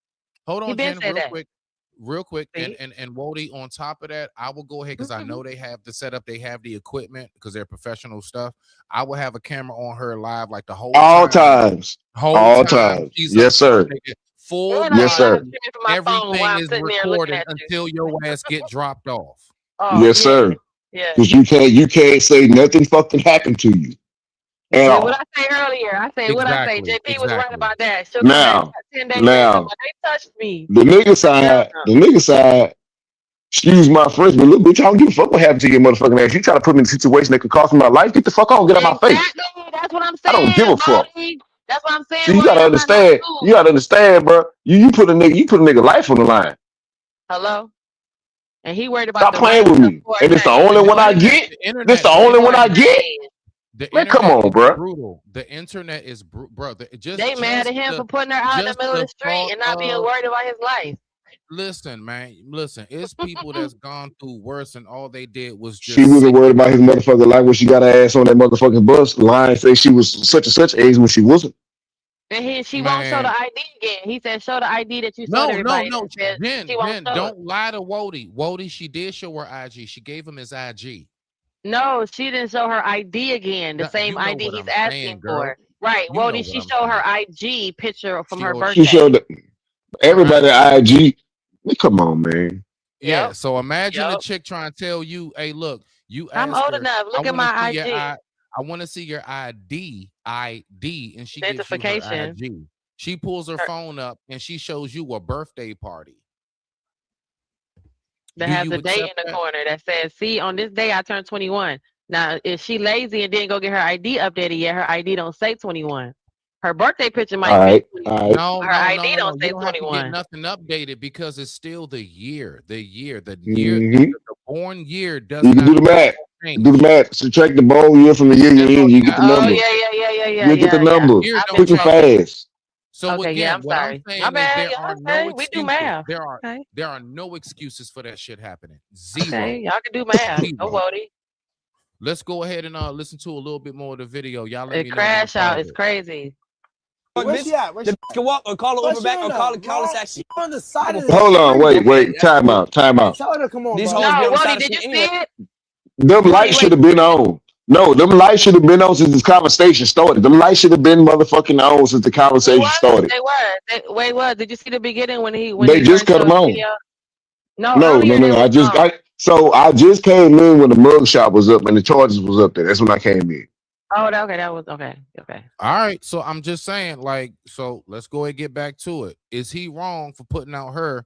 Hold on, Jen, real quick, and Wody, on top of that, I will go ahead because I know they have the setup, they have the equipment because they're professional stuff. I will have a camera on her live like the whole time. All times. Yes, sir. Full. Yes, sir. Everything is recorded until your ass get dropped off. Yes, sir. Yeah. Because you can't say nothing fucking happened to you. What I say earlier, what I say. JP was right about that. Now, they touched me. The nigga side, excuse my French, but little bitch, I don't give a fuck what happened to your motherfucking ass. You try to put me in a situation that could cost me my life. Get the fuck on, get out my face. That's what I'm saying. I don't give a fuck. That's what I'm saying. See, you gotta understand. You gotta understand, bro. You put a nigga life on the line. Hello. And he worried about. Stop playing with me. And it's the only one I get. This the only one I get. Man, come on, bro. Brutal. The internet is bro. They mad at him for putting her out in the middle of the street and not being worried about his life. Listen, man. Listen, it's people that's gone through worse, and all they did was just. She wasn't worried about his motherfucking life when she got her ass on that motherfucking bus line. Say she was such and such age when she wasn't. And she won't show the ID again. He said, show the ID that you showed everybody. No. Jen, she won't show don't lie to Wody. Wody, she did show her IG. She gave him his IG. No, she didn't show her ID again. The same ID he's asking for. Right. Wody, she showed her IG picture from her birthday. She showed everybody IG. Come on, man. Yeah. So imagine a chick trying to tell you, hey, look, you I'm old enough. Look at my IG. I want to see your ID, and she gives you her IG. She pulls her phone up and she shows you a birthday party. That has a date in the corner that says, see, on this day I turned 21. Now, if she lazy and didn't go get her ID updated yet, her ID don't say 21. Her birthday picture might be 21. No, her ID don't say you don't have to 21. get nothing updated because it's still the year. The Mhm. born year does You not can do the math. change. Do the math. Subtract the born year from the year you're in. You get the number. Yeah. You get the number. Quick and fast. So Okay, again, I'm what sorry. I'm saying My is bad, there y'all. are Okay, no we excuses. do math. There are no excuses for that shit happening. Zero. Okay, y'all can do math. No Wody. Let's go ahead and listen to a little bit more of the video. Y'all let me It know. crash out. It's crazy. Where's she at? Where's she can walk or call her Uber back or call a taxi. On the side of the Hold on. street. Wait. Time out. Tell her to come on, These bro. hoes be on the Wody, side of the did you street see anyway. it? Them lights should have been on. No, them lights should have been on since this conversation started. Them lights should have been motherfucking on since the conversation started. They were. Wait, what? Did you see the beginning when he They just cut them on. No. I just came in when the mug shop was up and the charges was up there. That's when I came in. Oh, okay. That was okay. All right. So I'm just saying, so let's go ahead and get back to it. Is he wrong for putting out her,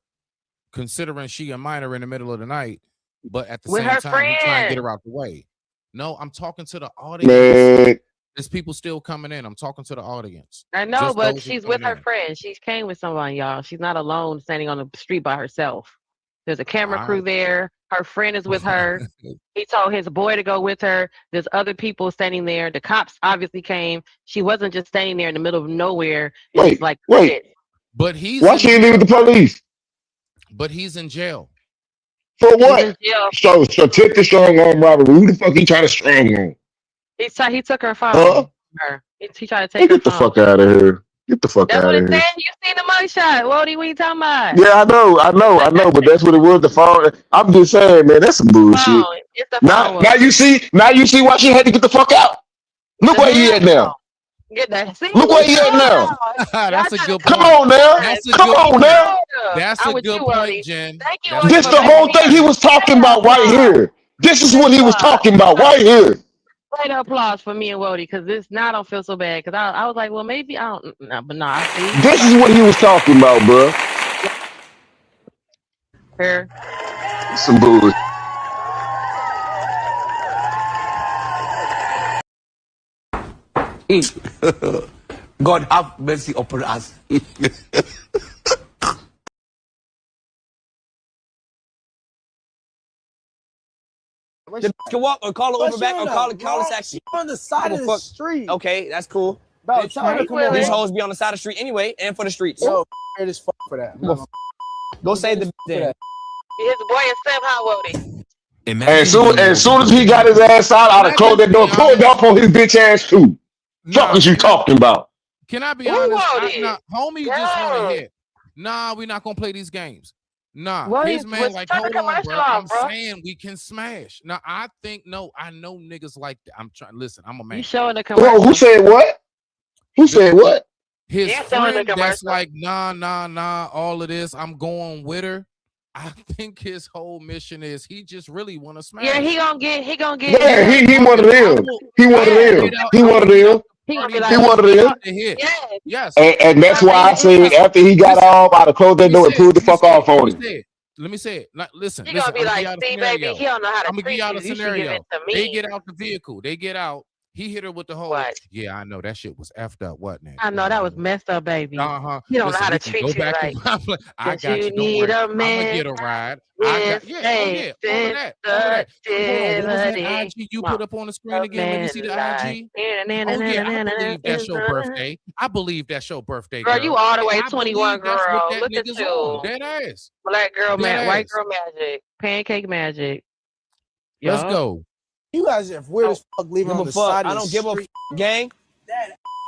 considering she a minor in the middle of the night, but at the With same her time, he trying to friend. get her out the way? No, I'm talking to the audience. Man, There's people still coming in. I'm talking to the audience. I know, Just but those who she's with coming her in. friend. She came with someone, y'all. She's not alone standing on the street by herself. There's a camera crew there. Her friend is with her. He told his boy to go with her. There's other people standing there. The cops obviously came. She wasn't just standing there in the middle of nowhere. Wait. But he's Why she ain't leave with the police? But he's in jail. For what? in jail. So take the strong arm robbery. Who the fuck he trying to strong arm? He took her phone. Huh? Her. He tried to take her Get the phone. fuck out of here. Get the fuck That's out what of it here. said. You seen the mugshot. Wody, what you talking about? Yeah, I know, but that's what it was. The phone. I'm just saying, man, that's some bullshit. It's the Now you see why she had to get the fuck out. Look where he at now. Get that. See, Look where he at now. That's a good point. Come on now. Come on now. That's a good point, Jen. This the whole thing he was talking about right here. This is what he was talking about right here. Great applause for me and Wody, because now I don't feel so bad. Because I was like, well, maybe I don't. Nah, but I see. This is what he was talking about, bro. Here. Some bullshit. God have mercy upon us. The can walk or call her Uber back or call a taxi. On the side of the street. Okay, that's cool. Bro, tell her to come on. These hoes be on the side of the street anyway, and for the streets. Yo, it is fuck for that. Go save the then. His boy is somehow Wody. As soon as he got his ass out, I'd have closed that door, pulled up on his bitch ass too. Fuck is you talking about? Can I be honest? Homie just want to hit. Nah, we're not gonna play these games. Nah, his man like, hold on, bro. I'm saying we can smash. Now I know niggas like that. I'm trying. Listen, I'm a man. You showing the commercial? Whoa, who said what? Who said what? His friend that's like, nah, all of this. I'm going with her. I think his whole mission is he just really want to smash. Yeah, he gonna get. Yeah, he one of them. He one of them. He one of them. He one of them. Yes. And that's why I said after he got off, I'd have closed that door and pulled the fuck off on him. Let me say it. Listen. He gonna be like, see, baby, he don't know how to I'm gonna give y'all a scenario. To me. They get out the vehicle. They get out. He hit her with the whole. Yeah, I know that shit was effed up. What now? I know that was messed up, baby. He don't know how to treat you right. I got you. Don't worry. I'm gonna get a ride. Over that. IG you put up on the screen again. Let me see the IG. I believe that's your birthday. Girl, you all the way 21, girl. Look at you. Dead ass. Black girl magic, white girl magic, pancake magic. Let's go. You guys are weird as fuck leaving on the side of the street. I don't give a gang.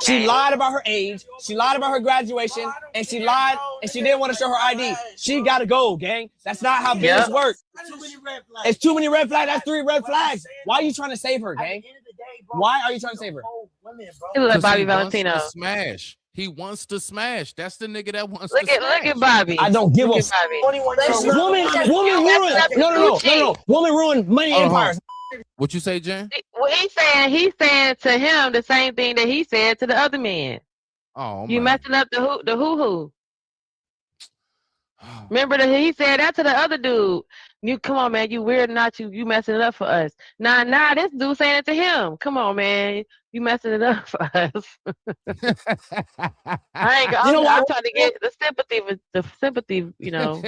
She lied about her age. She lied about her graduation, and she lied, and she didn't want to show her ID. She gotta go, gang. That's not how business works. It's too many red flags. That's 3 red flags. Why are you trying to save her, gang? Why are you trying to save her? He look like Bobby he wants Valentino. to smash. He wants to smash. That's the nigga that wants Look to at smash. Bobby. I don't give a Bobby. woman ruined. No. Woman ruined money empires. What you say, Jen? Well, he's saying to him the same thing that he said to the other man. Oh, You man. messing up the hoo-hoo. Remember that he said that to the other dude. You come on, man. You weird, not you messing it up for us. Nah. This dude saying it to him. Come on, man. You messing it up for us. I ain't. I'm trying to get the sympathy. You know.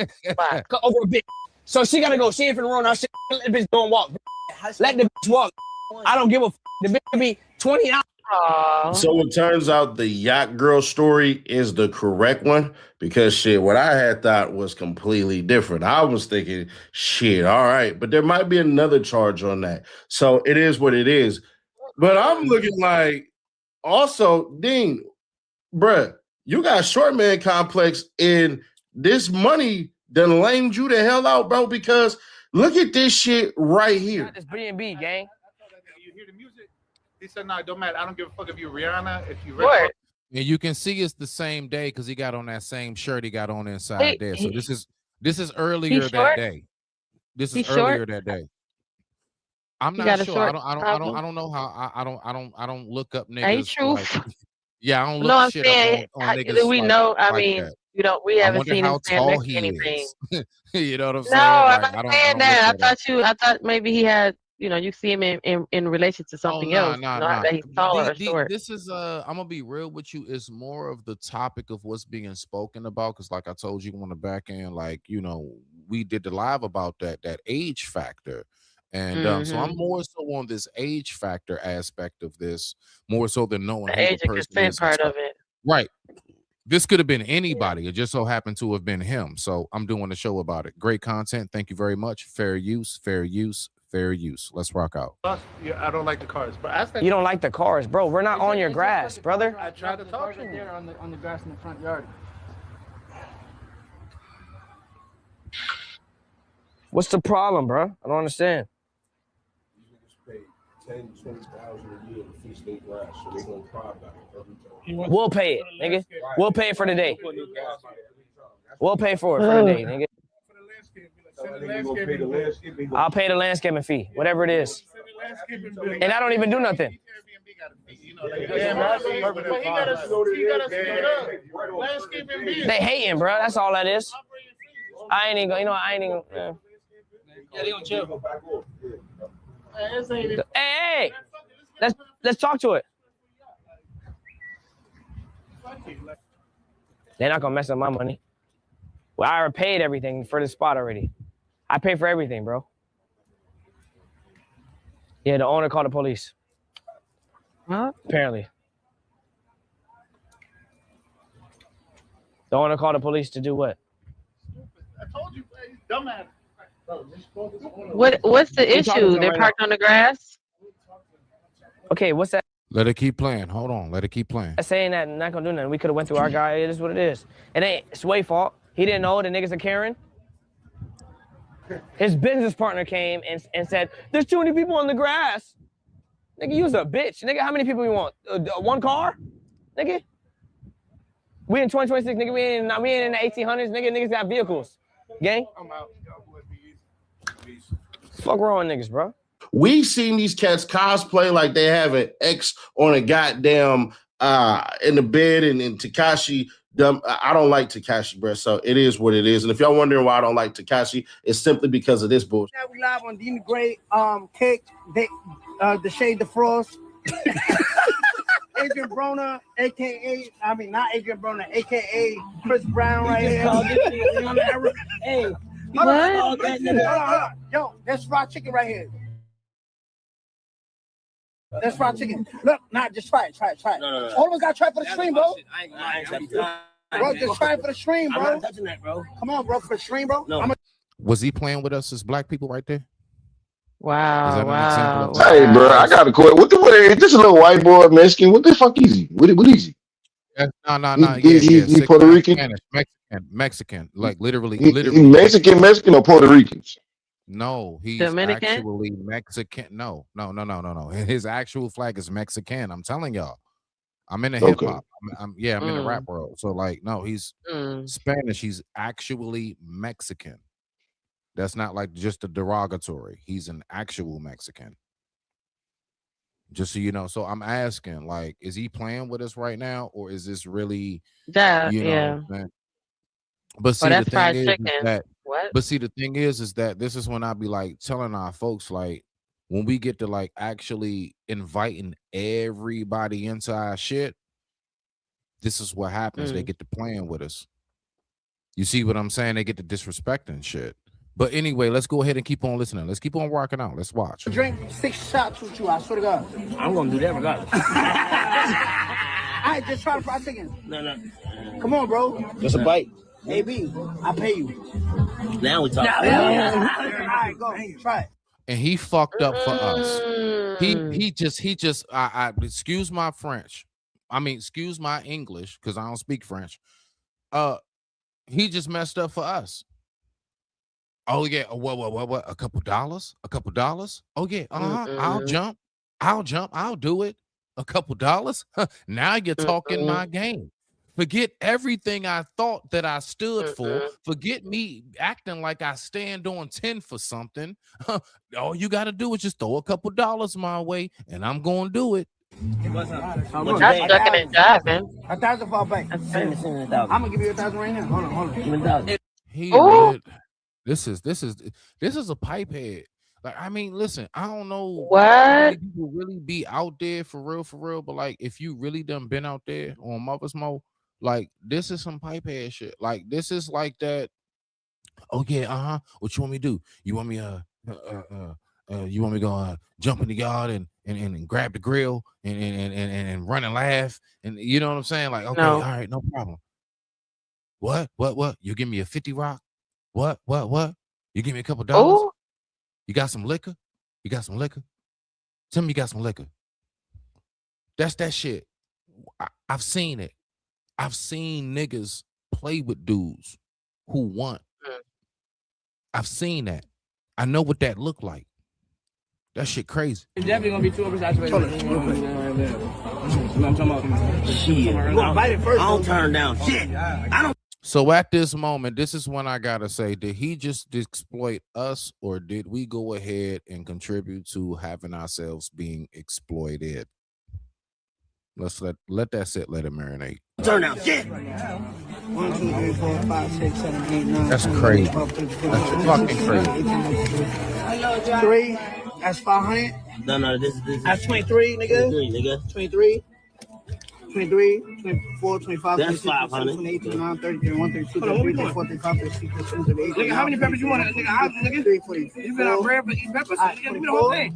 Over a bit. So she gotta go. She ain't finna ruin our shit. Let the bitch go and walk. Let the bitch walk. I don't give a. The bitch could be 20 hours. So it turns out the yacht girl story is the correct one because shit, what I had thought was completely different. I was thinking, shit, all right, but there might be another charge on that. So it is what it is. But I'm looking like, also, Dean, bruh, you got short man complex, and this money done lamed you the hell out, bro, because look at this shit right here. This B&B, gang. You hear the music? He said, no, it don't matter. I don't give a fuck if you Rihanna, if you What? And you can see it's the same day because he got on that same shirt he got on inside there. So this is earlier that day. This is earlier that day. I'm not sure. I don't know how. I don't look up niggas. Ain't true. Like, yeah, I don't look No, I'm shit saying, up on niggas. we know. I like mean, that. we haven't wonder seen how him stand tall next to he anything. is. You know what I'm saying? No, Like, I'm I not don't saying look that. that up. I thought maybe he had. You see him in relation to something else. Nah. Not that he's taller or short. This is I'm gonna be real with you. It's more of the topic of what's being spoken about. Because like I told you on the back end, like we did the live about that age factor. And so I'm more so on this age factor aspect of this, more so than knowing The who age the of person consent is. part of it. Right. This could have been anybody. It just so happened to have been him. So I'm doing a show about it. Great content. Thank you very much. Fair use. Let's rock out. Yeah, I don't like the cars, but I think You don't like the cars, bro. We're not on your grass, brother. I tried to talk to him. There on the grass in the front yard. What's the problem, bro? I don't understand. We'll pay it, nigga. We'll pay it for the day. We'll pay for it for the day, nigga. I'll pay the landscaping fee, whatever it is. And I don't even do nothing. They hating, bro. That's all that is. I ain't even gonna, yeah, they gonna chill. Hey, let's talk to it. They're not gonna mess up my money. Well, I already paid everything for the spot already. I paid for everything, bro. Yeah, the owner called the police. Huh? Apparently. The owner called the police to do what? I told you, dumbass. What's the issue? They're parked on the grass? Okay, what's that? Let it keep playing. Hold on. Let it keep playing. Saying that not gonna do nothing. We could have went through our guy. It is what it is. It ain't Sway's fault. He didn't know the niggas are Karen. His business partner came and said, "There's too many people on the grass." Nigga, you was a bitch. Nigga, how many people you want? One car? Nigga? We in 2026, nigga. We ain't in the 1800s. Niggas got vehicles. Gang? I'm out. Fuck wrong with niggas, bro. We seen these cats cosplay like they have an X on a goddamn in the bed, and Tekashi. I don't like Tekashi, bro. So it is what it is. And if y'all wondering why I don't like Tekashi, it's simply because of this bullshit. Now we live on Dean Gray, Cake, the Shade the Frost. Adrian Broner, not Adrian Broner, aka Chris Brown right here. Hey, hold on. Yo, that's fried chicken right here. That's fried chicken. Look, just try it. No. All of us got to try for the stream, bro. Bro, just try it for the stream, bro. I'm not touching that, bro. Come on, bro, for the stream, bro. No. Was he playing with us as black people right there? Wow. Is that an example of Hey, bro, I got a question. What is this a little white boy Mexican? What the fuck is he? What is he? No. Yeah. He Puerto Rican? Spanish, Mexican. Like literally. He Mexican or Puerto Ricans? No, he's Dominican? actually Mexican. No. His actual flag is Mexican. I'm telling y'all. I'm in the hip hop. I'm in the rap world. So like, no, he's Spanish. He's actually Mexican. That's not like just a derogatory. He's an actual Mexican. Just so you know. So I'm asking, like, is he playing with us right now, or is this really, you know? Man? But see, the thing is that. What? But see, the thing is that this is when I be like telling our folks, like, when we get to like actually inviting everybody into our shit, this is what happens. They get to playing with us. You see what I'm saying? They get to disrespecting shit. But anyway, let's go ahead and keep on listening. Let's keep on rocking out. Let's watch. Drink 6 shots with you, I swear to God. I'm gonna do that regardless. I just try the fried chicken. No. Come on, bro. Just a bite. AB, I pay you. Now we talking. All right, go. Try it. And he fucked up for us. He just I excuse my French. I mean, excuse my English, because I don't speak French. He just messed up for us. Oh yeah, what? A couple dollars? Oh yeah, I'll jump. I'll do it. A couple dollars? Now you're talking my game. Forget everything I thought that I stood for. Forget me acting like I stand on 10 for something. All you got to do is just throw a couple dollars my way, and I'm going to do it. That's ducking and diving. 1,000 for a bite. I'm gonna give you 1,000 right now. Hold on. He lit. This is a pipe head. Like, I mean, listen, I don't know what people really be out there for real, but like, if you really done been out there on Mother's Mo, like, this is some pipe head shit. Like, this is like that. Oh yeah, what you want me to do? You want me you want me to go jump in the yard and grab the grill and run and laugh, and you know what I'm saying? Like, okay, all right, no problem. What? You give me a 50 rock? What? You give me a couple dollars? Ooh. You got some liquor? Tell me you got some liquor. That's that shit. I've seen it. I've seen niggas play with dudes who want. I've seen that. I know what that look like. That shit crazy. It's definitely gonna be too oversaturated. You know what I'm talking about? Shit. You gonna bite it first? I don't turn down shit. I don't. So at this moment, this is when I gotta say, did he just exploit us, or did we go ahead and contribute to having ourselves being exploited? Let's let that sit, let it marinate. Turn down shit. 1, 2, 3, 4, 5, 6, 7, 8, 9. That's crazy. That's fucking crazy. 3. That's 500. No. This. That's 23, nigga. 23, nigga. 23. 23, 24, 25, That's 26, 500. 28, 29, 30, 31, 32, 33, 34, 35, 36, 37, 38. Nigga, how many peppers you want? Nigga, how nigga? 3, 44. You been out bread for eating peppers? Nigga, give me the whole thing.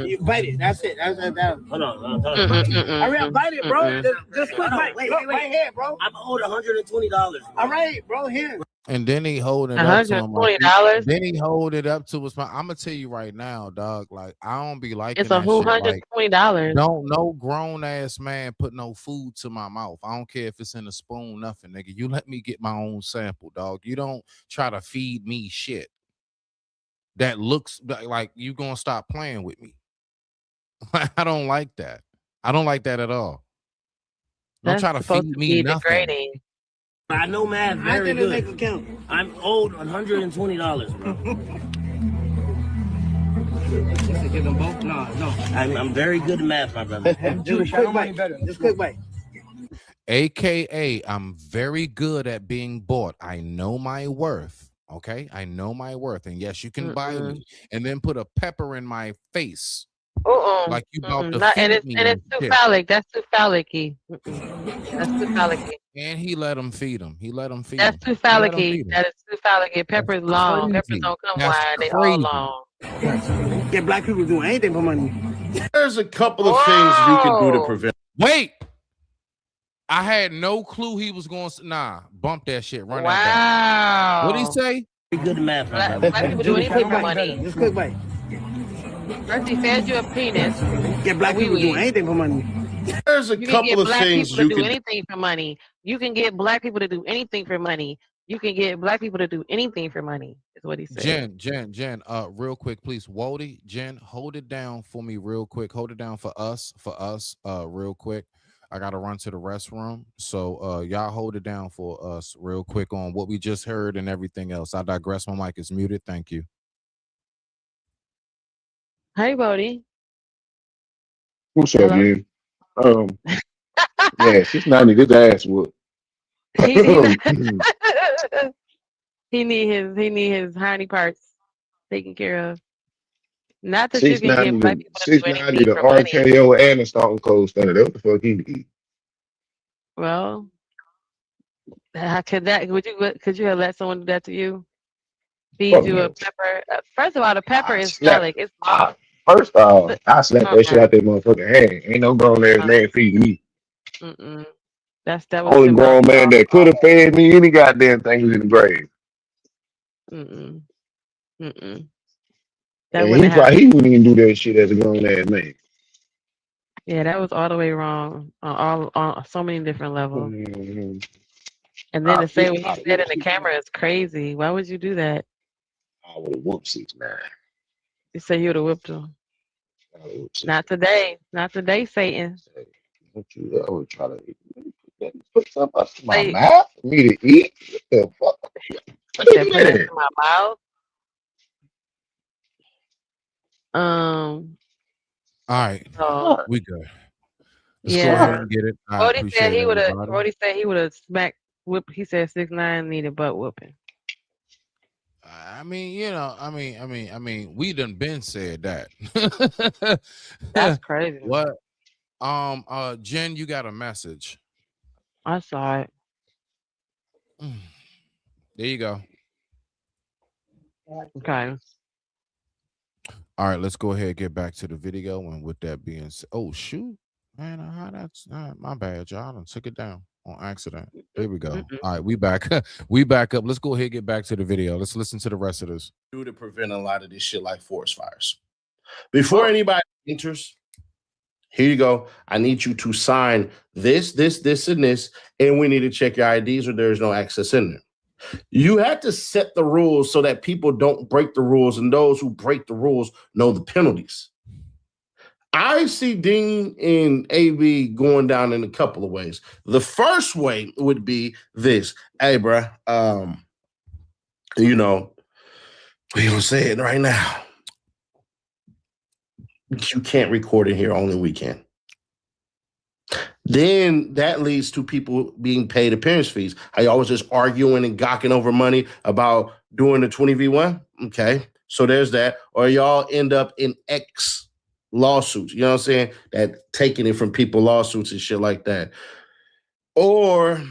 You bite it. That's it. That's that. Hold on. Hurry up, bite it, bro. Just quick bite. Wait. Right here, bro. I'm owed $120. All right, bro. Here. And then he holding it up to him. $120. Then he hold it up to his mouth. I'm gonna tell you right now, dog. Like, I don't be liking it's a whole $120. No grown ass man put no food to my mouth. I don't care if it's in a spoon, nothing, nigga. You let me get my own sample, dog. You don't try to feed me shit that looks like you gonna stop playing with me. I don't like that. I don't like that at all. Don't try to feed me nothing. Degrading. I know math very good. I'm owed $120, bro. Get them both? No. I'm very good at math, my brother. Just quick bite. AKA, I'm very good at being bought. I know my worth. Okay, I know my worth, and yes, you can buy me, and then put a pepper in my face. Like you about to feed me. And it's too phallic. That's too phallic-y. That's too phallic-y. And he let him feed him. That's too phallic-y. That is too phallic-y. Pepper's long. Peppers don't come wide. They all long. Yeah, black people doing anything for money. There's a couple of things you can do to prevent. Wait. I had no clue he was going to. Nah, bump that shit. Run that back. What'd he say? Good math. Black people do anything for money. Just quick bite. First he fed you a penis. Yeah, black people do anything for money. There's a You can couple get of black things people to you do can anything for money. You can get black people to do anything for money. You can get black people to do anything for money, is what he said. Jen, real quick, please. Wody, Jen, hold it down for me real quick. Hold it down for us, real quick. I gotta run to the restroom. So y'all hold it down for us real quick on what we just heard and everything else. I digress. My mic is muted. Thank you. Hey, Bodie. What's up, man? Yeah, 690, this ass whoop. He need his hiney parts taken care of. Not that you can get 690, black people to do 690, anything the for money. RKO and the Stone Cold Stunner. That's what the fuck he need. Well, could you have let someone do that to you? Feed Fuck you a no. pepper. First of all, the pepper is Slap. phallic. It's First off, I slap that shit uh-uh, out that motherfucking hand. Ain't no grown ass man feeding me. mm-mm. That was Only too grown much. man that could have fed me any goddamn thing was in the grave. Mm-mm. Mm-mm. That And wouldn't he have happened. wouldn't even do that shit as a grown ass man. Yeah, that was all the way wrong on so many different levels. Mm-hmm. And then to say what he said in the camera is crazy. Why would you do that? I would have whooped 6'9". You say you would have whipped him. Not today. Not today, Satan. I would try to put something up to my Say, mouth for me to eat. What the fuck? put that in my mouth. All right, So, we good. Let's go yeah. ahead and get it. I Brody appreciate said he would have. everybody. Brody said he would have smacked. He said 6'9" needed butt whooping. I mean, we done been said that. That's crazy. What? Jen, you got a message. I saw it. There you go. Okay. All right, let's go ahead and get back to the video. And with that being said, oh shoot, man, that's my bad, y'all. I done took it down on accident. There we go. All right, we back. We back up. Let's go ahead and get back to the video. Let's listen to the rest of this. do to prevent a lot of this shit like forest fires. Before anybody enters, here you go. I need you to sign this, and this, and we need to check your IDs or there's no access in there. You have to set the rules so that people don't break the rules, and those who break the rules know the penalties. I see Dean and AB going down in a couple of ways. The first way would be this. Hey, bro, we gonna say it right now. You can't record it here, only we can. Then that leads to people being paid appearance fees. Are you always just arguing and gawking over money about doing the 20v1? Okay, so there's that. Or y'all end up in X lawsuits, you know what I'm saying? That taking it from people, lawsuits and shit like that. Or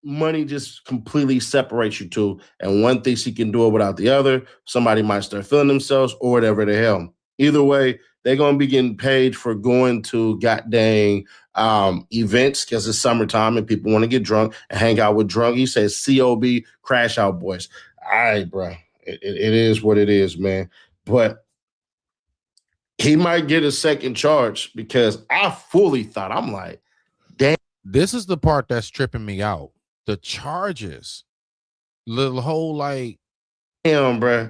money just completely separates you two, and one thinks he can do it without the other. Somebody might start feeling themselves or whatever the hell. Either way, they're going to be getting paid for going to goddamn events because it's summertime and people want to get drunk and hang out with drunk. He says COB, crash out boys. All right, bro. It is what it is, man. But he might get a second charge because I fully thought, I'm like, damn. This is the part that's tripping me out. The charges. The whole like. Damn, bro.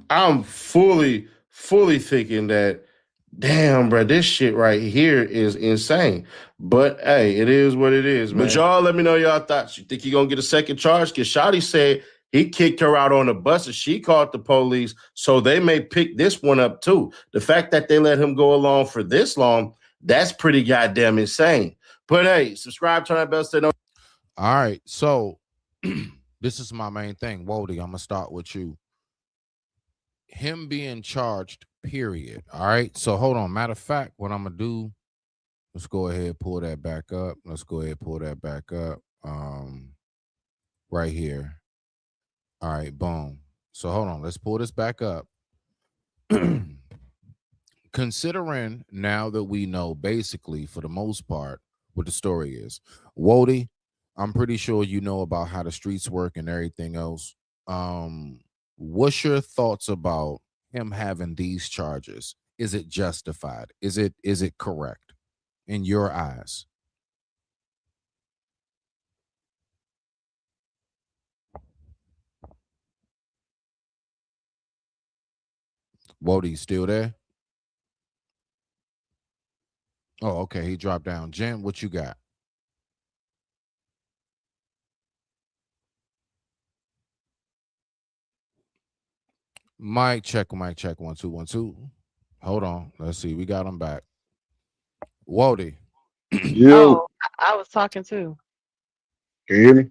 I'm fully thinking that, damn, bro, this shit right here is insane. But hey, it is what it is, man. But y'all let me know y'all thoughts. You think he gonna get a second charge? Because Shotty said he kicked her out on the bus and she called the police, so they may pick this one up too. The fact that they let him go along for this long, that's pretty goddamn insane. But hey, subscribe, turn that bell, stay no. All right, so this is my main thing. Wody, I'm gonna start with you. Him being charged, period. All right, so hold on. Matter of fact, what I'm gonna do, let's go ahead and pull that back up. Right here. All right, boom. So hold on, let's pull this back up. Considering now that we know basically for the most part what the story is, Wody, I'm pretty sure you know about how the streets work and everything else. What's your thoughts about him having these charges? Is it justified? Is it correct in your eyes? Wody, still there? Oh, okay. He dropped down. Jen, what you got? Mic check. 1 2 1 2. Hold on. Let's see. We got him back. Wody. Oh, I was talking too. Can you hear me?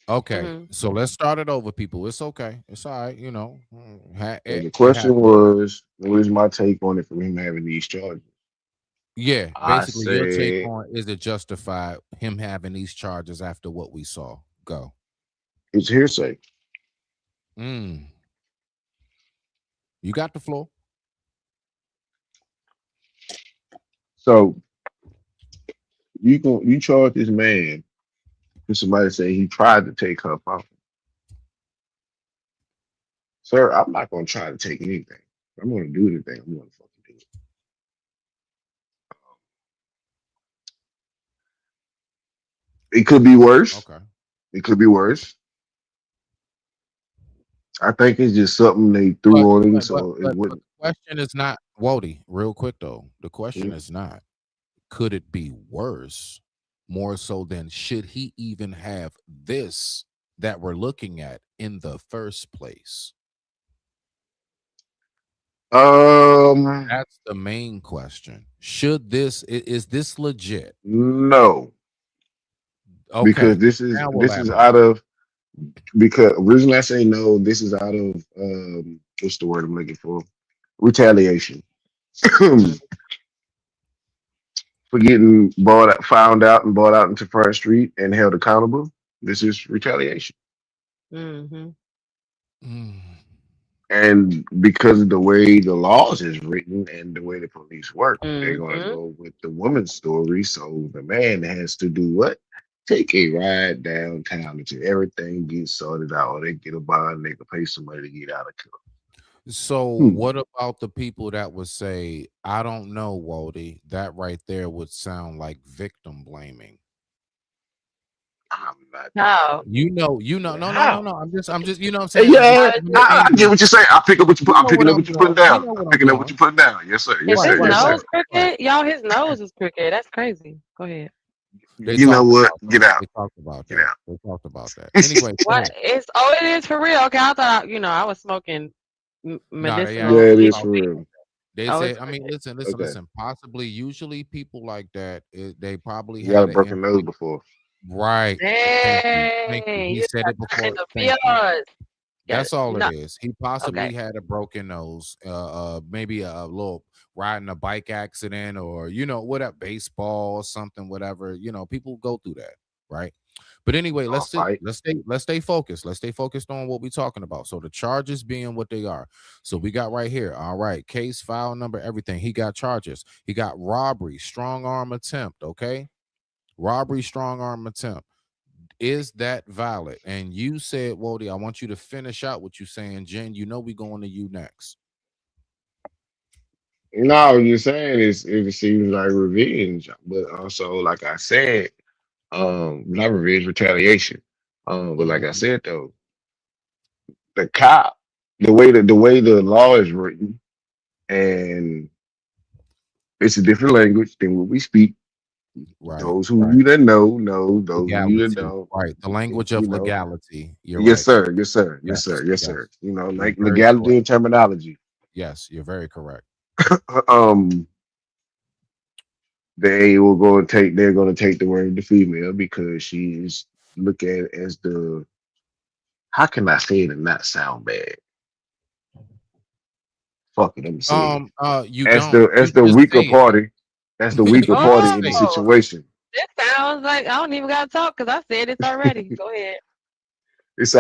Okay. So let's start it over, people. It's okay. It's all right. The question was, what is my take on it from him having these charges? Yeah, I basically your take said on, is it justified him having these charges after what we saw? Go. it's hearsay. You got the floor. So you charge this man with somebody saying he tried to take her phone. Sir, I'm not gonna try to take anything. I'm gonna do anything. I'm gonna fucking do it. It could be worse. Okay. It could be worse. I think it's just something they threw on him, so it wouldn't. The question is not, Wody, real quick though. The question is not, could it be worse? More so than, should he even have this that we're looking at in the first place? That's the main question. Should is this legit? No. Okay. Because this is out of, because originally I say no, this is out of what's the word I'm looking for? Retaliation. For getting found out and brought out into Front Street and held accountable. This is retaliation. And because of the way the laws is written and the way the police work, they're going to go with the woman's story. So the man has to do what? Take a ride downtown until everything gets sorted out, or they get a bond, they can pay somebody to get out of court. So what about the people that would say, I don't know, Wody, that right there would sound like victim blaming? I'm not. No. No. I'm just, you know what I'm Hey, saying? yeah, I get what you're saying. I'm picking up what you're putting down. I'm picking up what you're putting down. Yes, sir. Yes, Is sir. his Yes, nose sir. crooked? Y'all, his nose is crooked. That's crazy. Go ahead. You know what? Get out. They talked about that. They talked about that. Anyway, What is? Oh, it is for real. Okay, I thought I was smoking medicinal. Yeah, it is for real. They Oh, say, it's I mean, crooked. listen. Possibly, usually people like that, they probably You got had a broken nose before. Right. Thank you. He you said it got before. in the Thank you. fields. That's all No. it is. He possibly Okay. had a broken nose, maybe a little riding a bike accident, or whatever, baseball or something, whatever. People go through that, right? But anyway, let's stay focused. Let's stay focused on what we're talking about. So the charges being what they are. So we got right here. All right, case, file number, everything. He got charges. He got robbery, strong arm attempt. Okay, robbery, strong arm attempt. Is that valid? And you said, Wody, I want you to finish out what you're saying. Jen, we going to you next. No, what you're saying is it seems like revenge, but also, like I said, not revenge, retaliation. But like I said though, the cop, the way the law is written, and it's a different language than what we speak. Right. Those who you that know, those who you that Legality, don't. right. The language of legality. You're Yes, right. sir. Yes, sir. Yes, Yes, sir. Yes, yes. sir. You're Like very legality correct. and terminology. Yes, you're very correct. They will go and take. They're going to take the word of the female because she's looked at as the. How can I say it and not sound bad? Fuck it, let me say it. You as don't. the You just weaker say it. party. That's the weaker party in the say it. situation. This sounds like I don't even gotta talk because I said it's already. Go ahead. It's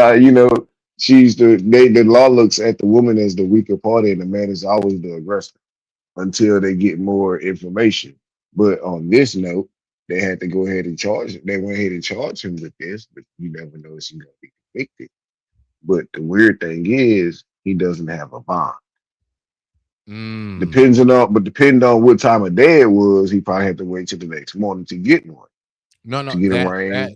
she's the law looks at the woman as the weaker party and the man is always the aggressor until they get more information. But on this note, they had to go ahead and charge. They went ahead and charge him with this, but you never know if he's gonna be convicted. But the weird thing is, he doesn't have a bond. Mm. Depending on what time of day it was, he probably had to wait till the next morning to get one. No, to get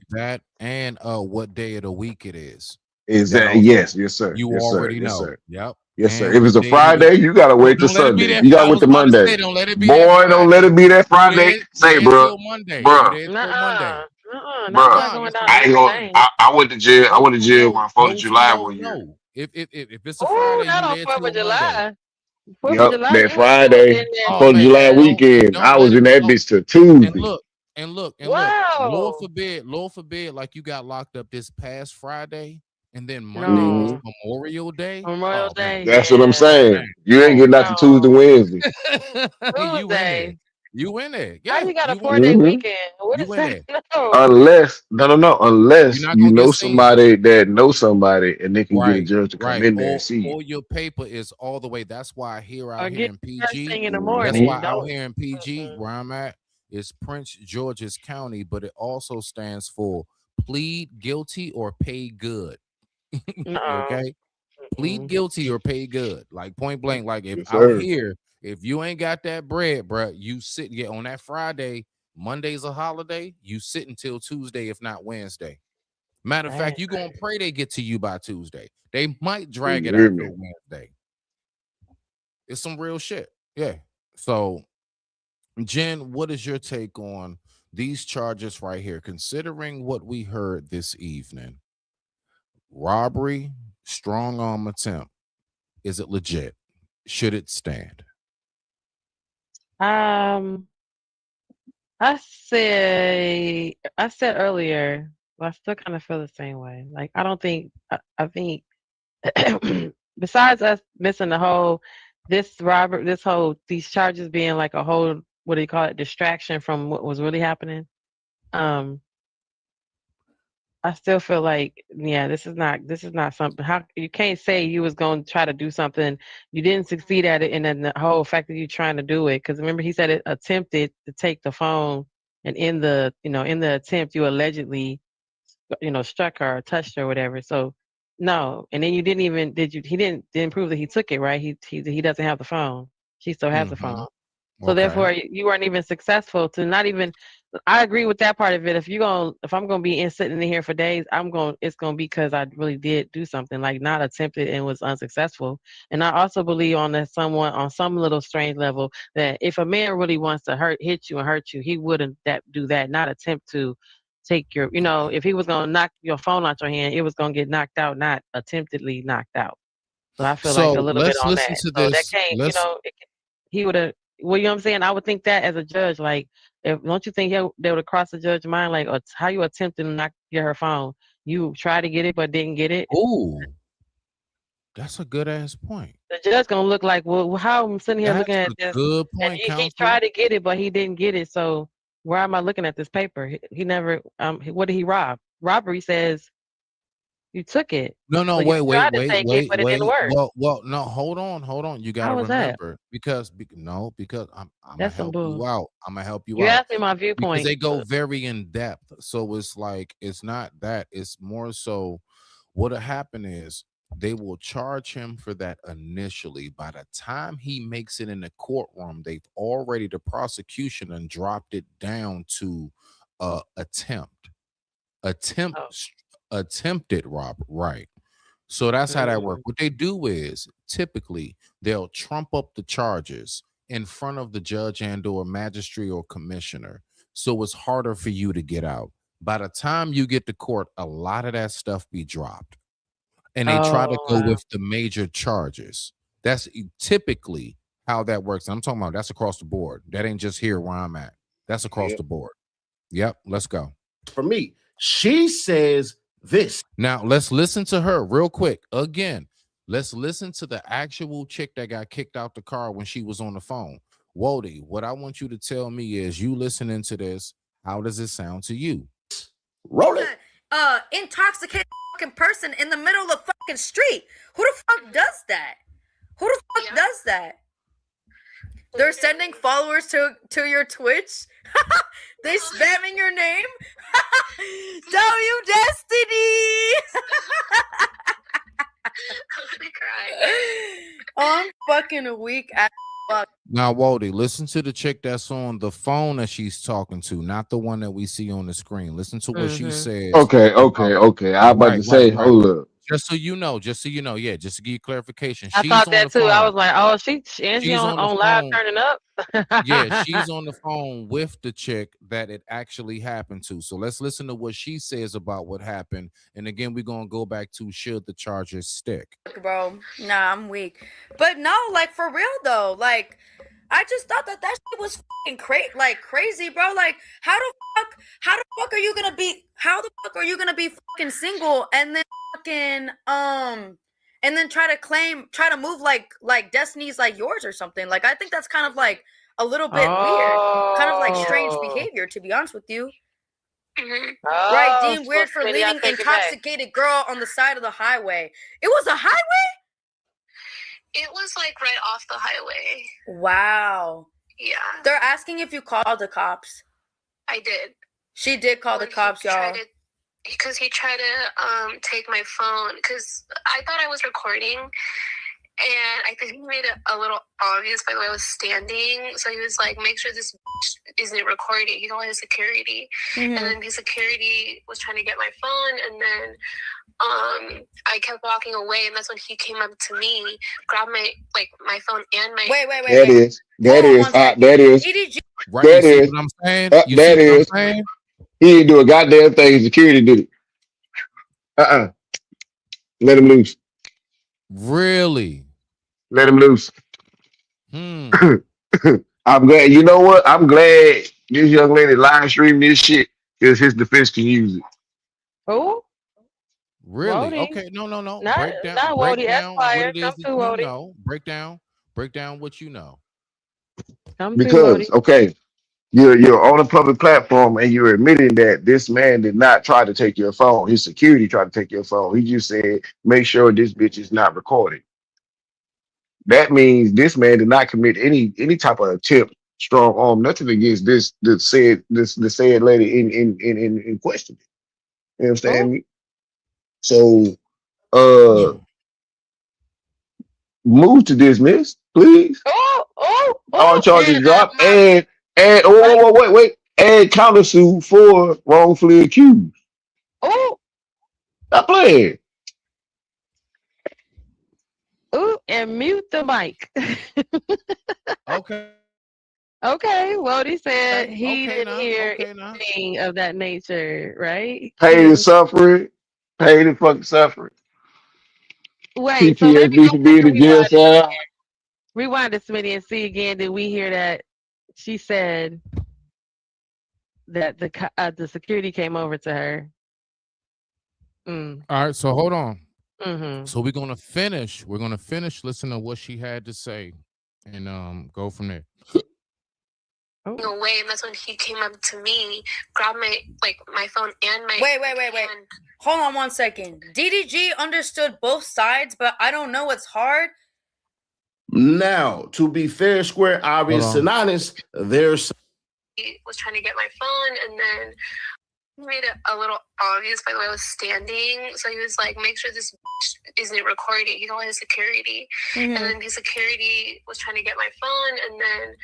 that, and what day of the week it is. Is that yes, sir. You yes, already sir. know. Yes, sir. Yep. Yes, sir. And If it's a Friday, you gotta wait till Sunday. You gotta wait till Monday. Don't let it be Boy, don't let it be that Friday. Say, bro, Monday. bro, Monday. Not going down I ain't gonna. I went to jail. I went to jail on 4th of July one year. No. If it's a Friday, not you on there 4th till of July. Monday. 4th of July, that Friday, oh, 4th of July man. weekend, I was in that bitch till Tuesday. And look. Wow. Lord forbid, like you got locked up this past Friday, and then Monday was Memorial Day. Memorial Day. That's what I'm saying. You ain't getting out to Tuesday, Wednesday. Tuesday. You in there? How Yeah. you got a 4-day weekend? What is that? No. Unless unless you know get somebody that knows somebody and they can get a judge to come in there and see you. Or your paper is all the way. That's why here out Or here get in PG. first thing in the morning. That's why out here in PG where I'm at is Prince George's County, but it also stands for plead guilty or pay good. Okay. Plead guilty or pay good. Like point blank. Like if out here, if you ain't got that bread, bro, you sit on that Friday. Monday's a holiday. You sit until Tuesday, if not Wednesday. Matter of fact, you gonna pray they get to you by Tuesday. They might drag it out till Wednesday. It's some real shit. Yeah. So, Jen, what is your take on these charges right here? Considering what we heard this evening, robbery, strong arm attempt, is it legit? Should it stand? I said earlier, but I still kind of feel the same way. Like I don't think I think besides us missing the whole these charges being like a whole, what do you call it, distraction from what was really happening. I still feel like, this is not something. How you can't say you was going to try to do something, you didn't succeed at it, and then the whole fact of you trying to do it. Because remember, he said it attempted to take the phone, and in the attempt, you allegedly, struck her or touched her or whatever. So no, and then you didn't even he didn't prove that he took it, right? He doesn't have the phone. She still has the phone. So therefore, you weren't even successful to not even. I agree with that part of it. If I'm gonna be sitting in here for days, it's gonna be because I really did do something, like not attempted and was unsuccessful. And I also believe on some little strange level that if a man really wants to hit you and hurt you, he wouldn't do that, not attempt to take your, if he was gonna knock your phone out your hand, it was gonna get knocked out, not attemptedly knocked out. So I feel like a little bit on that. So that can't, he would have. Well, you know what I'm saying? I would think that as a judge, like, don't you think they would have crossed the judge's mind, like, how you attempted to not get her phone? You tried to get it but didn't get it. Ooh, that's a good ass point. The judge gonna look like, well, how I'm sitting here looking at this? Good point. And he tried to get it, but he didn't get it. So why am I looking at this paper? He never. What did he rob? Robbery says you took it. No, so wait, but it didn't work. Well, no, hold on. You gotta remember because I'm gonna help you out. I'm gonna help you out. You asked me my viewpoint because they go very in depth. So it's like it's not that. It's more so what'll happen is they will charge him for that initially. By the time he makes it in the courtroom, the prosecution and dropped it down to attempted robbery, right? So that's how that works. What they do is typically they'll trump up the charges in front of the judge and or magistrate or commissioner, so it's harder for you to get out. By the time you get to court, a lot of that stuff be dropped, and they try to go with the major charges. That's typically how that works. I'm talking about that's across the board. That ain't just here where I'm at. That's across the board. Yep, let's go. For me, she says this. Now let's listen to her real quick. Again, let's listen to the actual chick that got kicked out the car when she was on the phone. Wody, what I want you to tell me is, you listening to this, how does it sound to you? Roll it. Intoxicated fucking person in the middle of the fucking street. Who the fuck does that? Who the fuck does that? They're sending followers to your Twitch. They spamming your name. W Destiny. I'm gonna cry. I'm fucking weak as fuck. Now, Wody, listen to the chick that's on the phone that she's talking to, not the one that we see on the screen. Listen to what she says. Okay. I about to say, hold up. Just so you know, yeah, just to give you clarification. I She's thought on that the too. phone. I was like, oh, she She's on the live phone. turning up. Yeah, she's on the phone with the chick that it actually happened to. So let's listen to what she says about what happened. And again, we're gonna go back to should the charges stick. Bro, nah, I'm weak. But no, like for real though, like I just thought that shit was fucking crazy, bro. Like how the fuck are you gonna be fucking single and then fucking and then try to move like Destiny's like yours or something? Like I think that's kind of like a little bit weird, kind of like strange behavior, to be honest with you. Right, deemed weird for leaving intoxicated girl on the side of the highway. It was a highway? It was like right off the highway. Wow. Yeah. They're asking if you called the cops. I did. She did call the cops, y'all. Because he tried to take my phone because I thought I was recording. And I think he made it a little obvious by the way I was standing. So he was like, make sure this isn't recording. He called his security. And then the security was trying to get my phone. And then I kept walking away. And that's when he came up to me, grabbed my phone and my... Wait. That is. That is. Right, you see what I'm saying? You see what I'm saying? He didn't do a goddamn thing. Security did it. Let him loose. Really? Let him loose. I'm glad. You know what? I'm glad this young lady live streamed this shit because his defense can use it. Who? Really? Wody. Okay. No. Not Break down Wody what Esquire. it is Come that to you Wody. know. Break down what you know. Come Because to Wody. okay, you're on a public platform and you're admitting that this man did not try to take your phone. His security tried to take your phone. He just said, make sure this bitch is not recorded. That means this man did not commit any type of attempt, strong arm, nothing against the said lady in question. You understand me? So move to dismiss, please. All charges dropped and wait. And countersue for wrongfully accused. Stop playing. And mute the mic. Okay. Okay, Wody said he didn't hear anything of that nature, right? Pay the suffering. Pay the fucking suffering. Wait, so let me PTSD go for being in jail cell. rewind to Smitty and see again. Did we hear that she said that the security came over to her? All right, so hold on. Mm-hmm. So we're gonna finish. We're gonna finish listening to what she had to say, and go from there. Away, and that's when he came up to me, grabbed my phone and my... Wait. Hold on 1 second. DDG understood both sides, but I don't know what's hard. Now, to be fair, square, obvious, and honest, there's... He was trying to get my phone, and then he made it a little obvious by the way I was standing. So he was like, make sure this isn't recording. He called his security. And then the security was trying to get my phone, and then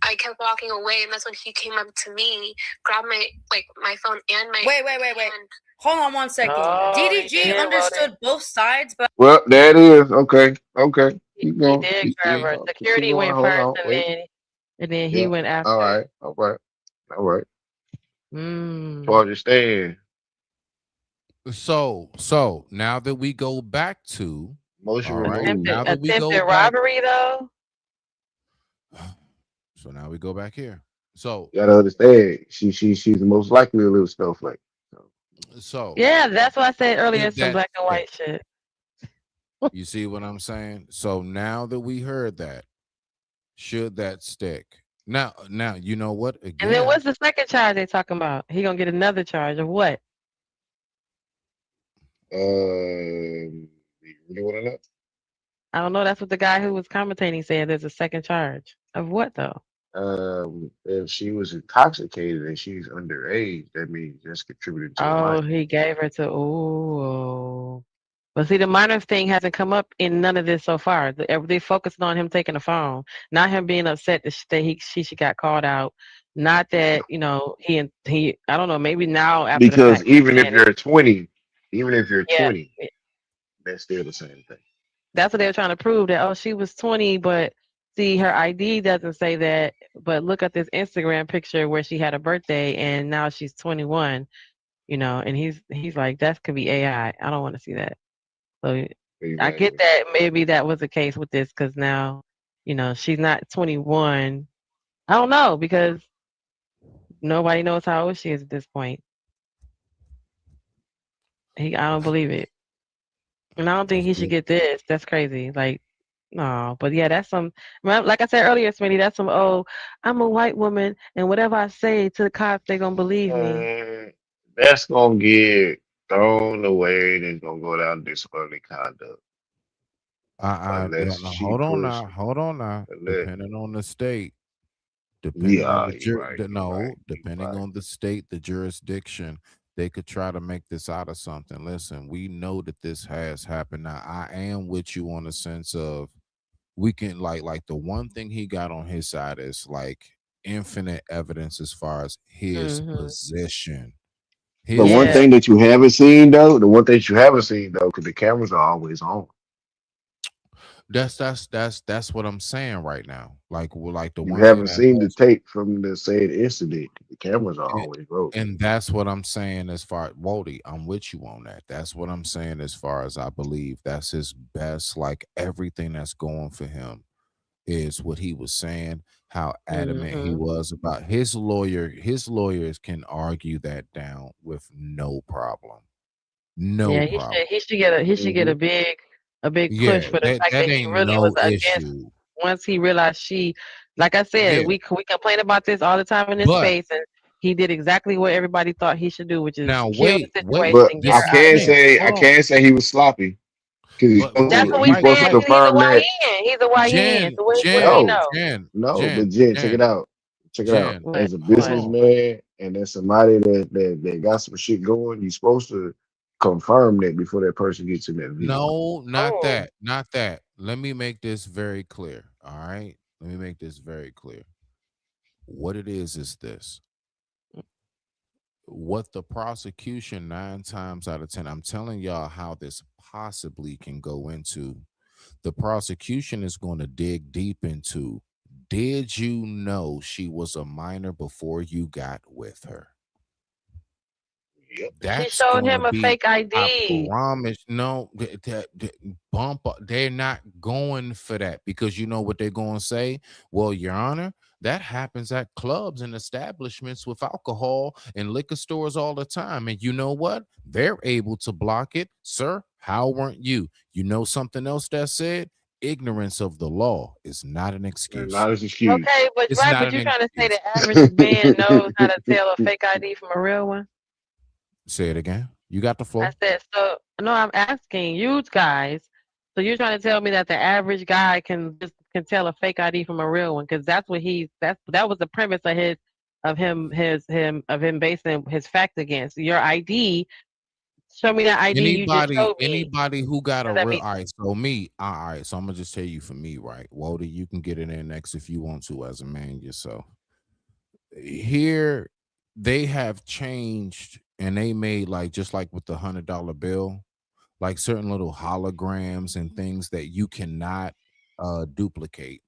I kept walking away, and that's when he came up to me, grabbed my phone and my... Wait. Hold on 1 second. DDG understood both sides, but... Well, there it is. Okay. Keep going. He did grab her. Security went first, and then he went after. All right. Understand. So now that we go back to attempted robbery, though. So now we go back here. So you gotta understand, she's the most likely a little snowflake. So yeah, that's what I said earlier. Some black and white shit. You see what I'm saying? So now that we heard that, should that stick? Now you know what? Again, and then what's the second charge they talking about? He gonna get another charge of what? You really want to know? I don't know. That's what the guy who was commentating said. There's a second charge of what though? If she was intoxicated and she's underage, that means that's contributed to the he gave her to But see, the minor thing hasn't come up in none of this so far. They focused on him taking the phone, not him being upset that she got called out. Not that he. I don't know. Maybe now after the Because fact, he's even if saying it. you're 20, even if you're Yeah, 20, that's still the same thing. that's what they were trying to prove. That she was 20, but see, her ID doesn't say that. But look at this Instagram picture where she had a birthday, and now she's 21. And he's like, that could be AI. I don't want to see that. So I get Exactly. that maybe that was the case with this because now, she's not 21. I don't know because nobody knows how old she is at this point. I don't believe it. And I don't think he should get this. That's crazy. Like, no. But yeah, that's like I said earlier, Smitty, that's I'm a white woman and whatever I say to the cops, they're going to believe me. That's gonna get thrown away and it's gonna go down disorderly conduct Yeah, unless no, she hold on now. unless, Depending on the state, depending on yeah, you're right, depending on the state, the jurisdiction, they could try to make this out of something. Listen, we know that this has happened. Now, I am with you on the sense of we can like the one thing he got on his side is like infinite evidence as far as his Mm-hmm. position. but one Yeah. thing that you haven't seen though, the one thing you haven't seen though, because the cameras are always on. That's what I'm saying right now. Like the You one thing haven't seen the that's tape from the said incident. The cameras are always rolling. and that's what I'm saying as far Wody, I'm with you on that. That's what I'm saying as far as I believe that's his best, like everything that's going for him is what he was saying, how adamant he Mm-hmm. was about his lawyers can argue that down with no problem. No Yeah, problem. he should get Hmm. a big push Yeah, for the fact that that he ain't really was no against issue. once he realized like I said, Yeah. we complain about this all the time in this But space, and he did exactly what everybody thought he should do, which is now kill the wait. situation But and get This I her is the out of can't there. thing. say Hold on. he was sloppy because But That's what he's we supposed to saying because he's a confirm that. YN. He's a YN. Jen, So what do he Jen, No, know? Jen, no, but Jen, Jen, check it Jen, out. Check it out. Jen. What? As a Hold What? on. businessman and as somebody that got some shit going, you're supposed to confirm that before that person gets in that vehicle. No, not Oh, that. Not that. Let me make this very clear. All right. Let me make this very clear. What it is this. What the prosecution 9 times out of 10, I'm telling y'all how this possibly can go into. The prosecution is going to dig deep into, did you know she was a minor before you got with her? Yep. she That's showed going to him a be, fake I ID. promise. No, they're not going for that because you know what they're going to say? Well, Your Honor, that happens at clubs and establishments with alcohol and liquor stores all the time. And you know what? They're able to block it. Sir, how weren't you? You know something else that said? Ignorance of the law is not an And excuse. not as excuse. Okay, but It's right, not but an you're trying to say excuse. the average man knows how to tell a fake ID from a real one? Say it again. You got the I floor. said, so no, I'm asking you guys. So you're trying to tell me that the average guy can tell a fake ID from a real one because that's what that was the premise of him basing his fact against your ID. Show me that ID you just showed me. Anybody who got What a does that real mean? so me, all right. So I'm gonna just tell you for me, right? Walter, you can get it in next if you want to as a man yourself. Here they have changed and they made like just like with the $100 bill, like certain little holograms and things that you cannot duplicate.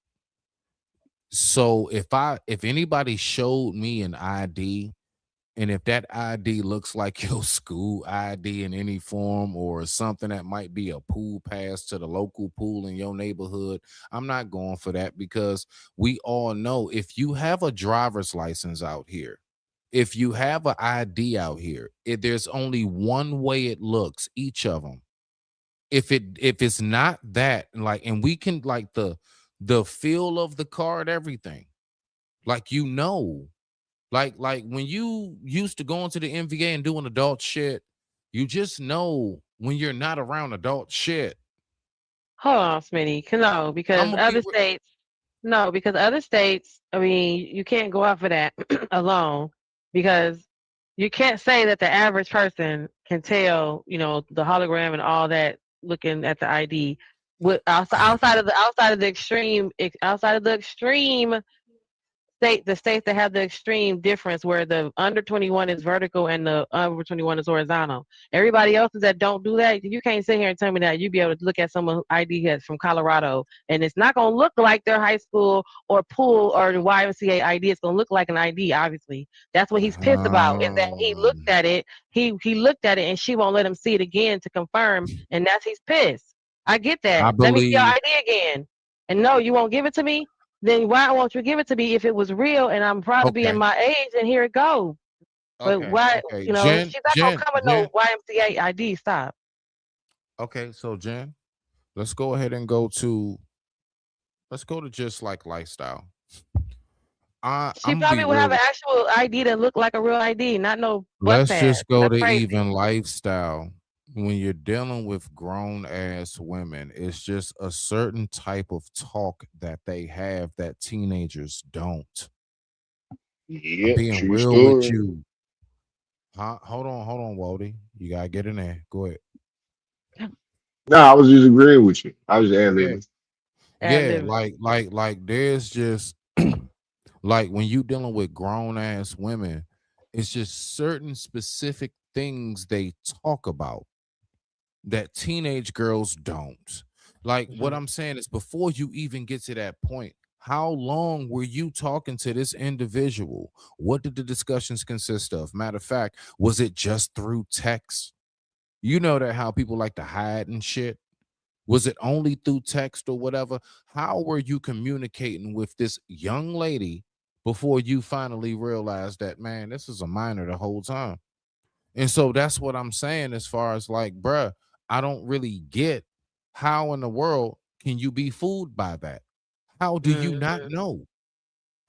So if anybody showed me an ID, and if that ID looks like your school ID in any form or something that might be a pool pass to the local pool in your neighborhood, I'm not going for that because we all know if you have a driver's license out here, if you have an ID out here, there's only one way it looks, each of them. If it's not that, like, and we can like the feel of the card, everything, like like when you used to going to the MVA and doing adult shit, you just know when you're not around adult shit. Hold on, Smitty. No, I'm because gonna be other states, no, because other states, I mean, you can't go out for that alone because you can't say that the average person can tell, the hologram and all that looking at the ID. With outside of the extreme the states that have the extreme difference where the under 21 is vertical and the over 21 is horizontal. Everybody else that don't do that, you can't sit here and tell me that you be able to look at someone who ID has from Colorado and it's not going to look like their high school or pool or the YMCA ID. It's going to look like an ID, obviously. That's what he's pissed about is that he looked at it. He looked at it and she won't let him see it again to confirm. And he's pissed. I get that. Let me see your ID again. And no, you won't give it to me? Then why won't you give it to me if it was real and I'm proud to be in my age and here it goes. But why, she's not going to come with no YMCA ID. Stop. Okay, so Jen, let's go ahead and go to just like lifestyle. She probably would have an actual ID that looked like a real ID, not no bus Let's pass. just go That's to crazy. even lifestyle. When you're dealing with grown ass women, it's just a certain type of talk that they have that teenagers don't. Yeah, Being true real story. with you. Hold on, Wody. You gotta get in there. Go ahead. No, I was just agreeing with you. I was ad-libbing. Yeah, like there's just like when you dealing with grown ass women, it's just certain specific things they talk about that teenage girls don't. Like what I'm saying is before you even get to that point, how long were you talking to this individual? What did the discussions consist of? Matter of fact, was it just through text? You know that how people like to hide and shit. Was it only through text or whatever? How were you communicating with this young lady before you finally realized that, man, this is a minor the whole time? And so that's what I'm saying as far as like, bruh, I don't really get how in the world can you be fooled by that? How do you not know?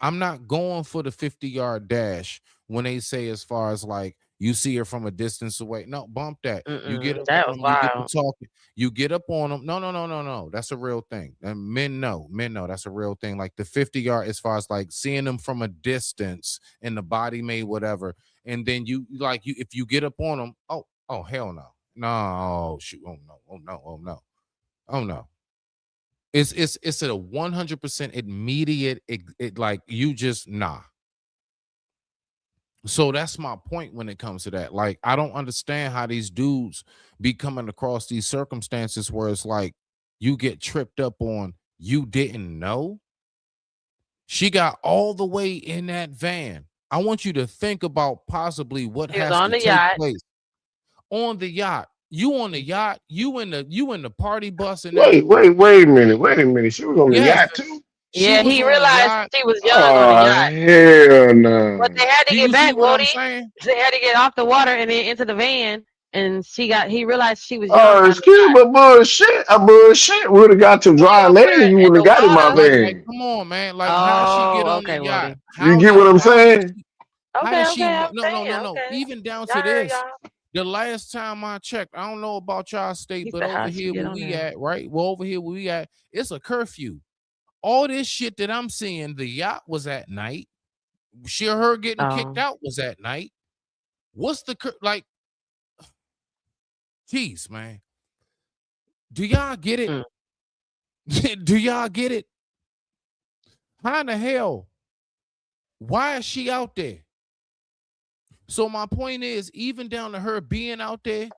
I'm not going for the 50-yard dash when they say as far as like you see her from a distance away. No, bump that. You get up That on was them, you get to wild. talking, you get up on them. No. That's a real thing. And men know, that's a real thing. Like the 50-yard as far as like seeing them from a distance and the body made whatever. And then you if you get up on them, oh hell no. No, shoot. Oh no. It's a 100% immediate like you just nah. So that's my point when it comes to that. Like I don't understand how these dudes be coming across these circumstances where it's like you get tripped up on you didn't know. She got all the way in that van. I want you to think about possibly what He was has on to the take yacht. place on the yacht. You on the yacht, you in the party bus and Wait a minute. She was on the yacht too? Yeah, he on the realized yacht. she was young on the Oh, yacht. hell no. But they had to Do get you see back, what I'm Wody. saying? They had to get off the water and then into the van. And he realized she was young Oh, on the excuse me, bullshit. Bullshit. Would have got to dry land and you would have got in my Like, van. come on, man. Like, how she get on the okay, yacht? Wody. You get what I'm saying? How does she? I'm No. saying, okay. Even down Y'all to heard this, y'all. the last time I checked, I don't know about y'all state, He but said, over how'd she here get where on we there? at, right? Well, over here where we at, it's a curfew. All this shit that I'm seeing, the yacht was at night. Her getting kicked out was at night. What's the like? Jeez, man. Do y'all get it? Do y'all get it? How in the hell? Why is she out there? So my point is, even down to her being out there,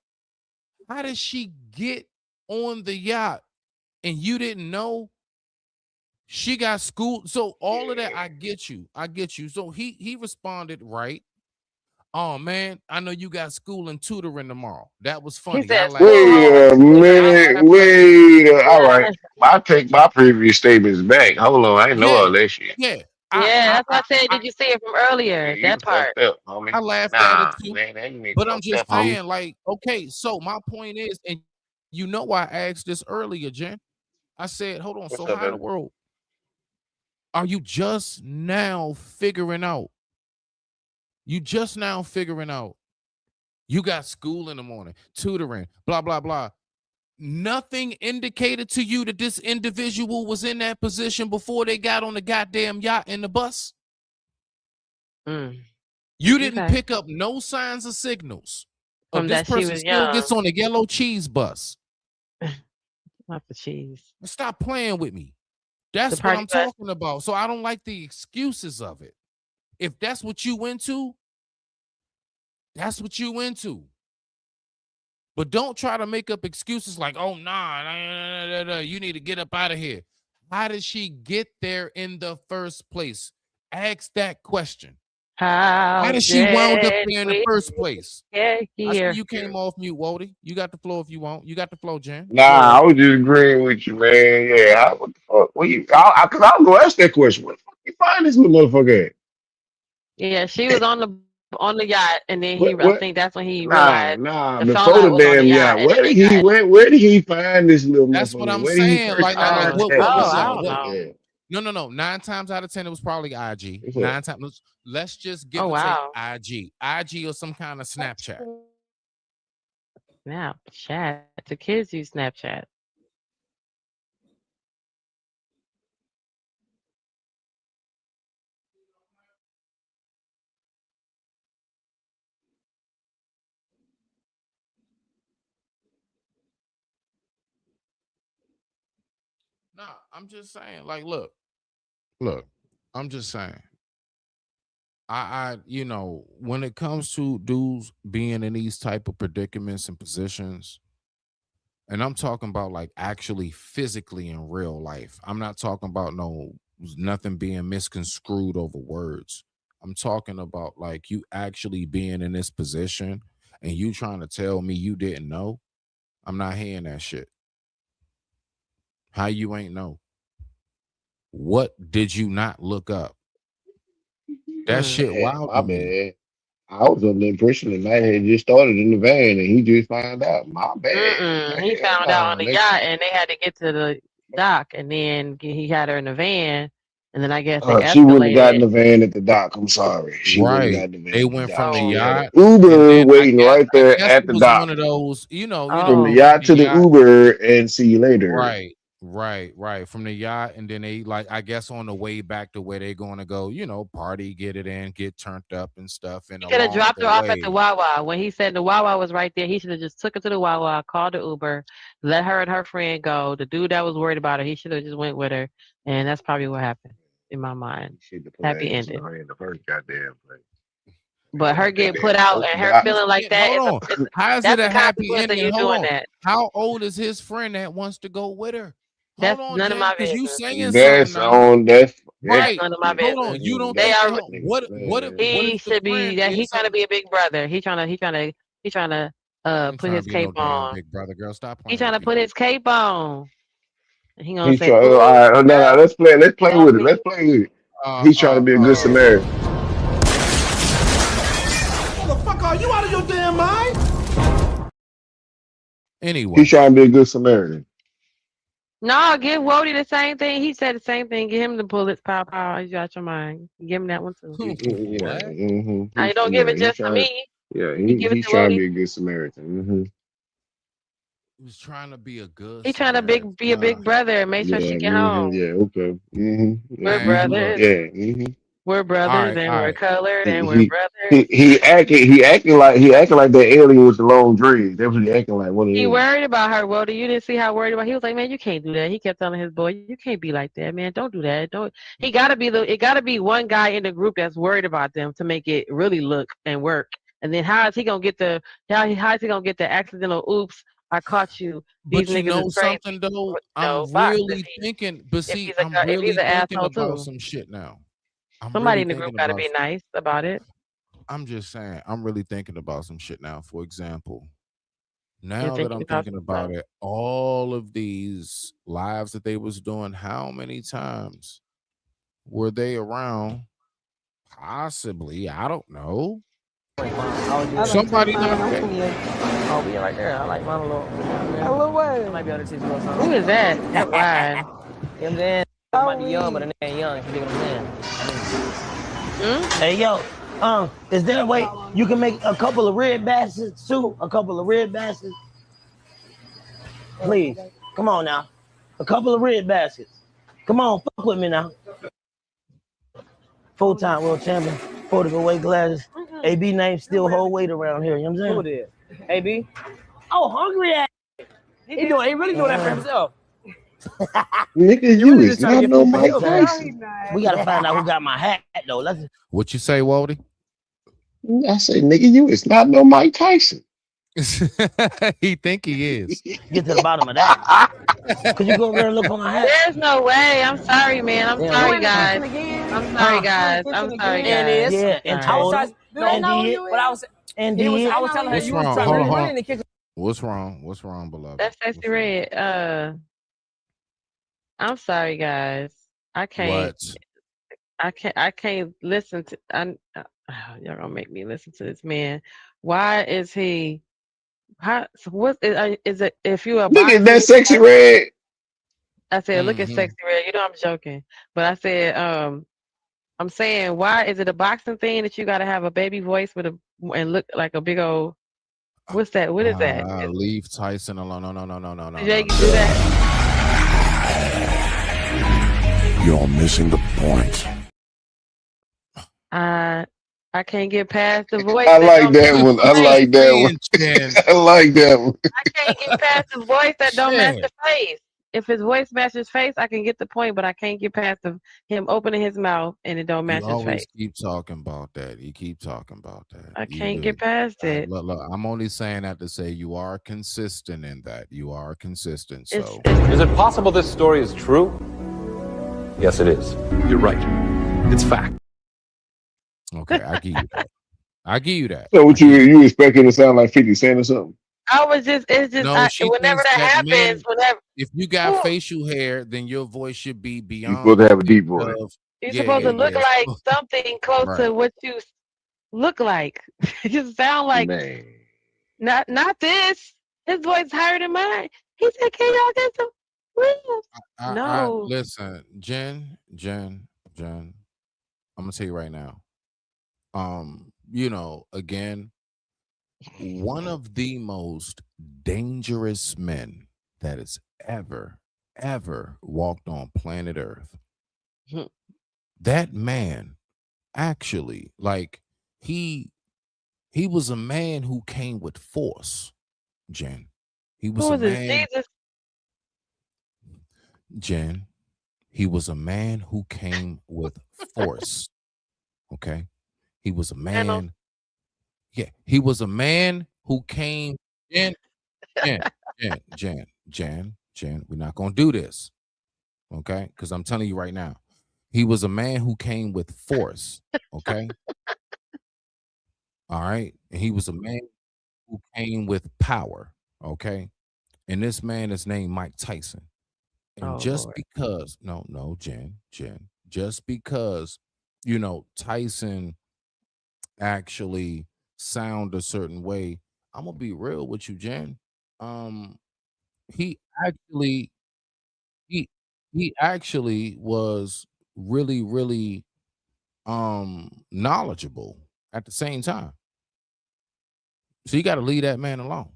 how did she get on the yacht and you didn't know? She got schooled. So all of that, I get you. So he responded right. Oh man, I know you got school and tutoring tomorrow. That was funny. He I said, laughed. Wait a minute. All right. I take my previous statements back. Hold on. I didn't know all that shit. Yeah. That's what I said. Did you see it from earlier? You That part. fucked up, homie. I laughed at it Nah, too. man, that nigga But I'm fucked just up, homie. saying, like, okay, so my point is, and you know I asked this earlier, Jen. I said, hold on, What's so up, how in the baby? world are you just now figuring out? You just now figuring out you got school in the morning, tutoring, blah, blah, blah. Nothing indicated to you that this individual was in that position before they got on the goddamn yacht in the bus? You didn't pick up no signs or signals From of this that she person was still young. gets on a yellow cheese bus. Not the cheese. Stop playing with me. That's what I'm talking about. So I don't like the excuses of it. If that's what you into, that's what you into. But don't try to make up excuses like, oh, nah, you need to get up out of here. How did she get there in the first place? Ask that question. How did she wound up there in the first place? I see you came off mute, Wody. You got the floor if you want. You got the floor, Jen. Nah, I was just agreeing with you, man. Yeah, what the fuck? Because I'll go ask that question. Where the fuck you find this little motherfucker at? Yeah, she was on the yacht, and then I think that's when he Nah, realized before the damn yacht. Where did he find this little motherfucker? That's what I'm saying. Like what I don't know. No. 9 times out of 10, it was probably IG. 9 times. Let's just give take IG or some kind of Snapchat. Snapchat. The kids use Snapchat. No, I'm just saying. Like, look. I'm just saying. I when it comes to dudes being in these type of predicaments and positions, and I'm talking about like actually physically in real life. I'm not talking about nothing being misconstrued over words. I'm talking about like you actually being in this position and you trying to tell me you didn't know. I'm not hearing that shit. How you ain't know? What did you not look up? That shit wild. My bad. I was under the impression that Matt had just started in the van and he just found out. My bad. He found out on the yacht, and they had to get to the dock, and then he had her in the van, and then I guess they she wouldn't have gotten escalated. the van at the dock. I'm sorry. She wouldn't have gotten the van. They went from the yacht. Uber waiting right there at the dock. One of those, from the yacht to the Uber and see you later. Right. From the yacht, and then they I guess on the way back to where they're going to go, party, get it in, get turned up and stuff. And he could have dropped her off at the Wawa. When he said the Wawa was right there, he should have just took her to the Wawa, called the Uber, let her and her friend go. The dude that was worried about her, he should have just went with her, and that's probably what happened in my mind. Happy ending. But her getting put out and her feeling like that. Hold on. How is it a happy ending? Hold on. How old is his friend that wants to go with her? That's none of my business. You saying that's something right. None of my business. Hold on. You don't. They are. What he should be that he's trying to be a big brother. He's trying to put his cape on. Big brother, girl, stop playing. He's trying to put his cape on. And he gonna He's say, all right, no, let's play with it. He's trying to be a good Samaritan. Motherfucker, are you out of your damn mind? Anyway, he's trying to be a good Samaritan. No, give Wody the same thing. He said the same thing. Get him the bullets, pow. You out your mind. Give him that one too. Now you don't give it just to me. Yeah, he's trying to be a good Samaritan. He was trying to be a good. He's trying to be a big brother and make sure she get home. Yeah, okay. We're brothers. Yeah. We're brothers and we're colored and we're brothers. He acting like that alien with the long dreads. That's what he acting like. He worried about her, Wody. You didn't see how worried about. He was like, man, you can't do that. He kept telling his boy, you can't be like that, man. Don't do that. Don't. It gotta be one guy in the group that's worried about them to make it really look and work. And then how is he gonna get the accidental oops? I caught you. These but you niggas know is crazy. something though. I'm really thinking. But see, I'm really thinking about some shit now. Somebody in the group got to be nice about it. I'm just saying, I'm really thinking about some shit now. For example, now that I'm thinking about it, all of these lives that they was doing, how many times were they around? Possibly, I don't know. Somebody not there. Oh, we right there. I like mine a little way. I might be able to teach you a little something. Who is that? That wide. You know what I'm saying? They might be young, but they ain't young. You know what I'm saying? Hey, yo, is there a way you can make a couple of red baskets too? A couple of red baskets? Please, come on now. A couple of red baskets. Come on, fuck with me now. Full-time world champion, 40 weight classes. AB name still hold weight around here, you know what I'm saying? Who did? AB? Oh, hungry ass. He really doing that for himself. Nigga, you really is just trying to not get no food for Mike him. Tyson. We gotta find out who got my hat though. Let's What you say, Wody? I say, nigga, you is not no Mike Tyson. He think he is. get to the bottom of that. Could you go over there and look for my hat? There's no way. I'm sorry, man. I'm sorry, guys. I'm sorry, guys. I'm sorry, guys. Yeah, and told her. And did. What I was And did. I was telling her What's you was wrong? trying Hold on, to hold really on. to kick. What's wrong? What's wrong, beloved? That's Sexy Red. I'm sorry, guys. I can't. What? I can't listen to. Y'all gonna make me listen to this man. Why is he? How? So what is it? If you a Look at boxer, that Sexy Red. I said, look at Sexy Red. You know I'm joking, but I said, I'm saying, why is it a boxing thing that you got to have a baby voice with and look like a big old? What's that? What is that? Leave Tyson alone. No. Did you do that? You're missing the point. I can't get past the voice. I like that one. I like that one. I like that one. I can't get past the voice that don't match the face. If his voice matches face, I can get the point, but I can't get past him opening his mouth and it don't match You his always face. keep talking about that. You keep talking about that. I can't get past it. Look, I'm only saying that to say you are consistent in that. You are consistent. So Is it possible this story is true? Yes, it is. You're right. It's fact. okay, I give you that. I give you that. So what you expect it to sound like 50 Cent or something? It's just No, she whenever thinks that happens, men- whenever If you got facial hair, then your voice should be beyond. You're supposed to have a deep voice. you're supposed to look like something close to Right. what you look like. You sound like Man. not this. His voice is higher than mine. He said, "Can y'all get some ribs?" No. Listen, Jen. I'm gonna tell you right now. Again, one of the most dangerous men that has ever walked on planet Earth. That man actually, he was a man who came with force, Jen. He was Who a is this? man, Jesus? Jen. He was a man who came with force. Okay. He was a man. Yeah, he was a man who came. Jen, we're not gonna do this. Okay, because I'm telling you right now, he was a man who came with force. Okay. All right. And he was a man who came with power. Okay. And this man is named Mike Tyson. And because Jen, just because Tyson actually sound a certain way, I'm gonna be real with you, Jen. He actually was really knowledgeable at the same time. So you got to leave that man alone.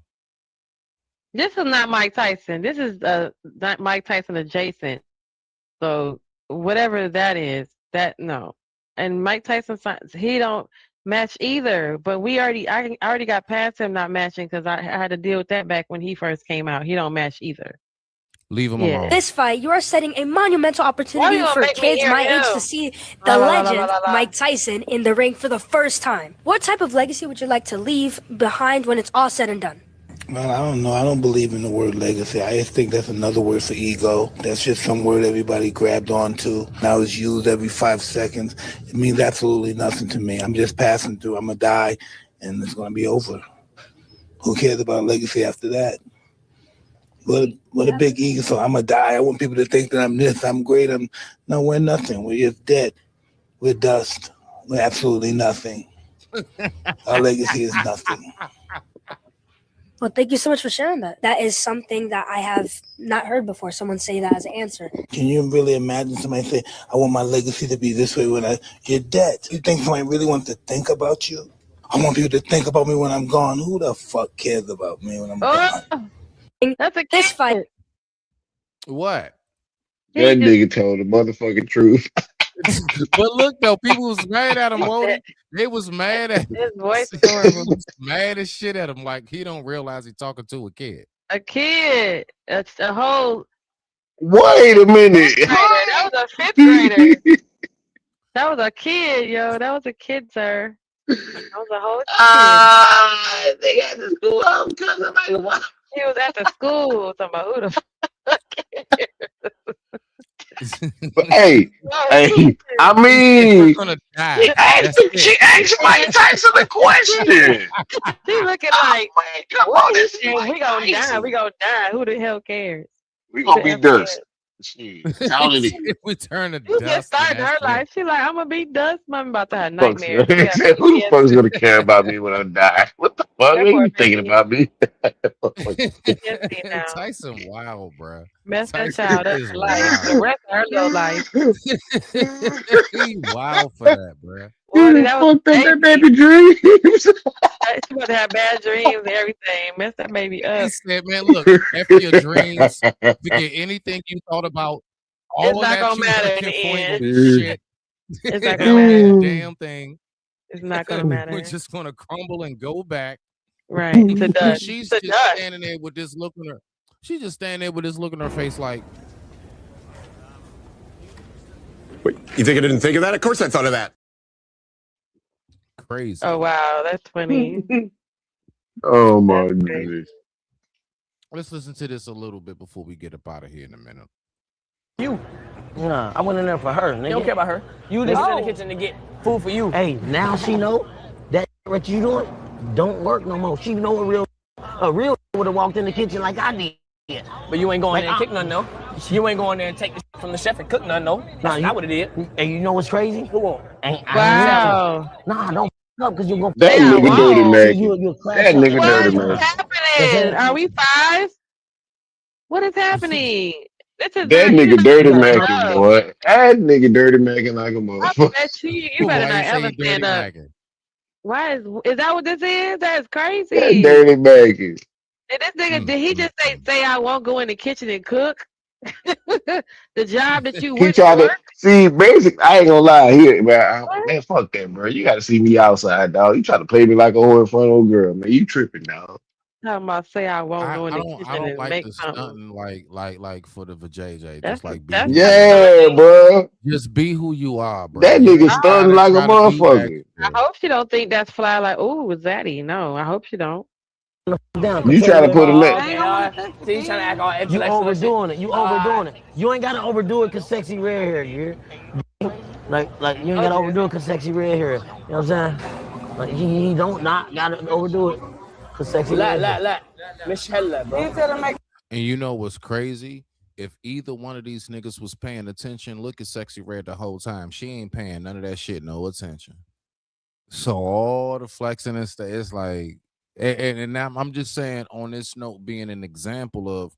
This is not Mike Tyson. This is not Mike Tyson adjacent. So whatever that is, no. And Mike Tyson, he don't match either. But I already got past him not matching because I had to deal with that back when he first came out. He don't match either. Leave him alone. This fight, you are setting a monumental opportunity for kids my age to see the legend Mike Tyson in the ring for the first time. What type of legacy would you like to leave behind when it's all said and done? Man, I don't know. I don't believe in the word legacy. I just think that's another word for ego. That's just some word everybody grabbed onto. Now it's used every 5 seconds. It means absolutely nothing to me. I'm just passing through. I'm going to die, and it's going to be over. Who cares about legacy after that? What a big ego. So I'm going to die. I want people to think that I'm this, I'm great. No, we're nothing. We're just dead. We're dust. We're absolutely nothing. Our legacy is nothing. Well, thank you so much for sharing that. That is something that I have not heard before, someone say that as an answer. Can you really imagine somebody say, I want my legacy to be this way when you're dead? You think somebody really wants to think about you? I want people to think about me when I'm gone. Who the fuck cares about me when I'm gone? That's a this fight. What? That nigga told the motherfucking truth. But look though, people was mad at him. They was mad at his voice. Horrible. Mad as shit at him, like he don't realize he's talking to a kid. A kid. A whole Wait a minute. that was a 5th grader. That was a kid, yo. That was a kid, sir. That was a whole kid. They got the school out because of like what? He was at the school talking about who the fuck. Hey, I mean, gonna die. she asked Mike Tyson a question. She looking like, come on, this is we Mike gonna die. Tyson. We gonna die. Who the hell cares? We gonna be dust. We turn to You dust. just started her life. She like, I'm gonna be dust. I'm about to have Fuck's nightmares. Who the fuck is gonna care about me when I die? What the fuck? Are you thinking about me? Tyson, wow, bro. Mess that Tyson child up is for life. wild. The rest of her little life. He wild for that, bro. Boy, that was Fucked up that baby dreams. She about to have bad dreams and everything. Mess that baby up. He said, man, look, after your dreams, forget anything you thought about. All It's of not that gonna you matter in working the for end. will be shit. It's not gonna matter. Damn thing. It's not gonna matter. We're just gonna crumble and go back. Right. To And dust. she's To just dust. standing there with this look on her. She's just standing there with this look on her face like, Wait, you think I didn't think of that? Of course I thought of that. crazy. Oh wow, that's funny. Oh my goodness. Let's listen to this a little bit before we get up out of here in a minute. You. Nah, I went in there for her, nigga. You don't care about her. You just in the kitchen to get food for you. Hey, now she know that what you doing don't work no more. She know a real would have walked in the kitchen like I did. But you ain't going Like, there and kick nothing, though. You ain't going there and take the shit from the chef and cook nothing, though. That's not what it is. And you know what's crazy? Who on? Wow. Nah, don't up because you're gonna That nigga dirty Mac. you That nigga dirty What's Mac. happening? Are we 5? What is happening? This is That not, nigga dirty Mac. Mackin', boy. That nigga dirty Mackin' like a I motherfucker. bet you better not ever stand up. Why is that what this is? That's That crazy. dirty Mackin'. And this nigga, did he just say I won't go in the kitchen and cook? The job that you He wouldn't tried to work? see. Basic, I ain't gonna lie. Man, fuck that, bro. You gotta see me outside, dog. You try to play me like a whore in front of a girl, man. You tripping, dog. Talking about say I won't go in the I kitchen don't and like make the something. stunting like for the vajayjay. That's Just like be that's Yeah, bro. just be who you are, bro. That You nigga ain't stunning gotta like a try to be motherfucker. I hope she don't think that's fly like, ooh, zaddy. No, I hope she don't. down. You try to put a Oh, leg. okay, all right. See, you trying to act all You intellectual and shit. overdoing it. You overdoing it. You ain't gotta overdo it cause sexy red hair, you hear? Like you ain't gotta overdo it cause sexy red hair. You know what I'm saying? Like he don't not gotta overdo it cause sexy red hair. لا مش هلا bro. And you know what's crazy? If either one of these niggas was paying attention, look at Sexy Red the whole time. She ain't paying none of that shit no attention. So all the flexing and stuff, it's like, and now I'm just saying on this note, being an example of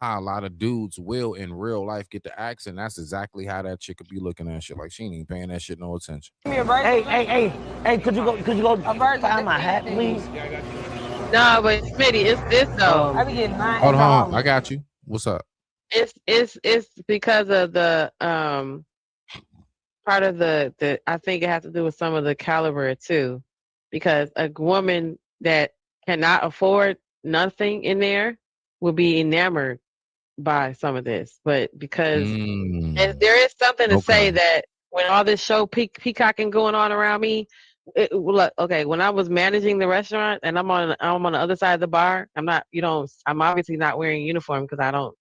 how a lot of dudes will in real life get the accent. That's exactly how that chick could be looking at shit. Like she ain't even paying that shit no attention. Hey, could you go find my hat, please? No, but Smitty, it's this though. Hold on, I got you. What's up? It's because of the part of the I think it has to do with some of the caliber too, because a woman that cannot afford nothing in there will be enamored by some of this, but because there is something to say that when all this show peacocking going on around me, look, okay, when I was managing the restaurant and I'm on the other side of the bar, I'm obviously not wearing a uniform because I don't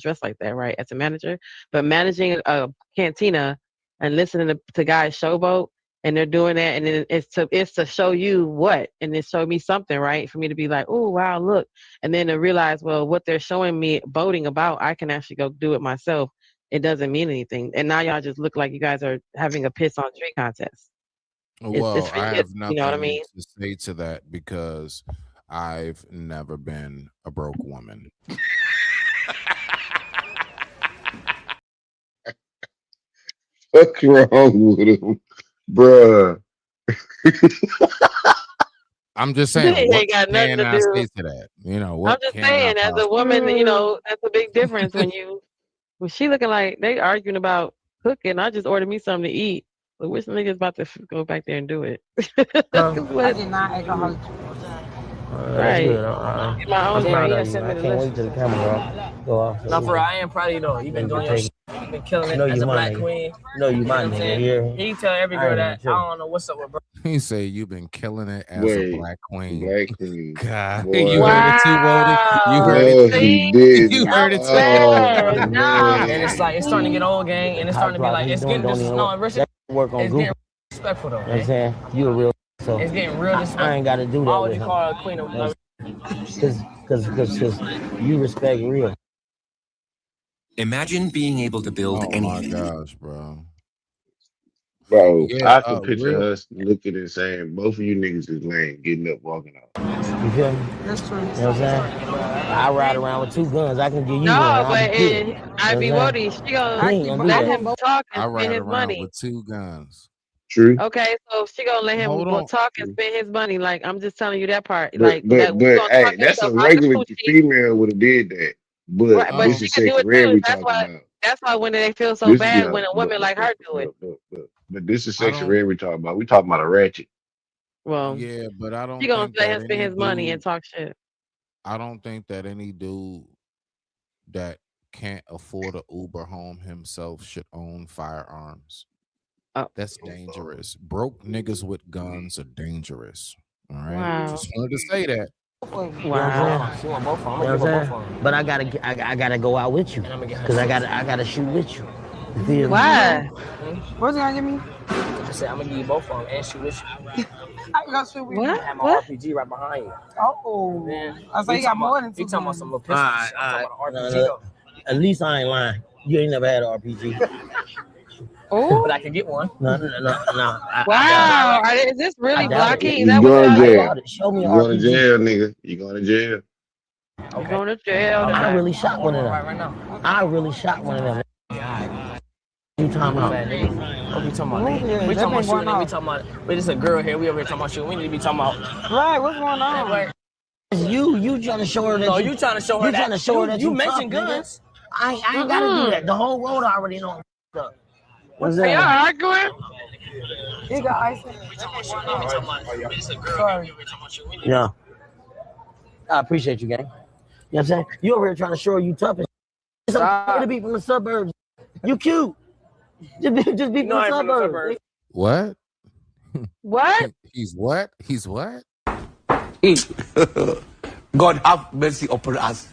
dress like that, right, as a manager. But managing a cantina and listening to guys showboat and they're doing that, and then it's to show you what, and it showed me something, right, for me to be like, oh wow, look, and then to realize, well, what they're showing me boating about, I can actually go do it myself. It doesn't mean anything, and now y'all just look like you guys are having a piss on tree contest. Well, I have nothing you know what I mean? to say to that because I've never been a broke woman. What's wrong with him, bruh? I'm just saying, It what ain't got nothing can to I do. say to that? You know, I'm what just can saying, I as a possibly- woman, that's a big difference when she looking like they arguing about cooking. I just ordered me something to eat. But which nigga's about to go back there and do it? I did not alcoholic. That's good. I'm proud of you. I can't wait till the camera go off. No, for real, I am proud of you though. You've been doing your shit. You've been killing it as a black queen. No, you my nigga. Here. You tell every girl that I don't know what's up with bro. He say you've been killing it as Wait, a black queen. Black queen. God, Boy. you heard it too, Wody. You heard No, it. he did. You heard it too. Oh, And it's like it's starting to get old, gang, and it's starting to be like it's getting work on it's getting respectful though. You know what I'm saying? You a real so it's getting real disrespectful. I ain't gotta do that. Why would you call her a queen of Cause you respect real. Imagine being able to build anything. Oh my gosh, bro. Bro, Yeah, I can picture real. us looking and saying, both of you niggas is lame, getting up, walking out. You feel me? That's true. You know what I'm saying? I ride around with 2 guns. I can give you No, one. but I be Wody. She gonna let him talk I and ride spend his around money. with 2 guns. True. Okay, so she gonna let him Hold on. talk and spend his money. Like I'm just telling you that part. But hey, that's a regular female would have did that. But Right, but this she is can do sexual it rare too. we That's talking why. about. That's why when they feel so This is bad yeah, when a woman like her do it. But this is I sexual don't- rare we talking about. We talking about a ratchet. Well, Yeah, but I don't she gonna think let that him spend any his money and dude, talk shit. I don't think that any dude that can't afford an Uber home himself should own firearms. That's dangerous. Broke niggas with guns are dangerous. All right. Wow. Just wanted to say that. Wow. She want both of them. I'm You gonna know give what her I'm both of saying? them. But I gotta go out with you. And I'm gonna get her. Cause I gotta shoot with you. You feel me? Why? What's he gonna give me? I said I'm gonna give you both of them and shoot with you. I got shoot with you. I have my RPG right behind you. Oh. Man, I say you got more than 2 You talking about some little All pistols? right, I'm all talking right. about an RPG though. At least I ain't lying. You ain't never had an RPG. Oh. But I can get one. No. Wow. Is this really blocking? Is You that going to what jail. Show me You an going to RPG. jail, nigga. You going to jail. you're going to jail? I tonight. really shot one of them. Right now. I really shot one of them. You talking about? What we talking about? Yeah, We that talking about been going shooting. on. We talking about. But it's a girl here. We over here talking about shooting. We need to be talking about. Right, what's going on? Right. You trying to show her that No, you trying to show her you that. trying to show her that You you mentioned tough, nigga. guns. I ain't gotta do that. The whole road already know I'm up. What's Are y'all that? arguing? You got ice. Sorry. Yeah. I appreciate you, gang. You know what I'm saying? You over here trying to show her you tough and it's okay to be from the suburbs. You cute. Just be from the suburbs. What? What? He's what? He's what? God have mercy upon us.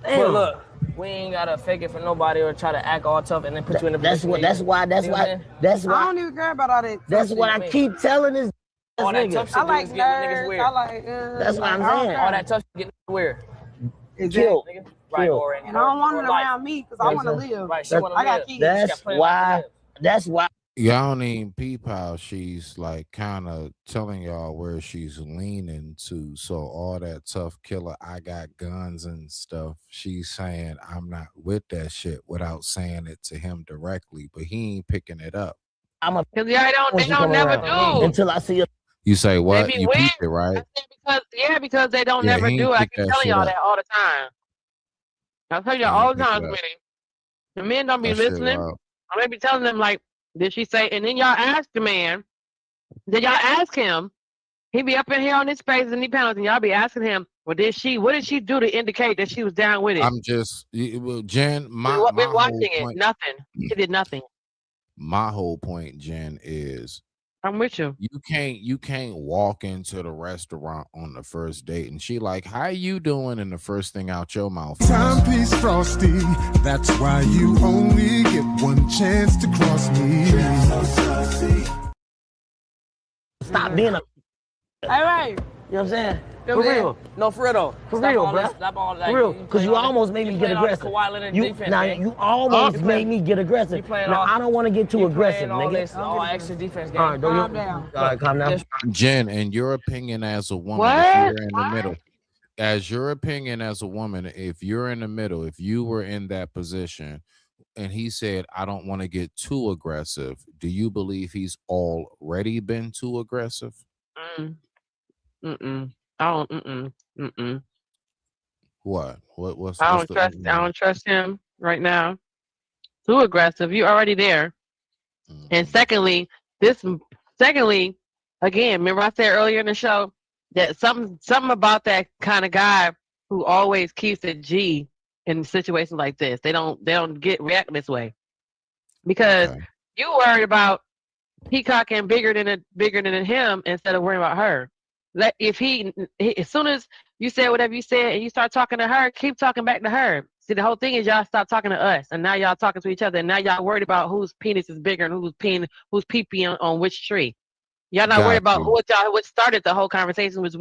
But look, we ain't gotta fake it for nobody or try to act all tough and then put you in a That's position. why You know what I mean? I don't even care about all that. That's what I keep telling this All that nigga. tough shit I like is getting niggas nerds. weird. I like. That's what I'm I don't saying. All care. that tough shit getting weird. Exactly. Right, Kill. or And I don't want it or life. around me because I want to live. Right, she wanna I got live. kids. That's why. That's why. Y'all don't even peep how she's like kind of telling y'all where she's leaning to. So all that tough killer, I got guns and stuff. She's saying I'm not with that shit without saying it to him directly, but he ain't picking it up. I'm a. Because they don't never do. Until I see a. You say what? be You weird. peeped it, right? Because they don't Yeah, never he do ain't it. I pick keep that telling shit y'all up. that all the time. I tell y'all He all ain't the pick time, it up. Smitty. The men don't be That shit listening. wild. I may be telling them like, did she say? And then y'all ask the man. Then y'all ask him. He be up in here on his space and he panels, and y'all be asking him, well, what did she do to indicate that she was down with it? I'm just, well, Jen, my We're whole watching it. point, Nothing. She did nothing. my whole point, Jen, is I'm with you. you can't walk into the restaurant on the first date and she like, how you doing? And the first thing out your mouth is, Timepiece frosty, that's why you only get one chance to cross me. Stop being a. All right. You know what I'm saying? Feel For me? real. No, for real though. For Stop real, all bro. this- Stop all that. For real. You Because you playing all almost this- made me you get playing all this aggressive. Kawhi Leonard You defense, now gang. you almost You made playing- me get aggressive. You playing Now all- I don't want to get too You aggressive, playing all nigga. this, all extra defense game. All right, Calm down. All right, calm down. Jen, in your opinion as a woman, What? if you're in the middle, as your opinion as a woman, if you're in the middle, if you were in that position and he said, I don't want to get too aggressive, do you believe he's already been too aggressive? I don't. What's I what's don't trust. I don't trust him right now. Too aggressive. You already there. And secondly, this Secondly, again, remember I said earlier in the show that something about that kind of guy who always keeps it G in situations like this. They don't react this way because you worried about peacocking bigger than him instead of worrying about her. If he as soon as you say whatever you said and you start talking to her, keep talking back to her. See, the whole thing is y'all stop talking to us, and now y'all talking to each other, and now y'all worried about whose penis is bigger and who's pee-pee on which tree. Y'all not worried about what started the whole conversation, which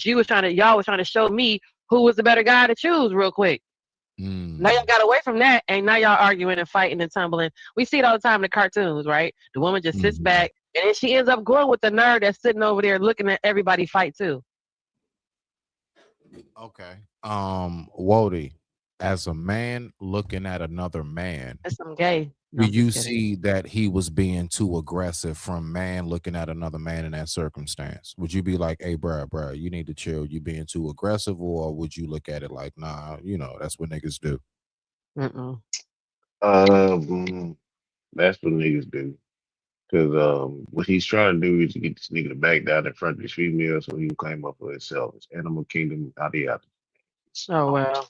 you was trying to y'all was trying to show me who was the better guy to choose real quick. Now y'all got away from that, and now y'all arguing and fighting and tumbling. We see it all the time in the cartoons, right? The woman just sits back, and then she ends up going with the nerd that's sitting over there looking at everybody fight too. Okay. Wody, as a man looking at another man, that's some gay. Do you see that he was being too aggressive from man looking at another man in that circumstance? Would you be like, hey, bruh, you need to chill, you being too aggressive? Or would you look at it like, nah, that's what niggas do? That's what niggas do. Because what he's trying to do is to get this nigga to back down in front of his female so he can claim up for himself. It's animal kingdom, yada yada. Oh well.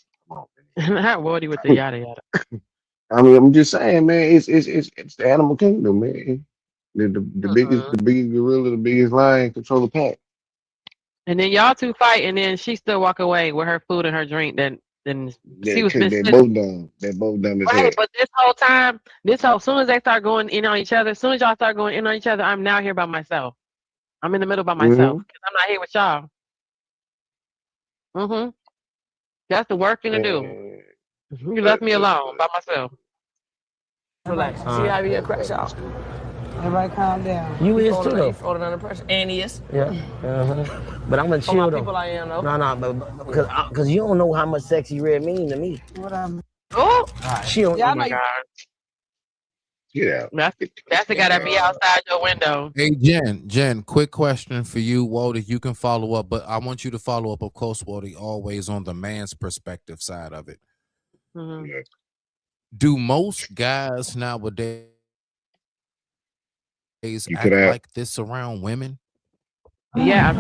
Not Wody with the yada yada. I mean, I'm just saying, man. It's the animal kingdom, man. The biggest gorilla, the biggest lion control the pack. And then y'all two fight, and then she still walk away with her food and her drink. Then she was They're both dumb. They're both dumb as hell. Right, but this whole time, as soon as they start going in on each other, as soon as y'all start going in on each other, I'm now here by myself. I'm in the middle by myself because I'm not here with y'all. That's the worst thing to do. You left me alone by myself. Relax. See how we crash out. Everybody calm down. You is too though. Folding under pressure. And he is. Yeah. But I'm gonna chill though. People I am though. No, but because you don't know how much sexy red mean to me. What I'm. Oh. She don't. Oh my God. Get out. That's the guy that be outside your window. Hey, Jen, quick question for you, Wody. You can follow up, but I want you to follow up, of course, Wody, always on the man's perspective side of it. Do most guys nowadays act like this around women? Yeah,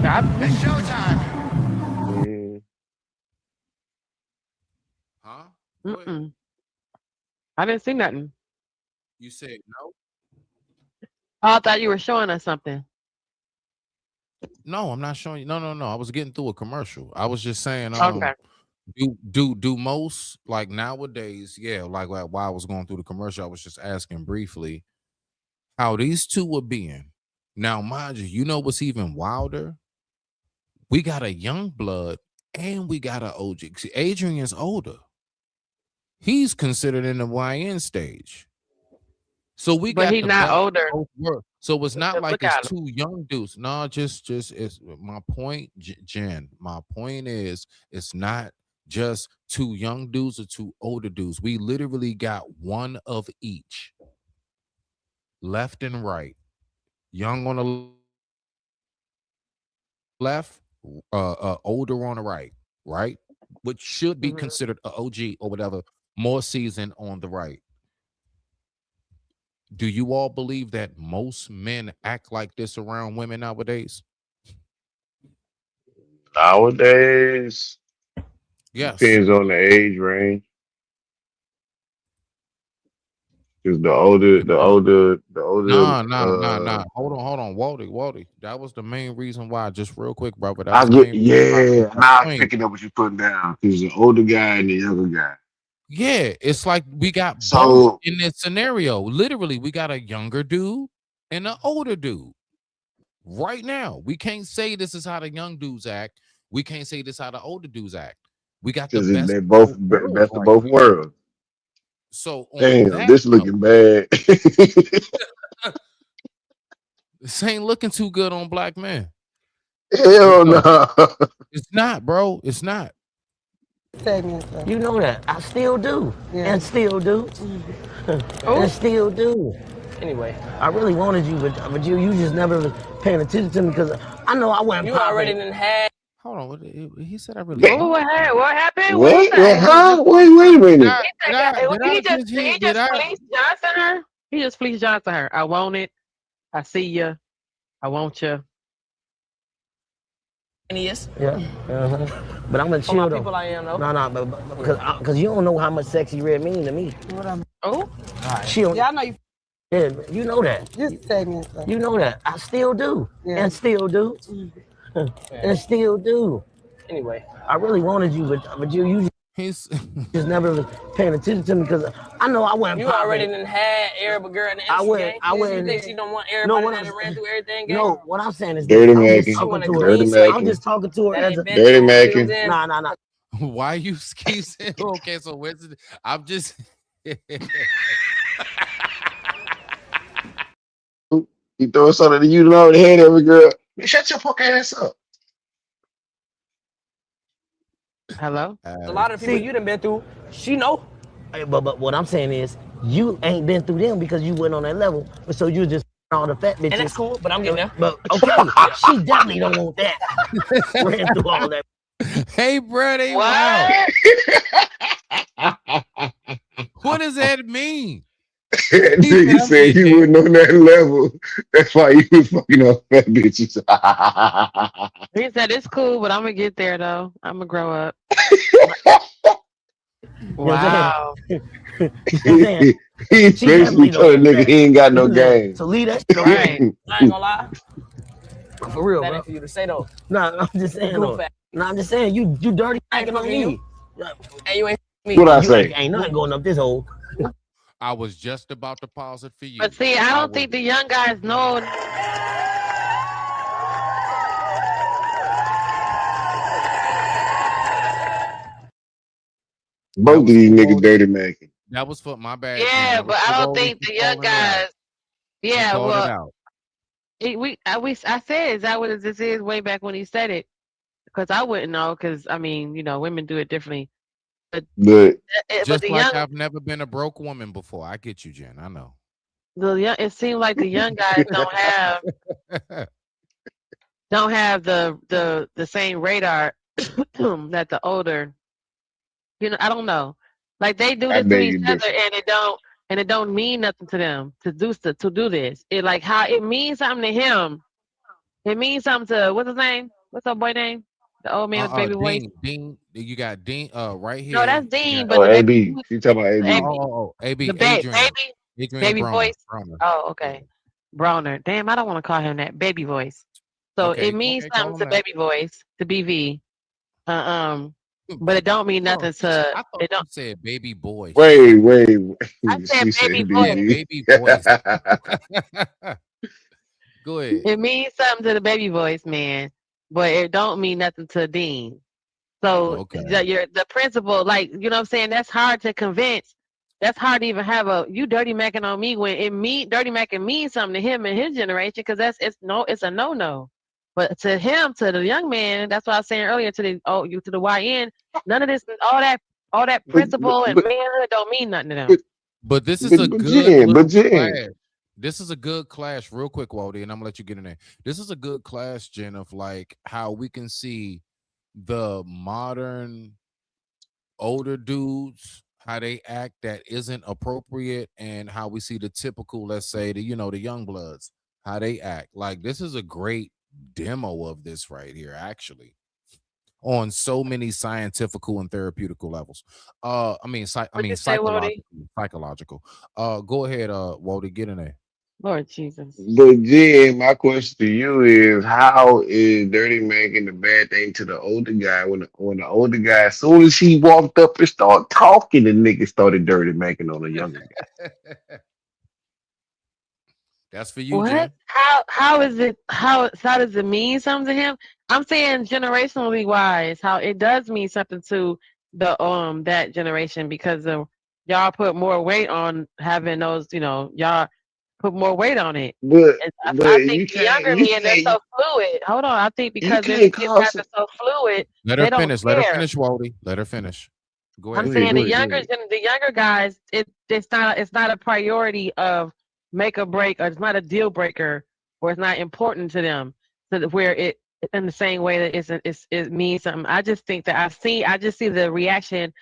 It's showtime. Huh? I didn't see nothing. You said no? I thought you were showing us something. No, I'm not showing you. No. I was getting through a commercial. I was just saying, Okay. Do most, like nowadays, like while I was going through the commercial, I was just asking briefly how these two are being. Now, mind you, you know what's even wilder? We got a young blood and we got an OG. See, Adrian's older. He's considered in the YN stage. So but he's not older. So it's not like it's two young dudes. No, just it's my point, Jen. My point is it's not just two young dudes or two older dudes. We literally got one of each, left and right. Young on the left, older on the right, which should be considered an OG or whatever, more seasoned on the right. Do you all believe that most men act like this around women nowadays? Nowadays, yes. Depends on the age range. Because the older. Nah. Hold on, Wally. That was the main reason why. Just real quick, brother. I'm picking up what you're putting down. Because the older guy and the younger guy. Yeah, it's like we got both in this scenario. Literally, we got a younger dude and an older dude. Right now, we can't say this is how the young dudes act. We can't say this is how the older dudes act. We got the best. They're both best of both worlds. So damn, this looking bad. This ain't looking too good on black men. Hell no. It's not, bro. It's not. You know that. I still do. Yeah. And still do. And still do. Anyway, I really wanted you, but you just never paying attention to me because I know I wasn't you popping. already done had. Hold on. He said I really. What happened? Wait a minute. He just fleeced Johnson her. He just fleeced Johnson her. I want it. I see you. I want you. Yes. Yeah. But I'm gonna For my chill though. people, I am though. No, because you don't know how much sexy red mean to me. Oh. Chill. Yeah, I know you. Yeah, you know that. Just tag me and stuff. You know that. I still do. Yeah. And still do. And still do. Anyway. I really wanted you, but you He's just never was paying attention to me because I know I wasn't You popping. already done had Arab girl in the I industry wouldn't- game. I wouldn't- You think she don't want No, everybody what that I'm- done ran through everything game? No, what I'm saying is Dirty I'm just Mackin. talking to her. Dirty I'm Mackin. just talking to her That as ain't a been Dirty through Mackin. fields in. Nah. why you keep saying okay? So where's the, I'm just. You throw something that you done already had every girl. Man, shut your fuck ass up. Hello. A lot of the people you done been through, she know. But what I'm saying is you ain't been through them because you went on that level. So you just all the fat bitches. And that's cool, but I'm getting there. But okay, she definitely don't want that. Ran through all that. Hey, Brady. What? Wow. What does that mean? Nigga said you wasn't on that level. That's why you was fucking up fat bitches. He said it's cool, but I'm gonna get there though. I'm gonna grow up. Wow. He basically told a nigga he ain't got no game. So leave that shit Right. I alone. ain't gonna lie. For real, That bro. ain't for you to say though. Nah, I'm just saying Goof though. ass. Nah, I'm just saying you dirty acting on me. And you ain't me. What I You say? ain't nothing going up this hole. I was just about to pause it for you. But see, I don't think the young guys know. Both of these niggas dirty macking. That was for my bad. Yeah, That but was I for don't Wody. think the He young called it out. guys. He Yeah, called it well, out. I said, is that what this is way back when he said it? Because I wouldn't know. Because I mean, women do it differently. But But Just the like young, I've never been a broke woman before. I get you, Jen. I know. it seems like the young guys don't have the same radar that the older. I don't know. Like they do I this to beg each you other, different. and it don't mean nothing to them to do this. It like how it means something to him. It means something to what's his name? What's that boy name? The old man with the baby voice. Dean. You got Dean. Right here. No, that's You Dean, got- but Oh, the baby, AB. You talking about AB? AB. the Adrian. baby Broner. voice. Broner. Oh, okay. Browner. Damn, I don't want to call him that. Baby voice. So it means call something him to that. baby voice, to BV. But it don't mean nothing I to thought it don't you said baby boy. Wait. I said She said baby voice. BB. Baby voice. Go ahead. It means something to the baby voice, man. But it don't mean nothing to Dean. So the principle, like, you know what I'm saying, that's hard to convince. That's hard to even have you dirty macking on me when dirty macking means something to him and his generation, because it's a no. But to him, to the young man, that's what I was saying earlier, to the YN, none of this, all that principle and manhood don't mean nothing to them. But this is a good clash. This is a good clash, real quick, Waldy, and I'm gonna let you get in there. This is a good clash, Jen, of like how we can see the modern older dudes, how they act that isn't appropriate, and how we see the typical, let's say, the young bloods, how they act. Like, this is a great demo of this right here, actually, on so many scientifical and therapeutical levels. Psychological. Go ahead, Waldy, get in there. Lord Jesus. But Jen, my question to you is, how is dirty making the bad thing to the older guy when the older guy, as soon as he walked up and started talking, the nigga started dirty making on the younger guy? That's for you, What? Jen. How is it? How does it mean something to him? I'm saying generationally wise, how it does mean something to the that generation, because y'all put more weight on having those. Y'all put more weight on it. But I think the younger men, they're so fluid. Hold on, I think because they're so fluid, Let they her don't finish. care. Let her finish, Waldy. Let her finish. Go ahead. I'm saying the younger guys, it's not a priority of make or break, or it's not a deal breaker, or it's not important to them, so where it in the same way that it means something. I just think that I just see the reaction,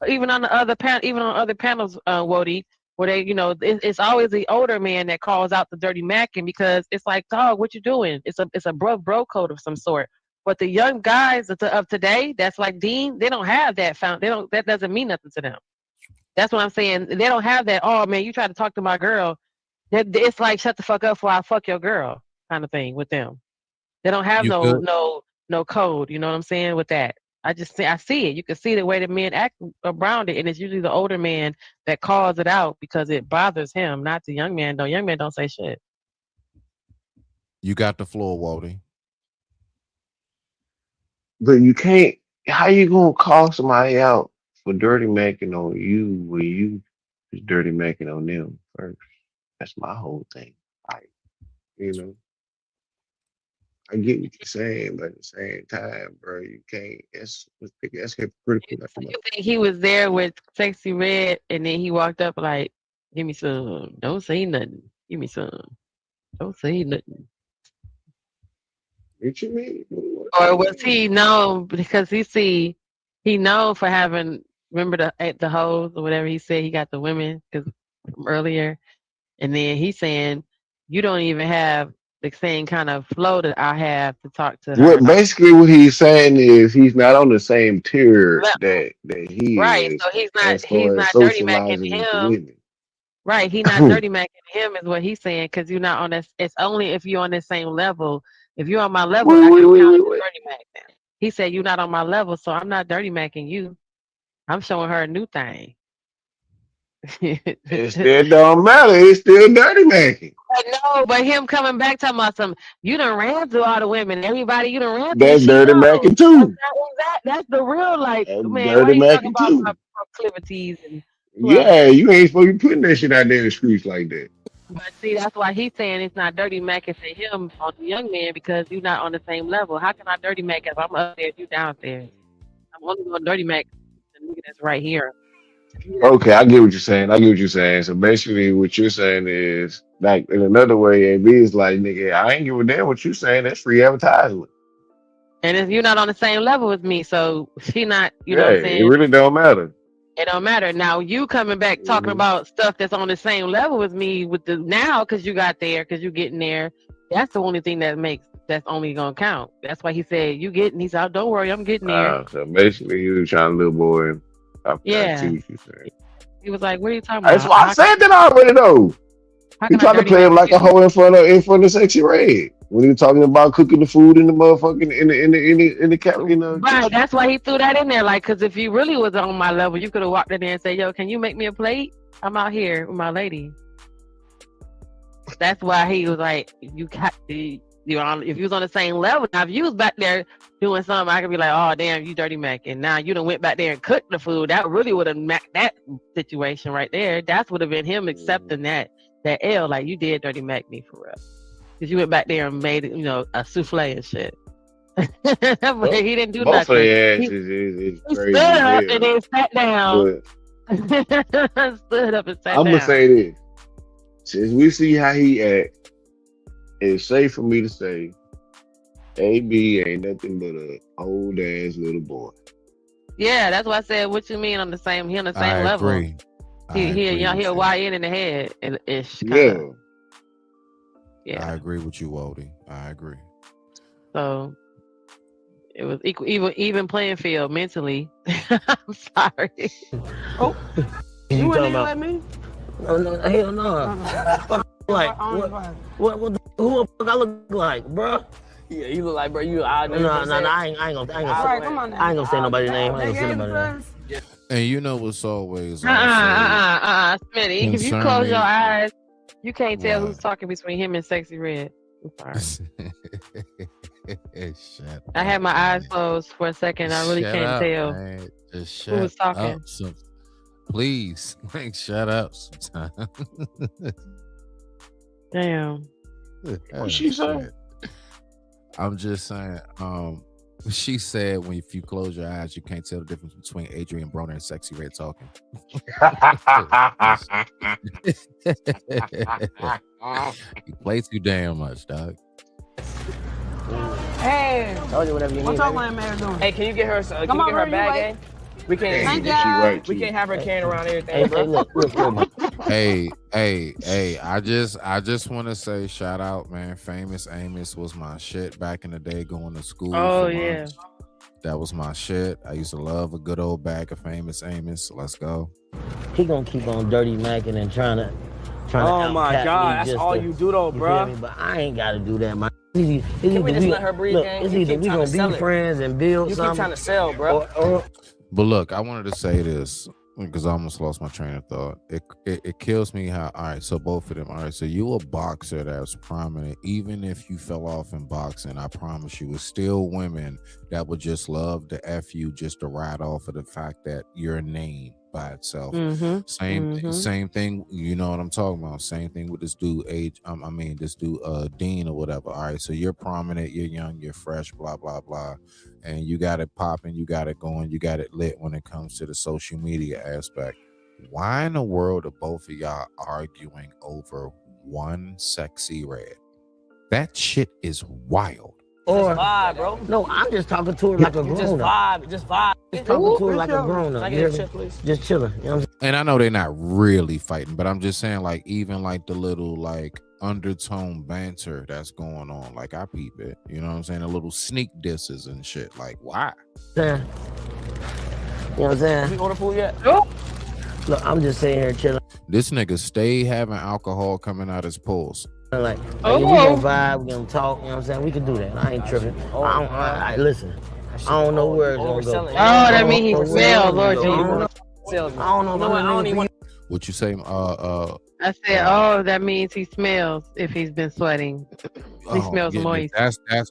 even on other panels, Wody, where they, it's always the older man that calls out the dirty macking because it's like, dog, what you doing? It's a bro code of some sort. But the young guys of today, that's like Dean, they don't have that that doesn't mean nothing to them. That's what I'm saying. They don't have that, oh man, you try to talk to my girl. It's like, shut the fuck up before I fuck your girl kind of thing with them. They don't have no code, you know what I'm saying, with that. I see it. You can see the way the men act around it, and it's usually the older man that calls it out because it bothers him, not the young man. No, young man don't say shit. You got the floor, Waldy. But you can't. How you gonna call somebody out for dirty macking on you when you was dirty macking on them first? That's my whole thing. I get what you're saying, but at the same time, bro, you can't. That's hypocritical. You think he was there with Sexy Red, and then he walked up like, "Give me some. Don't say nothing. Give me some. Don't say nothing." What you mean? Or was he known because he known for having, remember the hoes or whatever he said, he got the women because earlier, and then he's saying you don't even have the same kind of flow that I have to talk to her. Basically what he's saying is he's not on the same tier that he right, is. So he's not dirty macking him. Right, he's not dirty macking him is what he's saying, because you're not on this. It's only if you're on the same level. If you're on my level, I can count you dirty mac now. He said you're not on my level, so I'm not dirty macking you. I'm showing her a new thing. It still don't matter. It's still dirty macking. But him coming back talking about you done ran through all the women. Everybody you done ran through. That's dirty macking too. That's the real, like, that's man, dirty why you macking talking too. about my proclivities and yeah, you ain't supposed to be putting that shit out there in the streets like that. But see, that's why he's saying it's not dirty macking for him on the young man, because you're not on the same level. How can I dirty mac if I'm up there, you downstairs? I'm only going to dirty mac the nigga that's right here. Okay, I get what you're saying. So basically what you're saying is, like, in another way, AB is like, nigga, I ain't give a damn what you saying. That's free advertisement. And if you're not on the same level as me, so she not, you know what I'm saying? It really don't matter. It don't matter. Now you coming back talking about stuff that's on the same level as me with the now, because you got there, because you getting there. That's the only thing that's only gonna count. That's why he said he said, oh, don't worry, I'm getting there. So basically he was trying to little boy. Yeah. I see what you're saying. He was like, what are you talking about? That's why I said that already though. He tried to play him like a hoe in front of Sexy Red when he was talking about cooking the food in the motherfucking in the cabin. Right, that's why he threw that in there. Like, because if you really was on my level, you could have walked in there and said, "Yo, can you make me a plate? I'm out here with my lady." That's why he was like, "You got the if you was on the same level. Now, if you was back there doing something, I could be like, oh damn, you dirty mac, and now you done went back there and cooked the food. That really would have that situation right there. That would have been him accepting that L, like, you did dirty mac me for real, because you went back there and made it, a souffle and shit." But he didn't do nothing. He stood up and then sat down. Stood up and sat down. I'm gonna say this: since we see how he act, it's safe for me to say AB ain't nothing but a old ass little boy. Yeah, that's why I said, what you mean on the same? He on the same level. Agree. He a YN in the head ish. Yeah. I agree with you, Waldy. I agree. So it was even playing field mentally. I'm sorry. Oh, you wouldn't even let me? No, hell no. Like, what who the fuck I look like, bro? Yeah, you look like, bro, you out there. No, I ain't gonna I ain't gonna say nobody's name. I ain't gonna say nobody's name. And you know what's always Smitty, if you close your eyes, you can't tell who's talking between him and Sexy Red. I'm sorry. I had my eyes closed for a second. I really can't tell who was talking. Please, like, shut up sometime. Damn. What she said? I'm just saying, she said if you close your eyes, you can't tell the difference between Adrian Broner and Sexy Red talking. You play too damn much, dog. Hey, told you whatever you need. What's up, man doing? Hey, can you get her? Can you get her bag? We can't. Right We can't have her carrying around everything, Hey, bro. look. Hey, I just want to say shout out, man. Famous Amos was my shit back in the day going to school. Oh, for yeah. lunch. That was my shit. I used to love a good old bag of Famous Amos. Let's go. He gonna keep on dirty macking and trying to Oh my outcat God, me that's just all to- you do though, you feel bro. me? But I ain't gotta do that, man. It's Can we either just let her breathe, gang? It's You either keep we trying to gonna sell be it. friends and build You keep something. trying to sell, bro. But look, I wanted to say this because I almost lost my train of thought. It kills me how, all right, so both of them, all right, so you a boxer that's prominent. Even if you fell off in boxing, I promise you, it's still women that would just love to F you just to ride off of the fact that you're a name by itself. Same thing, you know what I'm talking about. Same thing with this dude, this dude, Dean or whatever. All right, so you're prominent, you're young, you're fresh, blah, blah, blah. And you got it popping, you got it going, you got it lit when it comes to the social media aspect. Why in the world are both of y'all arguing over one sexy red? That shit is wild. Or vibe, bro. No, I'm just talking to her like a grown Just up. vibe, just vibe. Just talking to her like a grown Can I up. get a chip, please? Just chilling. You know what I'm saying? And I know they're not really fighting, but I'm just saying, like, even like the little like undertone banter that's going on, like I peep it. You know what I'm saying? The little sneak disses and shit. Like, why? Yeah. You know what I'm saying? We order food yet? Look, I'm just sitting here chilling. This nigga stay having alcohol coming out his pulls. Like, we gonna vibe, we gonna talk, you know what I'm saying? We can do that. I ain't tripping. Listen, I don't know where it's gonna go. Oh, that mean he smells, Lord Jesus. I don't know. I don't even want. What you say? I said, oh, that means he smells if he's been sweating. He smells moist. That's them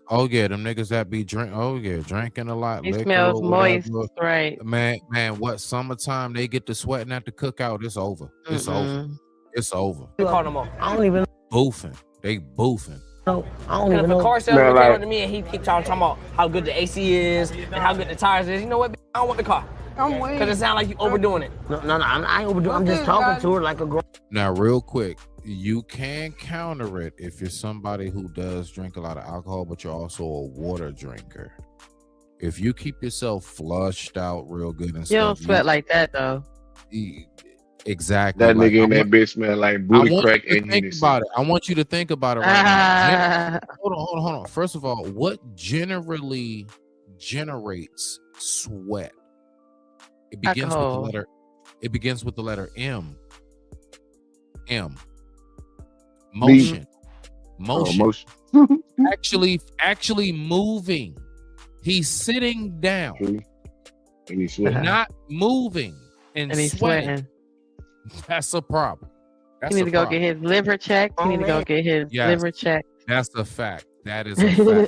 niggas that be drinking a lot. He liquor smells or moist, whatever. right? Man, what summertime they get to sweating at the cookout? It's over. It's over. It's over. Call them on. I don't even Boofing. They boofing. know. I don't And even if a know. car salesman came up to me and he keep talking about how good the AC is and how good the tires is, you know what? I don't want the car. I'm waiting. Because it sounds like you overdoing it. No, I ain't overdoing. I'm just talking to her like a girl. Now, real quick, you can counter it if you're somebody who does drink a lot of alcohol, but you're also a water drinker. If you keep yourself flushed out real good and stuff, You don't sweat like that though. Exactly. That nigga in that bitch smell like booty crack and think Hennessy. about it. I want you to think about it right now. Hold on. First of all, what generally generates sweat? It begins Alcohol. with the letter. It begins with the letter M. M. Motion. Motion. Actually moving. He's sitting down. And he's sweating. Not moving and he's sweating. That's a problem. He need to go get his liver checked. He need to go get his liver checked. That's a fact. That is a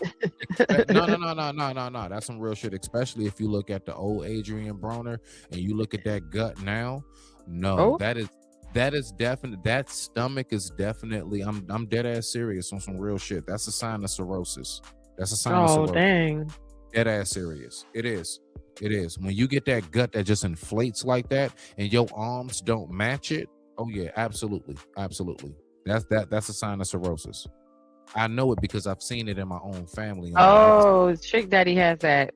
fact. No. That's some real shit. Especially if you look at the old Adrian Broner and you look at that gut now. No, that is definitely, that stomach is definitely. I'm dead ass serious on some real shit. That's a sign of cirrhosis. That's a sign of cirrhosis. Oh dang. Dead ass serious. It is. When you get that gut that just inflates like that and your arms don't match it. Oh yeah, absolutely. That's a sign of cirrhosis. I know it because I've seen it in my own family. Oh, Trick Daddy has that.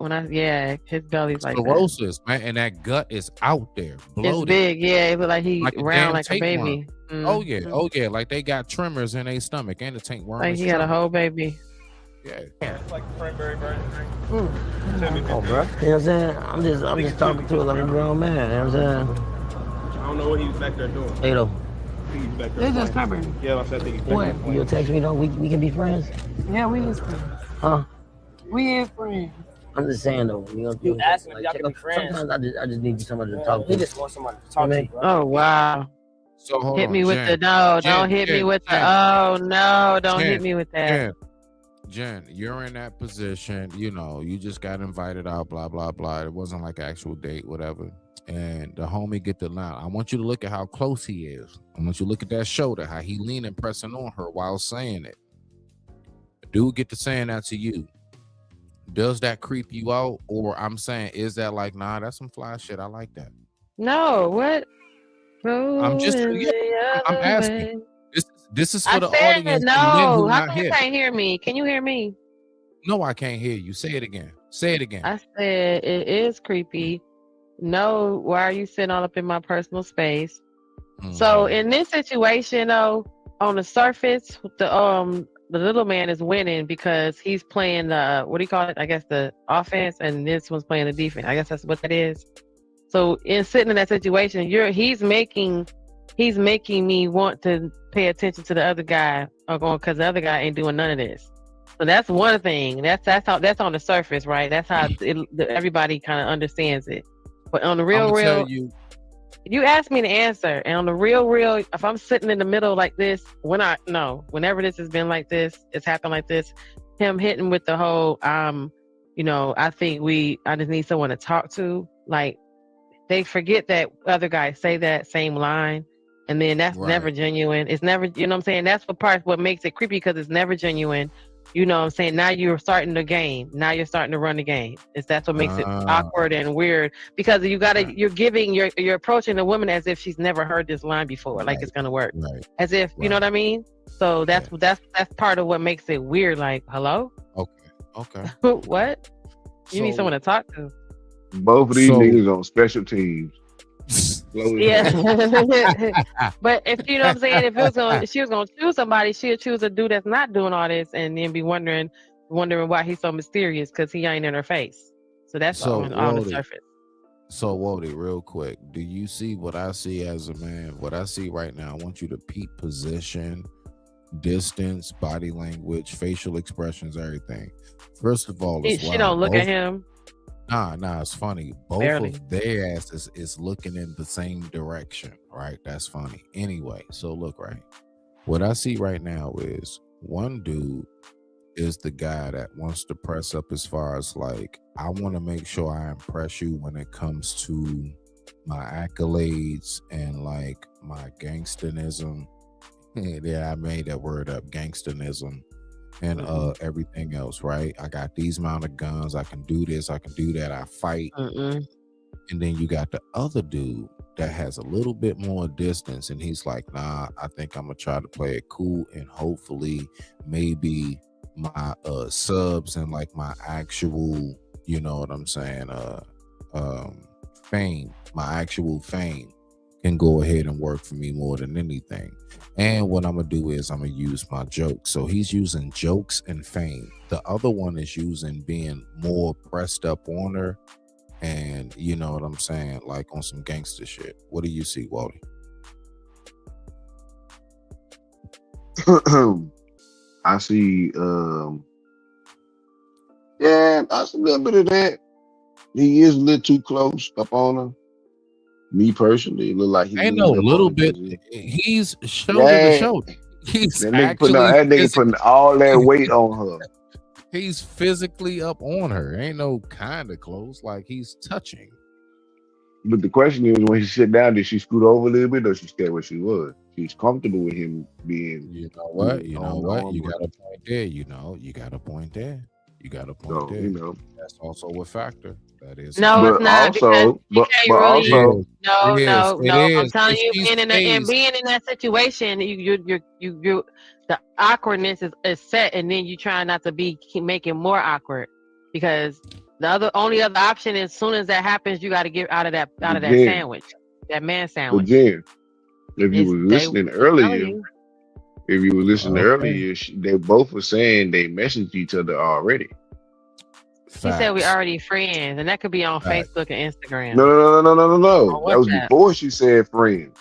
His belly's like cirrhosis, man, and that gut is out there, bloated. It's big, yeah. It look like he round like a baby. Oh yeah, like they got tremors in their stomach and the tapeworm. Like he got a whole baby. Yeah. It's like the cranberry version. Oh, bro. You know what I'm saying? I'm just talking to her like a grown man. You know what I'm saying? I don't know what he was back there doing. Hey, though. I think he's back there. They just peppering. Yeah, I said he's back What? there. You'll text me though? We can be friends? Yeah, we is friends. Huh? We is friends. I'm just saying though. You asking if y'all can be friends. Sometimes I just need somebody to talk to. He just wants somebody to talk to you, bro. Oh wow. So hold hit on, me with Jen. the no. Jen, Don't hit Jen, me with Jen. the oh no. Don't Jen, hit me with that. Jen, you're in that position. You know, you just got invited out. Blah blah blah. It wasn't like an actual date, whatever. And the homie get the line. I want you to look at how close he is. I want you to look at that shoulder, how he leaning, pressing on her while saying it. The dude get to saying that to you. Does that creep you out? Or I'm saying, is that like, nah, that's some fly shit. I like that. No, what? I'm just, I'm asking. This is for the said audience. no. And men who How not come you here. can't hear me? Can you hear me? No, I can't hear you. Say it again. Say it again. I said it is creepy no, why are you sitting all up in my personal space? So in this situation, though, on the surface, the little man is winning because he's playing the what do you call it? I guess the offense, and this one's playing the defense. I guess that's what that is. So in sitting in that situation, he's making me want to pay attention to the other guy, because the other guy ain't doing none of this. So that's one thing. That's on the surface, right? That's how everybody kind of understands it. But on the real, you asked me to answer, and on the real, if I'm sitting in the middle like this, whenever this has been like this, it's happened like this, him hitting with the whole, I think I just need someone to talk to. Like, they forget that other guys say that same line, and then that's never genuine. It's never, you know what I'm saying? That's what makes it creepy, because it's never genuine. You know what I'm saying? Now you're starting the game. Now you're starting to run the game. That's what makes it awkward and weird, because you're approaching the woman as if she's never heard this line before, like it's gonna work. As if, you know what I mean? So that's part of what makes it weird. Like, hello? Okay. What? You need someone to talk to. Both of these niggas on special teams. Yeah. But if you know what I'm saying, if she was gonna choose somebody, she'll choose a dude that's not doing all this, and then be wondering why he's so mysterious, because he ain't in her face. So that's on the surface. So Wody, real quick, do you see what I see as a man? What I see right now, I want you to peep position, distance, body language, facial expressions, everything. First of all, she don't look at him. Nah, it's funny. Both of their asses is looking in the same direction, right? That's funny. Anyway, so look, right? What I see right now is one dude is the guy that wants to press up as far as like, I want to make sure I impress you when it comes to my accolades and like my gangsterism. Yeah, I made that word up, gangsterism. And everything else, right? I got these amount of guns. I can do this. I can do that. I fight. And then you got the other dude that has a little bit more distance, and he's like, nah, I think I'm gonna try to play it cool, and hopefully maybe my subs and like my actual, you know what I'm saying, fame, my actual fame can go ahead and work for me more than anything. And what I'm gonna do is I'm gonna use my jokes. So he's using jokes and fame. The other one is using being more pressed up on her, and you know what I'm saying, like on some gangster shit. What do you see, Wally? I see I see a little bit of that. He is a little too close up on her. Me personally, it look like he ain't no little bit. He's shoulder to shoulder. He's that nigga putting all that weight on her. He's physically up on her. Ain't no kind of close. Like he's touching. But the question is, when she sit down, did she scoot over a little bit, or she stayed where she was? She's comfortable with him being. You know what? You got a point there. You got a point there. You got a point there. You know, that's also a factor. That is. No, it's not. Also, but also, no. I'm telling you, being in that situation, you the awkwardness is set, and then you try not to keep making more awkward, because the only other option is, as soon as that happens, you got to get out of that sandwich, that man sandwich. Again, if you were listening earlier, they both were saying they messaged each other already. She said we already friends, and that could be on Facebook and Instagram. No. That was before she said friends.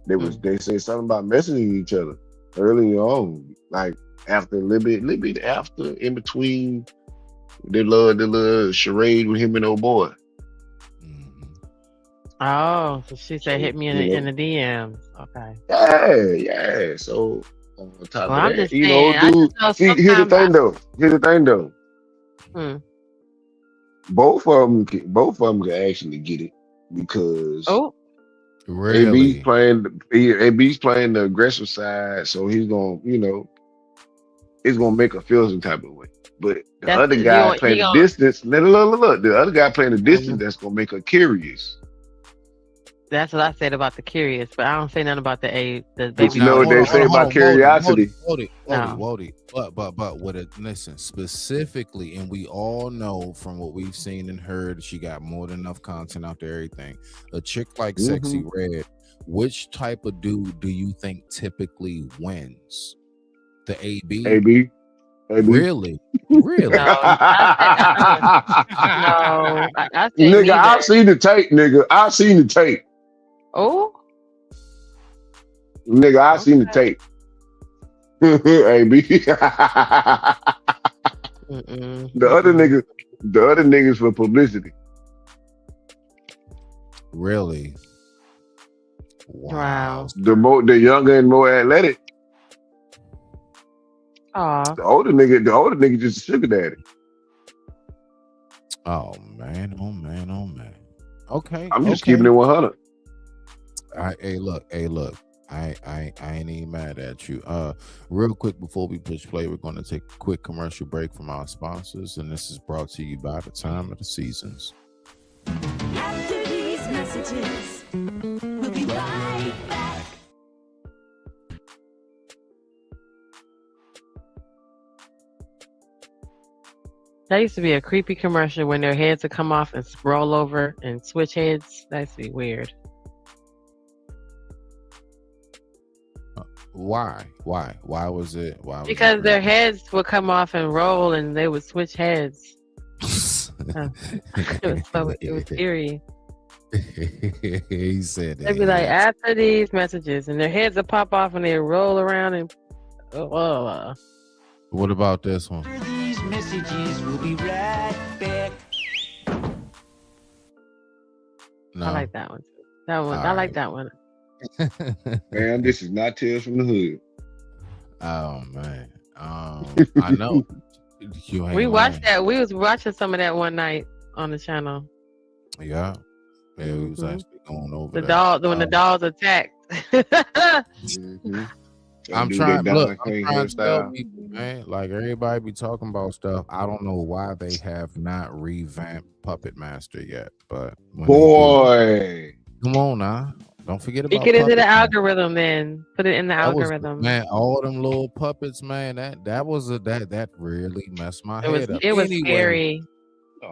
They said something about messaging each other early on, like after a little bit after, in between the little charade with him and old boy. Oh, so she said hit me in the DMs. Okay. Yeah. So on top of I'm that, just dude. Here's the thing though. Both of them can actually get it, because really? AB's playing the aggressive side, so he's gonna, it's gonna make her feel some type of way. But the other guy playing the distance, look, the other guy playing the distance, that's gonna make her curious. That's what I said about the curious, but I don't say nothing about the But baby. you know what they say about curiosity. Wody. But what it listen specifically, and we all know from what we've seen and heard, she got more than enough content out there. Everything. A chick like Sexy Red, which type of dude do you think typically wins? The AB. No, Really? I said Nigga, neither. I've seen the tape, nigga. I've seen the tape. Oh, Nigga, I've seen the tape. AB. The other niggas for publicity. Really? Wow. The younger and more athletic. Aw. The older nigga just a sugar daddy. Oh man. Okay. I'm just keeping it 100. Hey, look. I ain't even mad at you. Real quick before we push play, we're going to take a quick commercial break from our sponsors, and this is brought to you by the Time of the Seasons. After these messages, we'll be right back. That used to be a creepy commercial when their heads would come off and roll over and switch heads. That used to be weird. Why was it? Because their heads would come off and roll and they would switch heads. It was eerie. He said They'd be like, after these messages, and their heads would pop off and they'd roll around and What about this one? After these messages, we'll be right back. No. I like that one too. I like that one. Man, this is not Tales from the Hood. Oh man. I know. We watched that. We was watching some of that one night on the channel. Yeah. We was actually going over the dog when the dogs attacked. I'm trying to tell people, man, like everybody be talking about stuff. I don't know why they have not revamped Puppet Master yet, but boy, come on now. Don't forget about get into the algorithm, then put it in the algorithm. Man, all them little puppets, man, that really messed my head up. It was scary.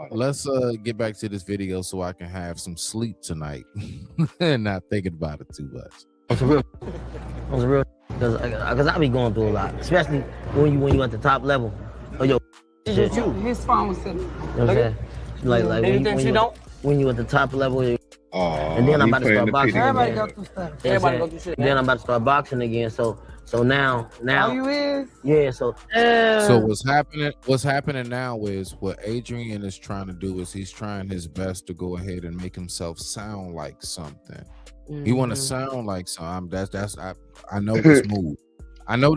Let's get back to this video so I can have some sleep tonight and not thinking about it too much. It was real because I be going through a lot, especially when you at the top level. Oh, yo, shit. His phone was sitting. You know what I'm saying? Like when you at the top level. And then I'm about to start boxing. Everybody go through stuff. Everybody go through shit. Then I'm about to start boxing again. So now. Oh, you is? Yeah. So what's happening now is what Adrian is trying to do is he's trying his best to go ahead and make himself sound like something. He want to sound like something. I know this move. I know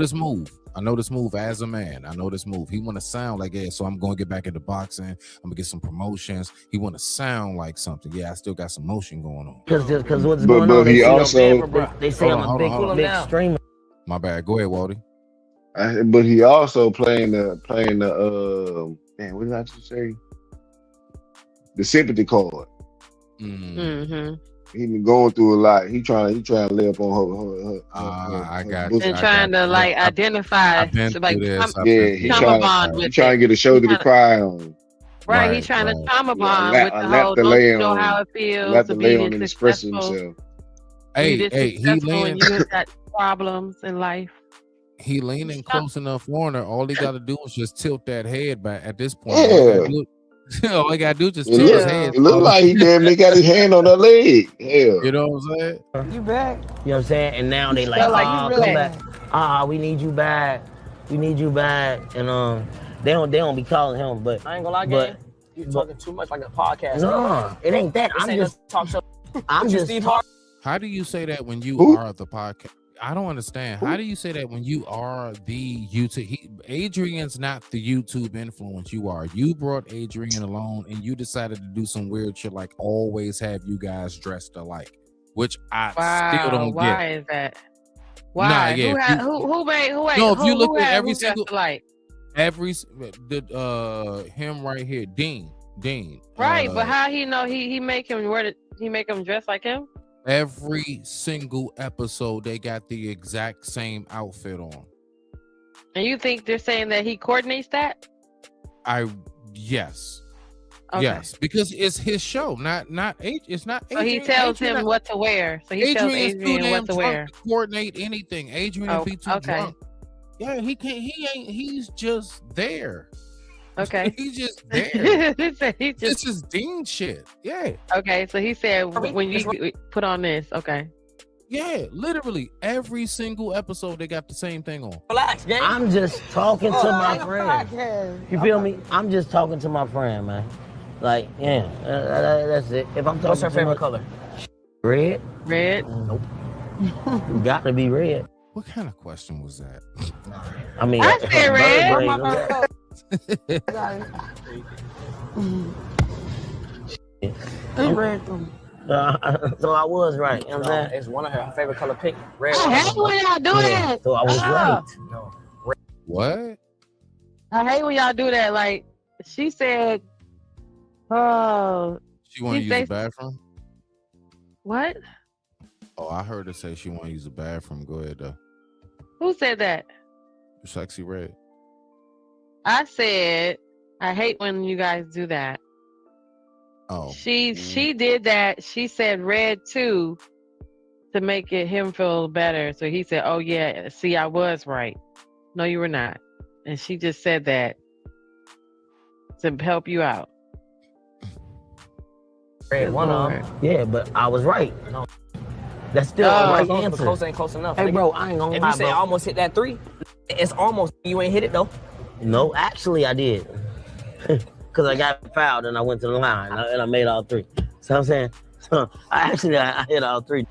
this move as a man. I know this move. He want to sound like it, so I'm going to get back into boxing. I'm gonna get some promotions. He want to sound like something. Yeah, I still got some motion going on. Because what's going on? He also they say I'm a big streamer. My bad. Go ahead, Waldy. But he also playing the man, what did I just say? The sympathy card. He been going through a lot. He trying to lay up on her. I got you. And trying to identify, he trying to get a shoulder to cry on. Right, he's trying to trauma bond with the whole. Don't know how it feels to be and express himself. Hey, he leaning. You got problems in life. He leaning close enough on her. All he got to do is just tilt that head back. At this point, all he gotta do is just tilt his head. It look like he damn near got his hand on her leg. Hell. You know what I'm saying? You back? You know what I'm saying? And now they like, come back. We need you back. We need you back. And they don't be calling him, but I ain't gonna lie, gang. You talking too much like a podcast. No, it ain't that. I'm just talk show. I'm just How do you say that when you are the podcast? I don't understand. How do you say that when you are the YouTube? Adrian's not the YouTube influence. You are. You brought Adrian along and you decided to do some weird shit like always have you guys dressed alike, which I still don't get. Why is that? Why? Nah, who made? No, if you look at every single like him right here, Dean. Right, but how he know he make him dress like him? Every single episode, they got the exact same outfit on. And you think they're saying that he coordinates that? Yes. Okay. Yes, because it's his show, not it's not. So he tells him what to wear. So he tells Adrian what to wear. To coordinate anything. Adrian be too drunk. Yeah, he can't. He ain't. He's just there. Okay. He's just there. He This is Dean shit. Yeah. Okay, so he said when you put on this. Okay. Yeah, literally every single episode they got the same thing on. Relax, gang. I'm just talking to my friend. You feel me? I'm just talking to my friend, man. Like, yeah, that's it. If I'm talking What's her favorite color? Red. Red? Nope. You got to be red. What kind of question was that? I mean, I said red. Red too. So I was right. You know what I'm saying? It's one of her favorite color pink. Red. I hate when y'all do that. So I was right. No. What? I hate when y'all do that. Like she said, oh. She want to use the bathroom? What? Oh, I heard her say she want to use the bathroom. Go ahead, though. Who said that? Sexy Red. I said, I hate when you guys do that. Oh. She did that. She said red too to make him feel better. So he said, oh yeah, see, I was right. No, you were not. And she just said that to help you out. Red, one of them. Yeah, but I was right. No. That's still the right answer. Close ain't close enough. Hey, nigga. bro, I ain't gonna if lie, you say bro. I almost hit that 3, it's almost you ain't hit it though. No, actually I did. Because I got fouled and I went to the line and I made all 3. So I'm saying, so I hit all 3.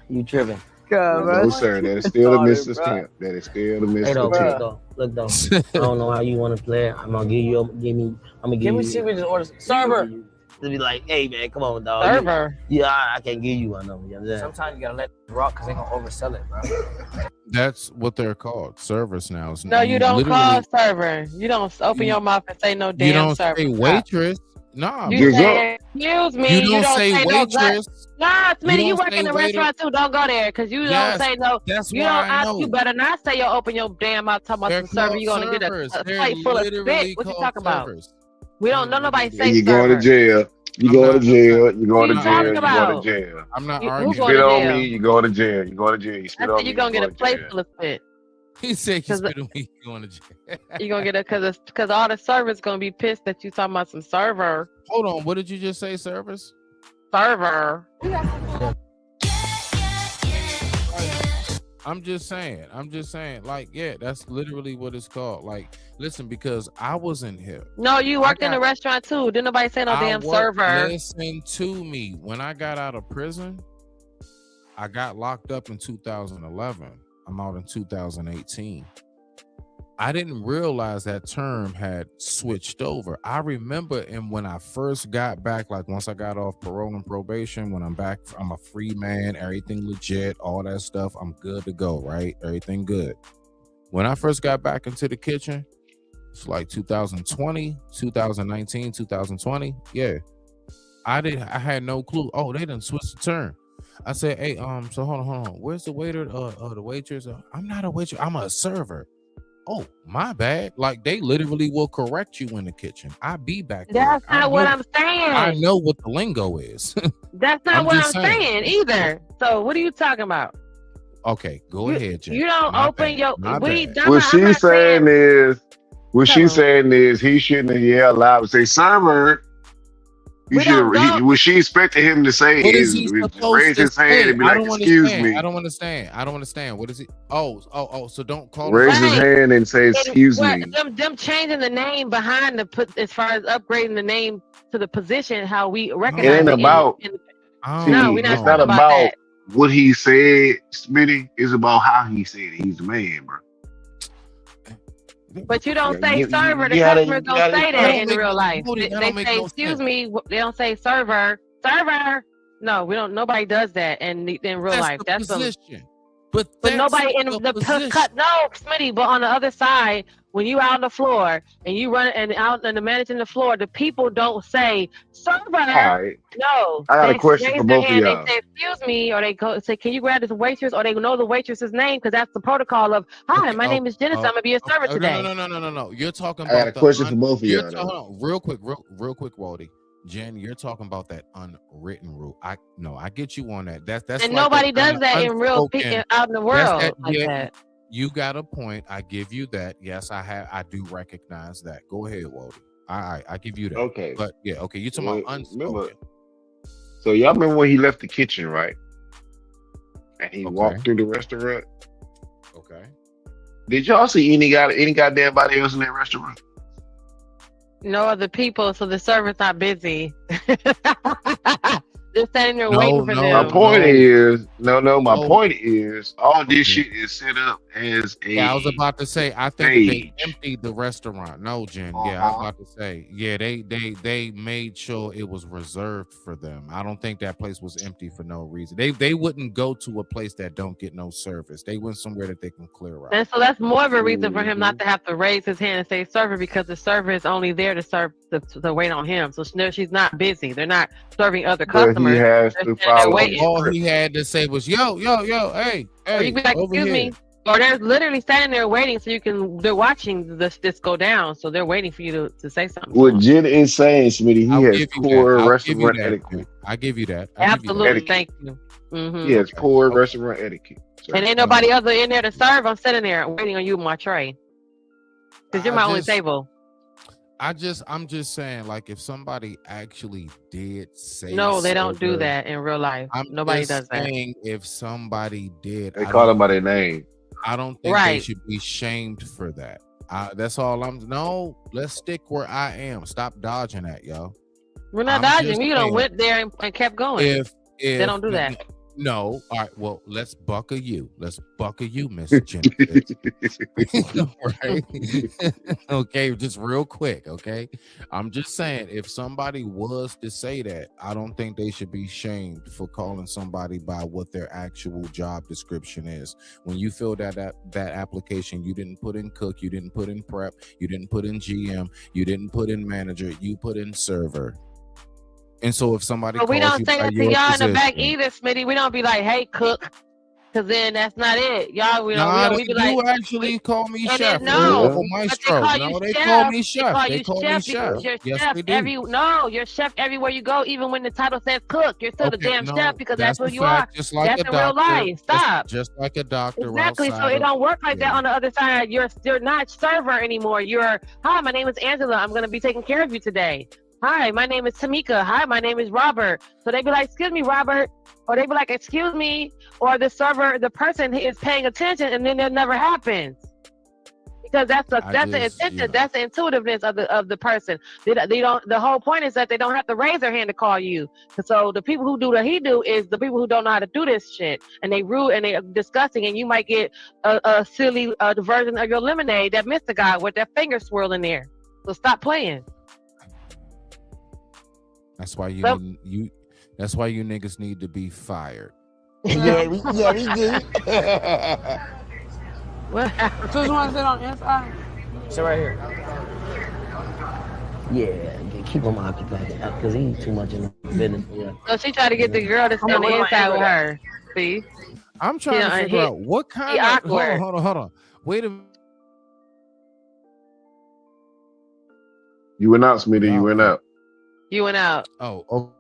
You tripping. No, sir, that is still a missed attempt. That is still a missed attempt. Look though. I don't know how you want to play it. I'm gonna give you. Can we see what just orders? Server. To be like, hey man, come on, dog. Server. Yeah, I can't give you one of them. You know what I'm saying? Sometimes you gotta let it rock because they gonna oversell it, bro. That's what they're called. Servers now. No, you don't call server. You don't open your mouth and say no damn You don't server. say waitress. Nah. You say, excuse me. You don't say waitress. Nah, Smitty, you don't work say in the waiter. restaurant too. Don't go there because you don't say no. That's you why don't I ask. know. You better not say you open your damn mouth talking about They're some server. called You gonna get servers. a They're plate full of literally spit. What you called talking about? servers. We don't know nobody say And you server. going to jail. You go to jail. You go to What you jail. talking You go about? to jail. I'm not You- arguing. who going Spit to on jail? me. You go to jail. You go to jail. You I spit said on you me. gonna get a go to plate jail. full of spit. He said you 'Cause spit on me. You going to jail. You gonna get it because all the servers gonna be pissed that you talking about some server. Hold on. What did you just say, servers? Server. I'm just saying. Like, yeah, that's literally what it's called. Like, listen, because I wasn't here. No, you worked in the restaurant too. Didn't nobody say no damn server. Listen to me. When I got out of prison, I got locked up in 2011. I'm out in 2018. I didn't realize that term had switched over. I remember, and when I first got back, like once I got off parole and probation, when I'm back, I'm a free man, everything legit, all that stuff, I'm good to go, right? Everything good. When I first got back into the kitchen, it's like 2020, 2019, 2020. Yeah. I had no clue. Oh, they done switched the term. I said, hey, so hold on. Where's the waiter? The waitress? I'm not a waitress. I'm a server. Oh, my bad. Like, they literally will correct you in the kitchen. I be back there. That's not what I'm saying. I know what the lingo is. That's not what I'm saying either. So what are you talking about? Okay, go ahead, Jen. You don't open your. What she's saying is he shouldn't have yelled loud and say server. What she expected him to say is raise his hand and be like, excuse me. I don't understand. What is it? Oh, so don't call raise his hand and say, excuse me. Them changing the name behind as far as upgrading the name to the position, how we recognize it. Ain't about, it's not about what he said, Smitty. It's about how he said it. He's the man, bro. But you don't say server. The customers don't say that in real life. They say, excuse me. They don't say server. Server. No, we don't. Nobody does that in real life. That's position. But nobody in the cut. No, Smitty. But on the other side, when you out on the floor and you run and out and the managing the floor, the people don't say server. right. No, I got a they question raise for their both of hand. They y'all. say excuse me, or they go say, "Can you grab this waitress?" Or they know the waitress's name because that's the protocol of, "Hi, my name is Jennifer. I'm gonna be a server today." No. You're talking I got about a question for both of You're y'all. talking real quick, Wody. Jen, you're talking about that unwritten rule. I get you on that. That's and like nobody does that in real out in the world like that. You got a point. I give you that. Yes, I do recognize that. Go ahead, Wody. I give you that. Okay. But yeah, okay. You're talking about unspoken. So y'all remember when he left the kitchen, right? And he walked through the restaurant. Okay. Did y'all see any goddamn body else in that restaurant? No other people, so the server's not busy. They're standing there waiting for them. My point is, my point is, all this shit is set up as a. Yeah, I was about to say, I think they emptied the restaurant. No, Jen. Yeah, I was about to say, yeah, they made sure it was reserved for them. I don't think that place was empty for no reason. They wouldn't go to a place that don't get no service. They went somewhere that they can clear out. And so that's more of a reason for him not to have to raise his hand and say server, because the server is only there to serve to wait on him. So she's not busy. They're not serving other customers. He has to follow. All he had to say was yo, hey. Or you be like, excuse me. Or they're literally standing there waiting they're watching this go down. So they're waiting for you to say something. What Jen is saying, Smitty, he has poor restaurant etiquette. I give you that. Absolutely. Thank you. Mm-hmm. He has poor restaurant etiquette. And ain't nobody other in there to serve. I'm sitting there waiting on you, my tray. Because you're my only table. I'm just saying, like, if somebody actually did say no, they don't do that in real life. Nobody does that. If somebody did, they call them by their name. I don't think they should be shamed for that. That's all let's stick where I am. Stop dodging that, yo. We're not dodging. You done went there and kept going. If they don't do that. No, all right. Well, let's buckle you, Miss Jennifer. Right? Okay, just real quick. Okay, I'm just saying, if somebody was to say that, I don't think they should be shamed for calling somebody by what their actual job description is. When you fill that application, you didn't put in cook, you didn't put in prep, you didn't put in GM, you didn't put in manager, you put in server. And so if somebody but we don't say that to y'all in the back either, Smitty. We don't be like, hey, cook. Because then that's not it. Y'all, we be like, you actually call me chef. No, maestro. They call me chef. They call me chef. Yes, they do. You're chef everywhere you go, even when the title says cook. You're still the damn chef because that's what you are. Just like that's in real life. Stop. Just like a doctor. Exactly. So it don't work like that on the other side. You're not server anymore. You're, hi, my name is Angela. I'm going to be taking care of you today. Hi, my name is Tamika. Hi, my name is Robert. So they be like, excuse me, Robert. Or they be like, excuse me. Or the server, the person is paying attention, and then it never happens. Because that's the intention, that's the intuitiveness of the person. They don't. The whole point is that they don't have to raise their hand to call you. So the people who do what he do is the people who don't know how to do this shit, and they rude and they are disgusting, and you might get a silly version of your lemonade that missed the guy with that finger swirling there. So stop playing. That's why That's why you niggas need to be fired. Yeah, we do. What? So you want to sit on the inside? Sit right here. Yeah, keep him occupied because he's too much in the business. Yeah. So she tried to get the girl to sit on the inside with her. See? I'm trying to figure out what kind of. Hold on. Wait a minute. You went out, Smitty. You went out. You went out. Oh.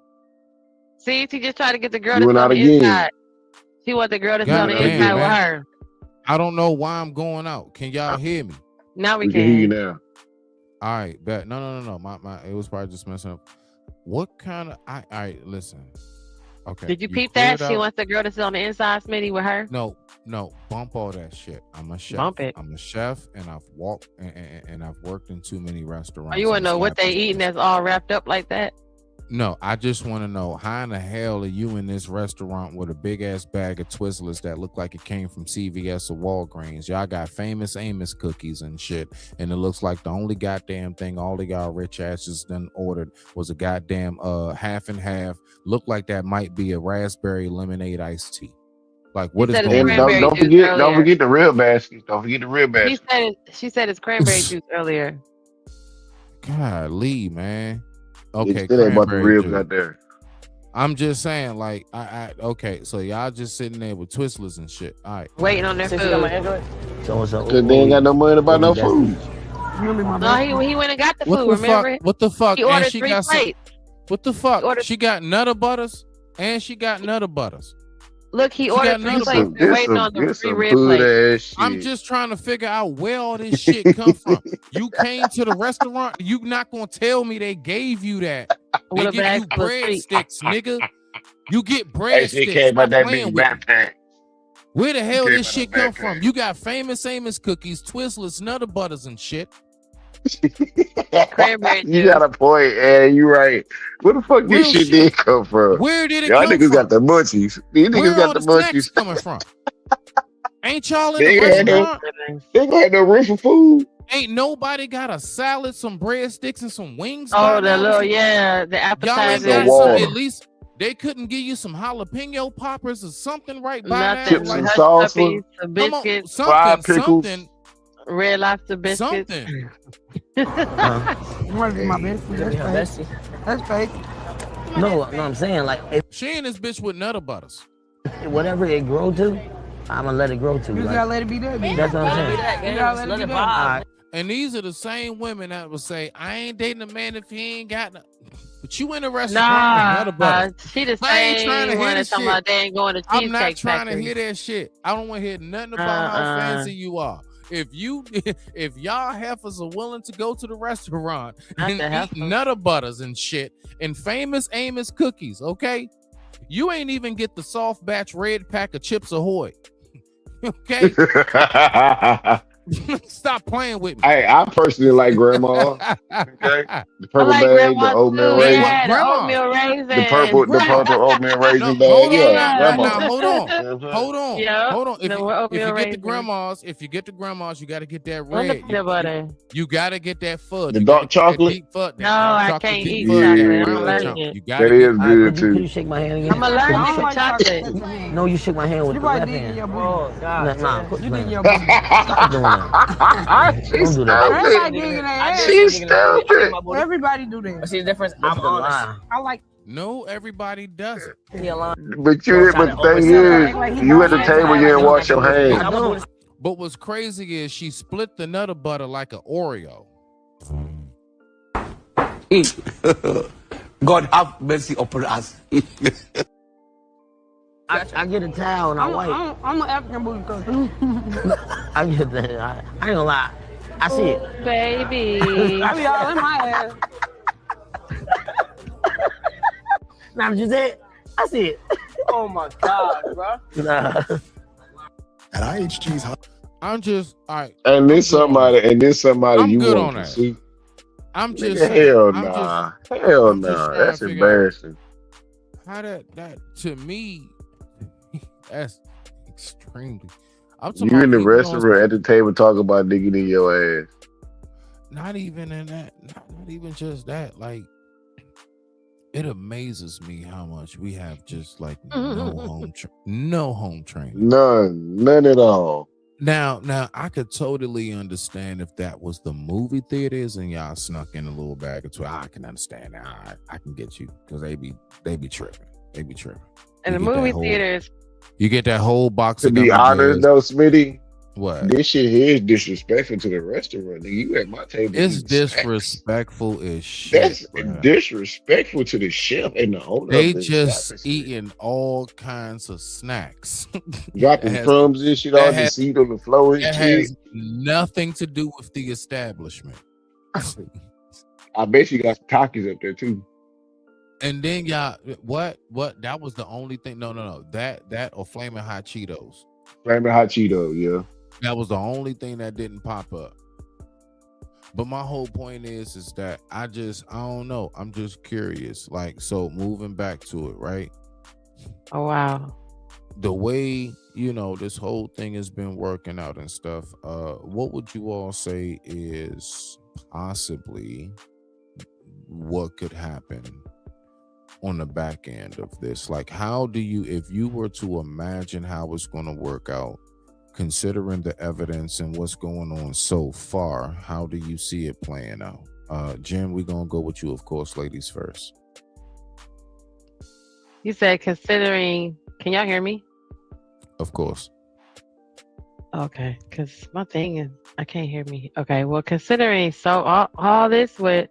See, she just tried to get the girl to sit on the inside. She want the girl to sit on the inside with her. I don't know why I'm going out. Can y'all hear me? Now we can hear you now. All right, bet. No. My it was probably just messing up. What kind of? All right, listen. Okay. Did you peep that? She wants the girl to sit on the inside, Smitty, with her. No. Bump all that shit. I'm a chef. Bump it. I'm a chef, and I've walked and I've worked in too many restaurants. Oh, you want to know what they eating that's all wrapped up like that? No, I just want to know how in the hell are you in this restaurant with a big ass bag of Twizzlers that look like it came from CVS or Walgreens? Y'all got Famous Amos cookies and shit, and it looks like the only goddamn thing all of y'all rich asses then ordered was a goddamn half and half. Look like that might be a raspberry lemonade iced tea. Like, what is said it's going And on? don't juice forget, don't earlier. forget the real basket. Don't forget the real basket. She said it's cranberry juice earlier. Golly, man. It Okay, still ain't about the cranberry ribs juice. out there. I'm just saying, like, okay, so y'all just sitting there with Twistlers and shit. All right. Waiting on their Since you got my food. Android. Cause they ain't got no money to buy no food. No, he went and got the What food. the Remember? fuck? What the fuck? He And ordered she 3 got some. plates. What the fuck? She got Nutter Butters and she got Nutter Butters. Look, he She ordered got 3 Nutter plates. Butters. They're waiting on the 3 rib good plates. ass shit. I'm just trying to figure out where all this shit come from. You came to the restaurant. You not gonna tell me they gave you that? With They a give bag you full of treats. breadsticks, nigga. You get That shit breadsticks. came out Stop that playing big with me. backpack. Where the hell came this out shit that come backpack. from? You got famous Amos cookies, Twistlers, Nutter Butters, and shit. Cranberry You juice. got a point, and you right. Where the fuck Real this shit shit. did come from? Where did it Y'all come niggas from? got the munchies. These Where niggas got all the the snacks munchies. coming from? Ain't y'all in They the ain't had no, restaurant? they ain't had no room for food. Ain't nobody got a salad, some breadsticks, and some wings Oh, by the now? little, the Y'all ain't appetizer. got The some. water. At least they couldn't give you some jalapeno poppers or something right by now. Chips Nothing. and Hush salsa, puppies, some Come on, biscuits, fried pickles. something, red lobster biscuits. something. You want to be my bestie? You got That's fake. bestie. That's fake. No, I'm saying like if She and this bitch with Nutter Butters. whatever it grow to, I'm gonna let it grow to. You just Like, gotta let it be that. bitch. that's what I'm Be saying. that, gang. You gotta Just let let it it be vibe. that. All right. And these are the same women that will say, I ain't dating a man if he ain't got no. But you in a restaurant with Nutter Butters. She the I ain't trying to same hear one this that's talking shit. about they ain't going to I'm not Cheesecake trying to Factory. hear that shit. I don't want to hear nothing about how fancy you are. If y'all heifers are willing to go to the restaurant Not and the eat heifer. Nutter Butters and shit and famous Amos cookies, okay? You ain't even get the soft batch red pack of Chips Ahoy. Okay? Stop playing with me. Hey, I personally like grandma. Okay, the I purple like bag, grandma the oatmeal too. Guess raisin, what? Yeah, the Grandma. oatmeal raisin. the purple oatmeal raisin bag. Hold on Yeah, now, grandma. hold on. You know what I'm saying? Hold on. Yep. Hold on. The If oatmeal you get the raisin. grandmas, you got to get that On the red. peanut butter. You got to get that fudge. The You gotta dark get that chocolate. deep fudge. That No, dark I chocolate can't deep eat fudge, chocolate. that I'm brown allergic. junk. You got That to get is All right, good could you too. shake my hand again? I'm allergic I don't to like chocolate. chocolate. No, you shook my hand with You the probably left dig in hand. your booty. Oh, God. Nah, damn. quit You dig in playing. your booty. Stop doing that. She Don't do that. Everybody stupid. dig in their I ass. did She dig in the booty. I dig stupid. my booty. Everybody do that. But see the difference? That's I'm the honest. lie. I like. No, everybody doesn't. He aligned. But So I'm you, trying but to the thing oversell is, you at the table, you didn't wash your hands. I don't. But what's crazy is she split the Nutter Butter like an Oreo. God have mercy upon us. I get a towel and I wipe. I'm an African booty cutter. I get that. I ain't gonna lie. I see it. Baby. I be all in my ass. Now what you said? I see it. Oh my God, bro. Nah. At IHG's, I'm just all right. And this somebody, I'm you good want on to that. see. I'm Nigga, just saying. hell I'm nah. just Hell I'm just nah. trying to That's figure out embarrassing. how that to me, that's extremely. I'm talking You in the about even restaurant at the table talking about digging in your ass. not even in that, not even just that. Like, it amazes me how much we have just like no home training. None at all. Now I could totally understand if that was the movie theaters and y'all snuck in a little bag or two. I can understand that. I can get you because they be tripping. They be tripping. And the You get that movie whole- theaters. You get that whole box To of be gummy honest bears. though, Smitty, What? this shit here is disrespectful to the restaurant. Nigga, you at my table. It's eating snacks. disrespectful as shit. That's bruh. disrespectful to the chef and the owner. They of the just establishment. eating all kinds of snacks. Dropping That has- crumbs and shit that on the has- seat on the floor and That shit. has nothing to do with the establishment. I bet you got some Takis up there too. And then y'all, what? That was the only thing. No. That or flaming hot Cheetos. Flaming hot Cheeto, yeah. That was the only thing that didn't pop up. But my whole point is that I don't know. I'm just curious. Like, so moving back to it, right? Oh wow. The way, this whole thing has been working out and stuff. What would you all say is possibly what could happen on the back end of this? Like, how do you, if you were to imagine how it's going to work out, considering the evidence and what's going on so far, how do you see it playing out? Jen, we're going to go with you, of course, ladies first. You said considering, can y'all hear me? Of course. Okay, because my thing is, I can't hear me. Okay, well, considering all this with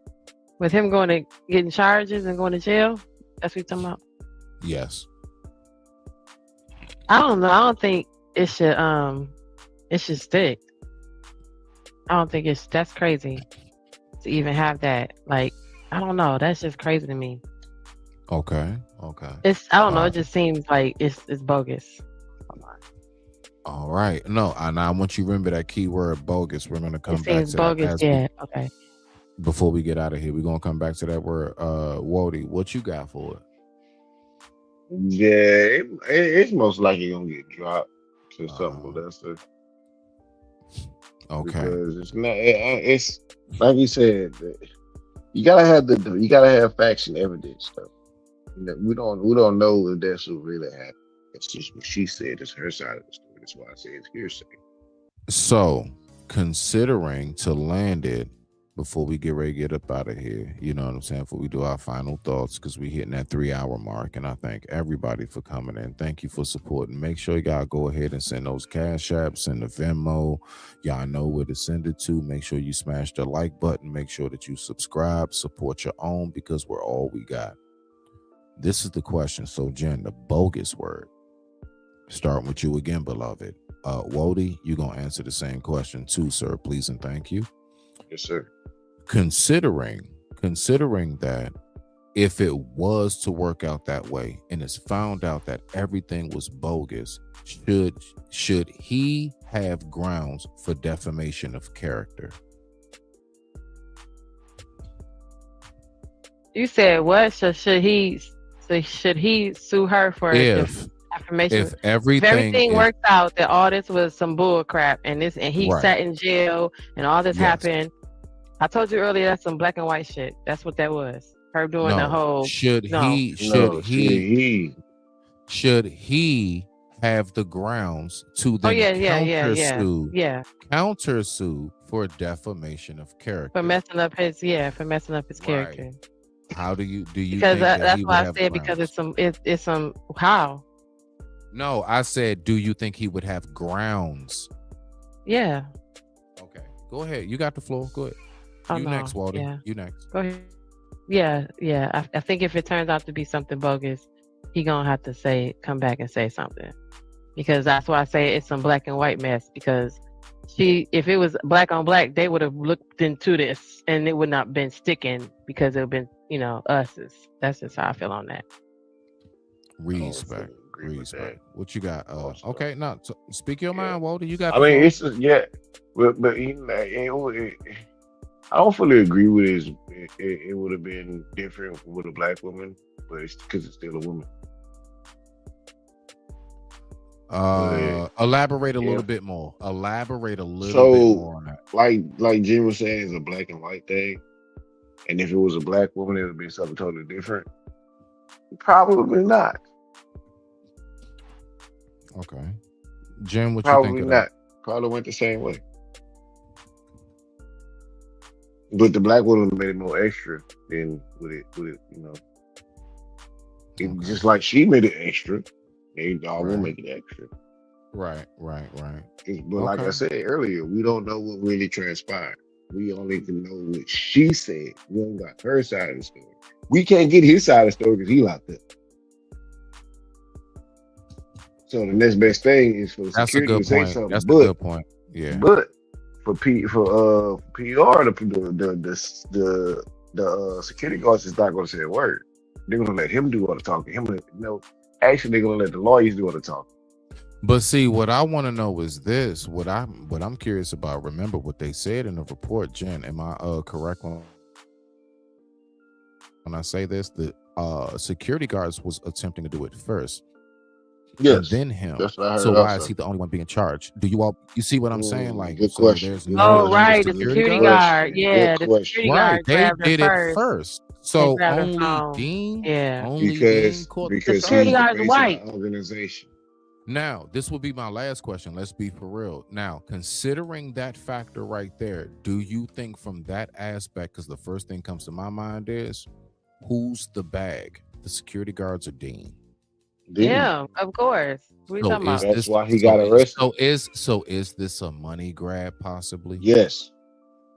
him going to getting charges and going to jail, that's what you're talking about? Yes. I don't know. I don't think it should stick. I don't think that's crazy to even have that. Like, I don't know. That's just crazy to me. Okay. I don't know. It just seems like it's bogus. All right. No, and I want you to remember that keyword bogus. We're going to come back to bogus. that. Okay. Before we get out of here, we're going to come back to that word. Wody, what you got for it? Yeah, it's most likely gonna get dropped to something lesser. Okay. Because it's not. It's like you said. You gotta have facts and evidence. Though. You know, we don't know if that's what really happened. It's just what she said. It's her side of the story. That's why I say it's hearsay. So, considering to land it before we get ready to get up out of here, you know what I'm saying? Before we do our final thoughts, because we're hitting that 3-hour mark, and I thank everybody for coming in. Thank you for supporting. Make sure y'all go ahead and send those Cash Apps and the Venmo. Y'all know where to send it to. Make sure you smash the like button. Make sure that you subscribe. Support your own, because we're all we got. This is the question. So, Jen, the bogus word. Starting with you again, beloved. Wody, you're going to answer the same question too, sir. Please and thank you. Yes, sir. Considering that if it was to work out that way and it's found out that everything was bogus, should he have grounds for defamation of character? You said what? Should he sue her for defamation? If everything works out that all this was some bull crap and he sat in jail and all this happened, I told you earlier that's some black and white shit. That's what that was. Her doing the whole. Should he have the grounds to then countersue for defamation of character for messing up his character? How do you because think that's why I said because it's some how. No, I said, do you think he would have grounds? Yeah. Okay, go ahead. You got the floor. Go ahead. Next, Walter. Yeah. You next. Go ahead. Yeah. I think if it turns out to be something bogus, he gonna have to come back and say something, because that's why I say it's some black and white mess. Because if it was black on black, they would have looked into this and it would not been sticking, because it would have been us. That's just how I feel on that. Respect. What you got? Okay, now speak your mind, Walter. You got. I mean, it's but I don't fully agree with it. It would have been different with a black woman, but it's because it's still a woman. Elaborate a little bit more. Elaborate a little bit more on that. Like Jim was saying, it's a black and white thing, and if it was a black woman, it would be something totally different. Probably not. Okay, Jim, what probably you think? Probably not. Probably went the same way, but the black woman made it more extra than with it. Just like she made it extra, they all will make it extra. Right. But like I said earlier, we don't know what really transpired. We only can know what she said. We don't got her side of the story. We can't get his side of the story because he locked up. So the next best thing is for security to say something. That's a good point. Yeah. But for PR, the security guards is not going to say a word. They're going to let him do all the talking. Actually, they're going to let the lawyers do all the talking. But see, what I want to know is this. What I'm curious about. Remember what they said in the report, Jen. Am I correct when I say this? The security guards was attempting to do it first. Yes, then him. That's what I heard. So why is he the only one being charged? Do you see what I'm saying? Like, good question. Right, the security guard. Yeah, the security guard. They did it first. So grab their only phone. Dean, Yeah. only because Dean caught because security he's the guard's face white. of the organization. Now, this will be my last question. Let's be for real. Now, considering that factor right there, do you think from that aspect, because the first thing comes to my mind is, who's the bag? The security guards or Dean? Dean. Yeah, of course. What are you talking about? That's why he got arrested. Is this a money grab possibly? Yes,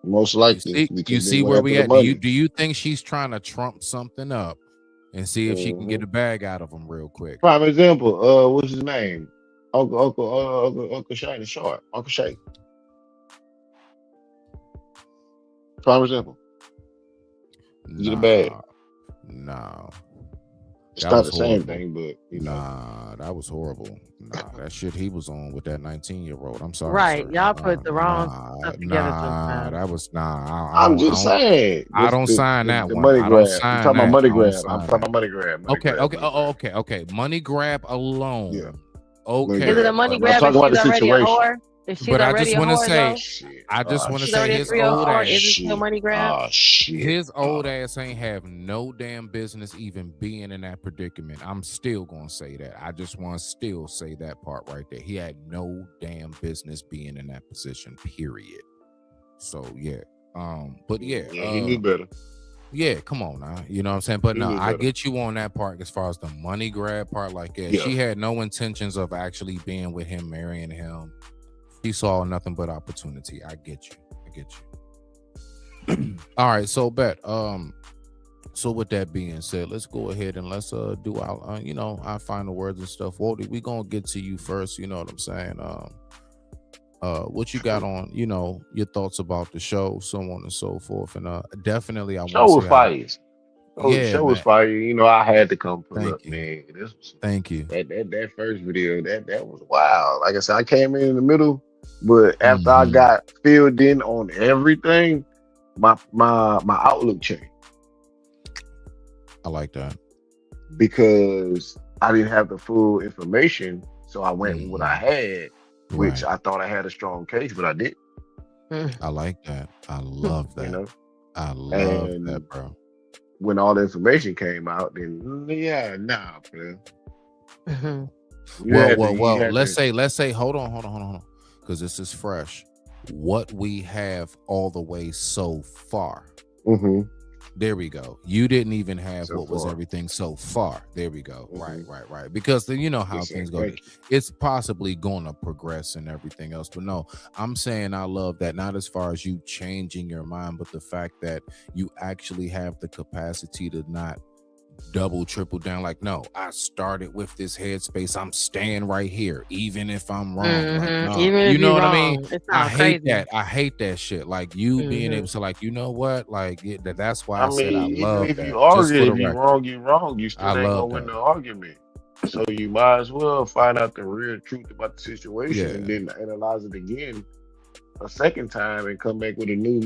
most likely. You see where we at? Do you think she's trying to trump something up and see if she can get a bag out of him real quick? Prime example. What's his name? Uncle Shane Short. Uncle Shane. Prime example. Get a bag. No. It's not the same thing, but that was horrible. That shit he was on with that 19-year-old. I'm sorry. Right. Sir. Y'all put the wrong stuff together sometimes. That was I'm just saying. I don't sign that one. Money I don't grab. sign I'm talking that. about money I don't grab. sign I'm talking about money grab. Okay. Money grab alone. Yeah. Okay. Is it a money grab? I'm talking about the She's already a situation. whore? Is she But I already just a want to whore, say, though? his old ass. Is it still money grab? His old ass ain't have no damn business even being in that predicament. I'm still gonna say that. I just want to still say that part right there. He had no damn business being in that position. Period. So yeah. But yeah, he knew better. Yeah, come on now. You know what I'm saying? But He no, knew I better. get you on that part as far as the money grab part. Like, Yeah. she had no intentions of actually being with him, marrying him. She saw nothing but opportunity. I get you. All right, so Bet. So with that being said, let's go ahead and let's do our our final words and stuff. Wally, we gonna get to you first. You know what I'm saying? What you got on, your thoughts about the show, so on and so forth. And definitely I want to Show was say fire. Yeah, Show was man. fire. I had to come pull Thank up, you. man. This was Thank you. that first video, that was wild. Like I said, I came in the middle, but after I Mhm. got filled in on everything, my outlook changed I like that. because I didn't have the full information. So I went with what I had, which Right. I thought I had a strong case, but I didn't. I like that. I love that. You know? I love And that, bro. when all the information came out, then bro. You had to- you Well. had Let's to- say. Hold on, because this is fresh. What we have all the way so far. Mhm. There we go. You didn't even have So what was far. everything so far. There we go. Mhm. Right. Because then you know how Yes, sir. things go. Thank you. It's possibly going to progress and everything else. But no, I'm saying I love that. Not as far as you changing your mind, but the fact that you actually have the capacity to not double, triple down. Like, no, I started with this headspace. I'm staying right here, even if I'm wrong. Like, no. Even if You know you're what I wrong, mean? it I sounds hate crazy. that. I hate that shit. Like you being able to, like, you know what? Like that's why I, I said I mean, even love if that. you Just argue, for the if you record. wrong, you wrong. You still I ain't gonna love win that. the argument. So you might as well find out the real truth about the situation and then analyze it again a second time and come back with a new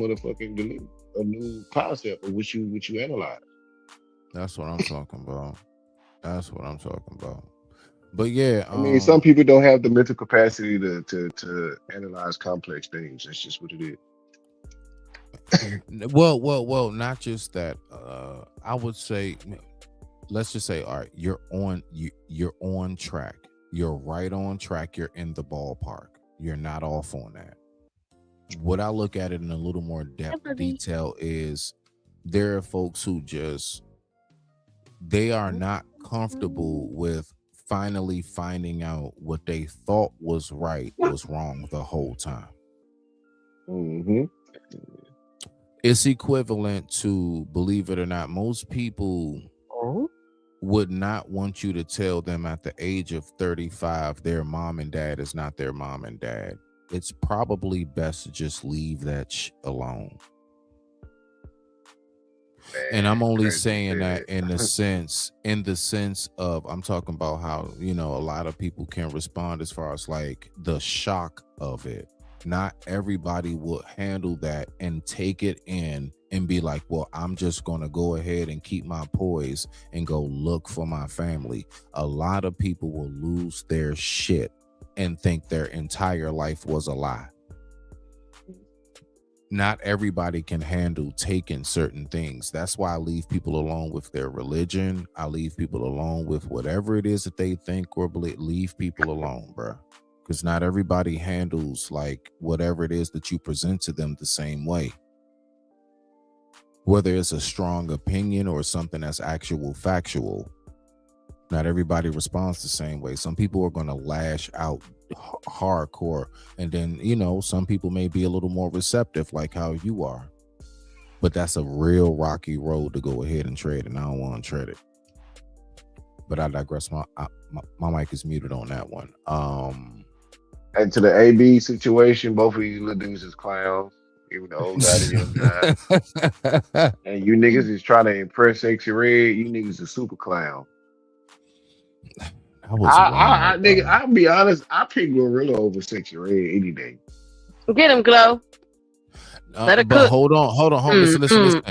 a new concept of which you analyze. That's what I'm talking about. But yeah, I mean, some people don't have the mental capacity to analyze complex things. That's just what it is. well, not just that. I would say, let's just say, all right, you're on track. You're right on track. You're in the ballpark. You're not off on that. What I look at it in a little more detail is there are folks who they are not comfortable with finally finding out what they thought was right was wrong the whole time. Mm-hmm. It's equivalent to, believe it or not, most people would not want you to tell them at the age of 35 their mom and dad is not their mom and dad. It's probably best to just leave that alone. And I'm only saying that in the sense of, I'm talking about how, a lot of people can respond as far as like the shock of it. Not everybody will handle that and take it in and be like, well, I'm just going to go ahead and keep my poise and go look for my family. A lot of people will lose their shit and think their entire life was a lie. not everybody can handle taking certain things. That's why I leave people alone with their religion. I leave people alone with whatever it is that they think or believe. Leave people alone, bro. Because not everybody handles like whatever it is that you present to them the same way. Whether it's a strong opinion or something that's actual factual, not everybody responds the same way. Some people are going to lash out hardcore, and then, you know, some people may be a little more receptive like how you are, but that's a real rocky road to go ahead and tread, and I don't want to tread it. But I digress. My mic is muted on that one. And to the AB situation, both of you little dudes is clowns, even the old guy, the young guy. And you niggas is trying to impress Sexy Red. You niggas is super clown. Nigga, I'll be honest, I pick Gorilla over Sexy Red any day. Get him, Glow. Let it cook. Hold on. Listen.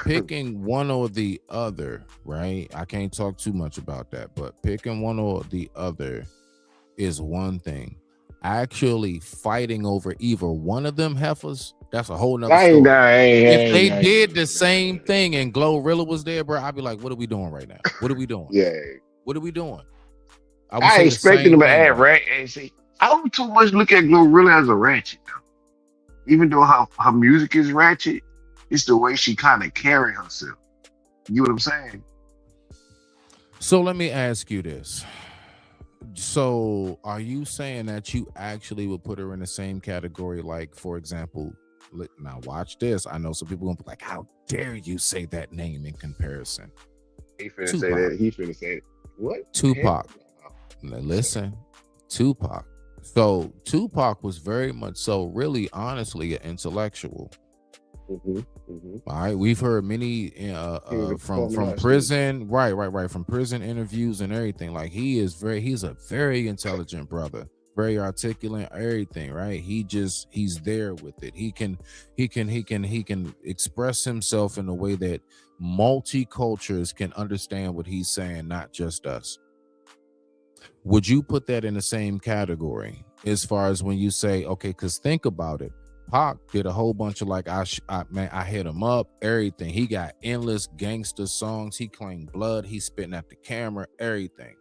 Picking one or the other, right? I can't talk too much about that, but picking one or the other is one thing. Actually fighting over either one of them heifers, that's a whole nother story. If they did the same thing and Glorilla was there, bro, I'd be like, what are we doing right now? What are we doing? Yeah. What are we doing? I expected them to add rat. And see, I don't too much look at Glorilla as a ratchet, though. Even though her music is ratchet, it's the way she kind of carry herself. You know what I'm saying? So let me ask you this. So are you saying that you actually would put her in the same category, like, for example, now watch this. I know some people gonna be like, how dare you say that name in comparison? He finna say that. He finna say it. What? Tupac. Now listen, Tupac. So Tupac was very much so, really, honestly, an intellectual. All right, we've heard many from prison, right, from prison interviews and everything. Like he's a very intelligent brother, very articulate, everything, right? He's there with it. He can express himself in a way that multi-cultures can understand what he's saying, not just us. Would you put that in the same category as far as when you say, okay, because think about it. Pac did a whole bunch of like, I hit him up, everything. He got endless gangster songs. He claimed blood. He's spitting at the camera, everything.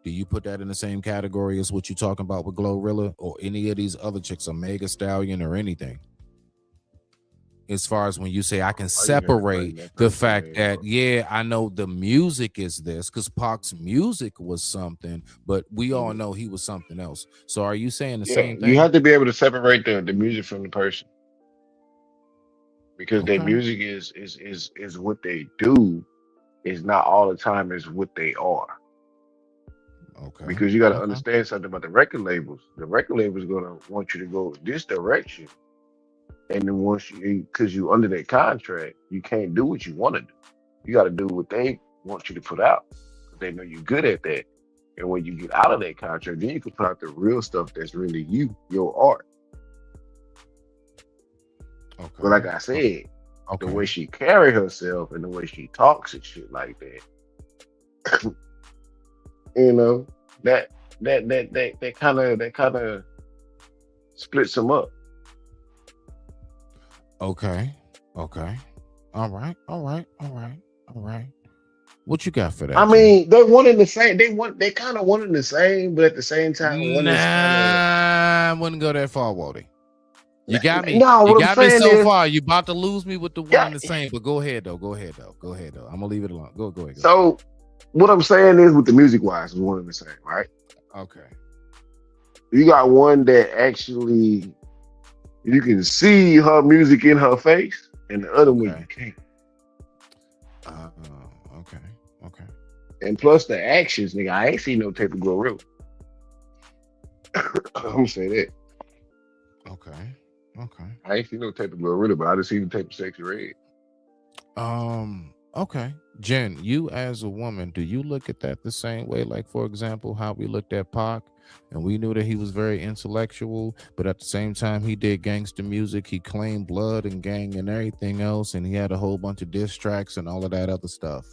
Do you put that in the same category as what you're talking about with Glorilla or any of these other chicks, Omega Stallion or anything? As far as when you say I can separate the fact that, yeah, I know the music is this, because Pac's music was something, but we all know he was something else. So are you saying the same thing? You have to be able to separate the music from the person, because their music is what they do, is not all the time is what they are. Okay. Because you got to understand something about the record labels. The record labels gonna want you to go this direction. And then once because you under that contract, you can't do what you want to do. You got to do what they want you to put out. They know you're good at that. And when you get out of that contract, then you can put out the real stuff that's really you, your art. Okay. But like I said, the way she carry herself and the way she talks and shit like that, you know, that kind of splits them up. Okay. All right. What you got for that? I mean, they wanted the same. They kind of wanted the same, but at the same time, I wouldn't go that far, Waldy. You got me. No, you got me so far. You about to lose me with the one and the same. But go ahead though. I'm gonna leave it alone. Go ahead. So, what I'm saying is, with the music wise, is one and the same, right? Okay. You got one that actually. You can see her music in her face, and the other one you can't. Okay. And plus the actions, nigga, I ain't seen no tape of Glorilla. I'm gonna say that. Okay. I ain't seen no tape of Glorilla, but I just seen the tape of Sexy Red. Okay. Jen, you as a woman, do you look at that the same way? Like, for example, how we looked at Pac, and we knew that he was very intellectual, but at the same time, he did gangster music. He claimed blood and gang and everything else, and he had a whole bunch of diss tracks and all of that other stuff.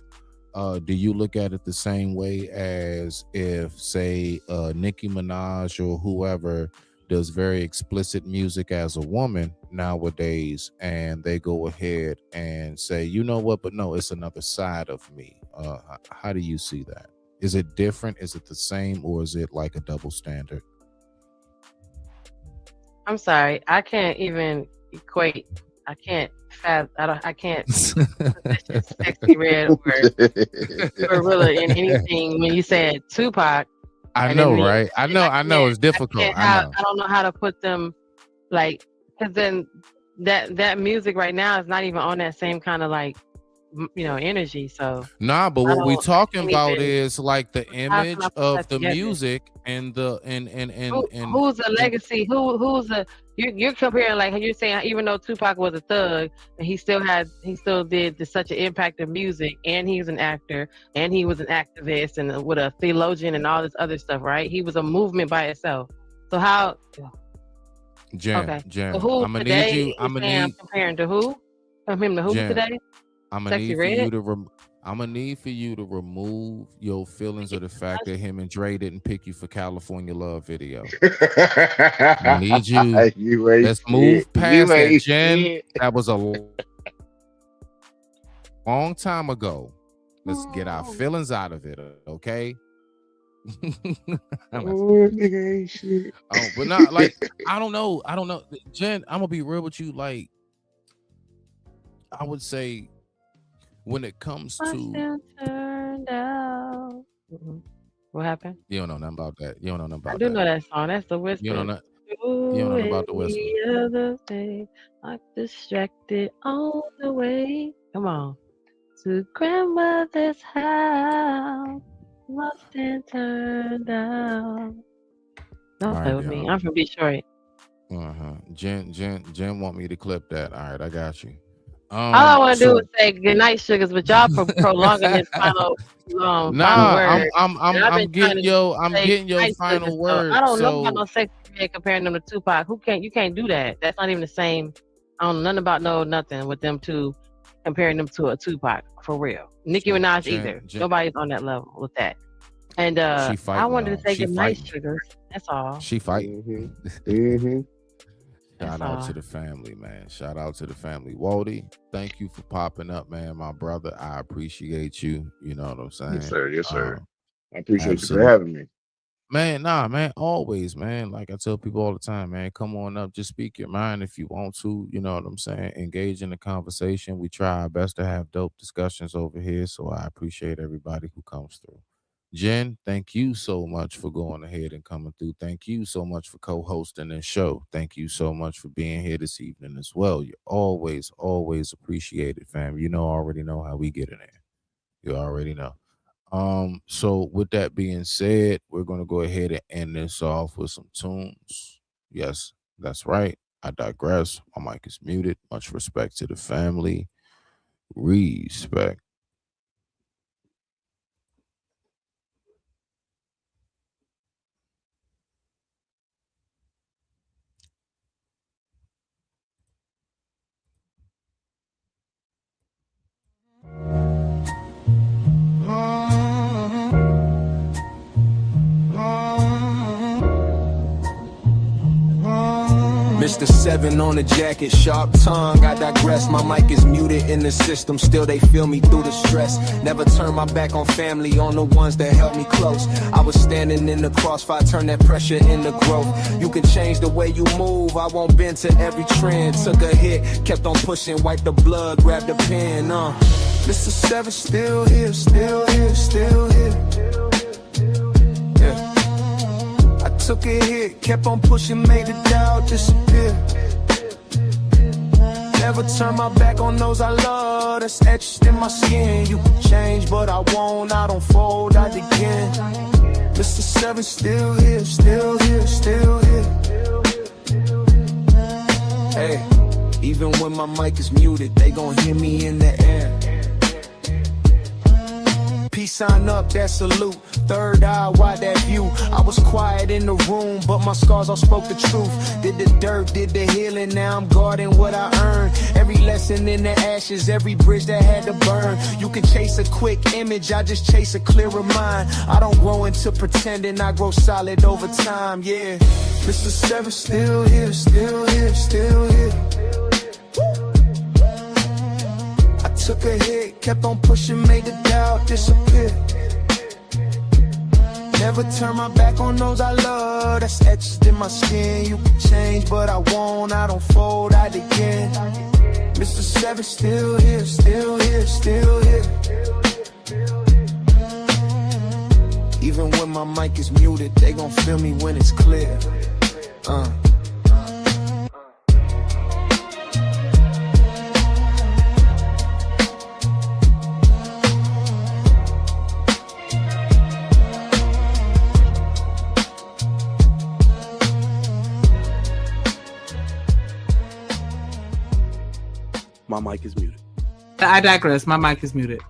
Do you look at it the same way as if, say, Nicki Minaj or whoever does very explicit music as a woman nowadays, and they go ahead and say, you know what, but no, it's another side of me. How do you see that? Is it different? Is it the same, or is it like a double standard? I'm sorry, I can't even equate. I can't. I can't. Sexy Red or really in anything when you said Tupac. I know, right? I know it's difficult. I don't know how to put them, like, because then that music right now is not even on that same kind of like, energy. So nah, but what we talking about is like the image of the music and the and who's the legacy? Who's the you're comparing, like you're saying, even though Tupac was a thug and he still did such an impact of music, and he's an actor and he was an activist and with a theologian and all this other stuff, right? He was a movement by itself. So how? Jen, So who I'm comparing to who? From him to who Jen, today? I'm gonna need for you to remove your feelings of the fact that him and Dre didn't pick you for California Love video. I need you. Let's move past that, Jen. That was a long time ago. Let's get our feelings out of it, okay? But not like I don't know, Jen. I'm gonna be real with you. Like, I would say, when it comes to what happened? You don't know nothing about that. You don't know nothing about I do know that song. That's the Whisper. You don't know about the Whisper. The other day, I'm distracted on the way. Come on. To grandmother's house, lost and turned out. Don't play with me. I'm from Detroit. Jen want me to clip that. All right, I got you. All I want to do is say good night, sugars, but y'all prolonging this final word. I'm getting your final word. I don't know about no sexy man comparing them to Tupac. You can't do that. That's not even the same. I don't know nothing about nothing with them two, comparing them to a Tupac for real. Nicki Minaj either. Nobody's on that level with that. And I wanted to say good night, sugars. That's all. She fighting. Mm-hmm. Shout out to the family, man. Shout out to the family. Waldy, thank you for popping up, man. My brother, I appreciate you. You know what I'm saying? Yes, sir. Yes, sir. I appreciate you for having me. Man, always, man. Like I tell people all the time, man, come on up, just speak your mind if you want to. You know what I'm saying? Engage in the conversation. We try our best to have dope discussions over here, so I appreciate everybody who comes through. Jen, thank you so much for going ahead and coming through. Thank you so much for co-hosting this show. Thank you so much for being here this evening as well. You're always appreciated, fam. Already know how we get in there. You already know. So with that being said, we're going to go ahead and end this off with some tunes. Yes, that's right. I digress. My mic is muted. Much respect to the family. Respect. Mr. 7 on the jacket, sharp tongue, I digress. My mic is muted in the system, still they feel me through the stress. Never turn my back on family, on the ones that held me close. I was standing in the crossfire, turn that pressure into growth. You can change the way you move, I won't bend to every trend. Took a hit, kept on pushing, wiped the blood, grabbed the pen, Mr. 7 still here, still here, still here. Yeah. I took a hit, kept on pushing, made the doubt disappear. Never turn my back on those I love, that's etched in my skin. You can change, but I won't, I don't fold, I begin. Mr. 7 still here, still here, still here. Hey, even when my mic is muted, they gon' hear me in the air. Peace sign up, that salute. Third eye, wide that view. I was quiet in the room, but my scars all spoke the truth. Did the dirt, did the healing, now I'm guarding what I earned. Every lesson in the ashes, every bridge that had to burn. You can chase a quick image, I just chase a clearer mind. I don't grow into pretending, I grow solid over time, yeah. Mr. Seven still here, still here, still here. I took a hit, kept on pushing, made the doubt disappear. Never turn my back on those I love, that's etched in my skin. You can change, but I won't, I don't fold out again. Mr. Seven still here, still here, still here. Even when my mic is muted, they gon' feel me when it's clear. My mic is muted. I digress. My mic is muted.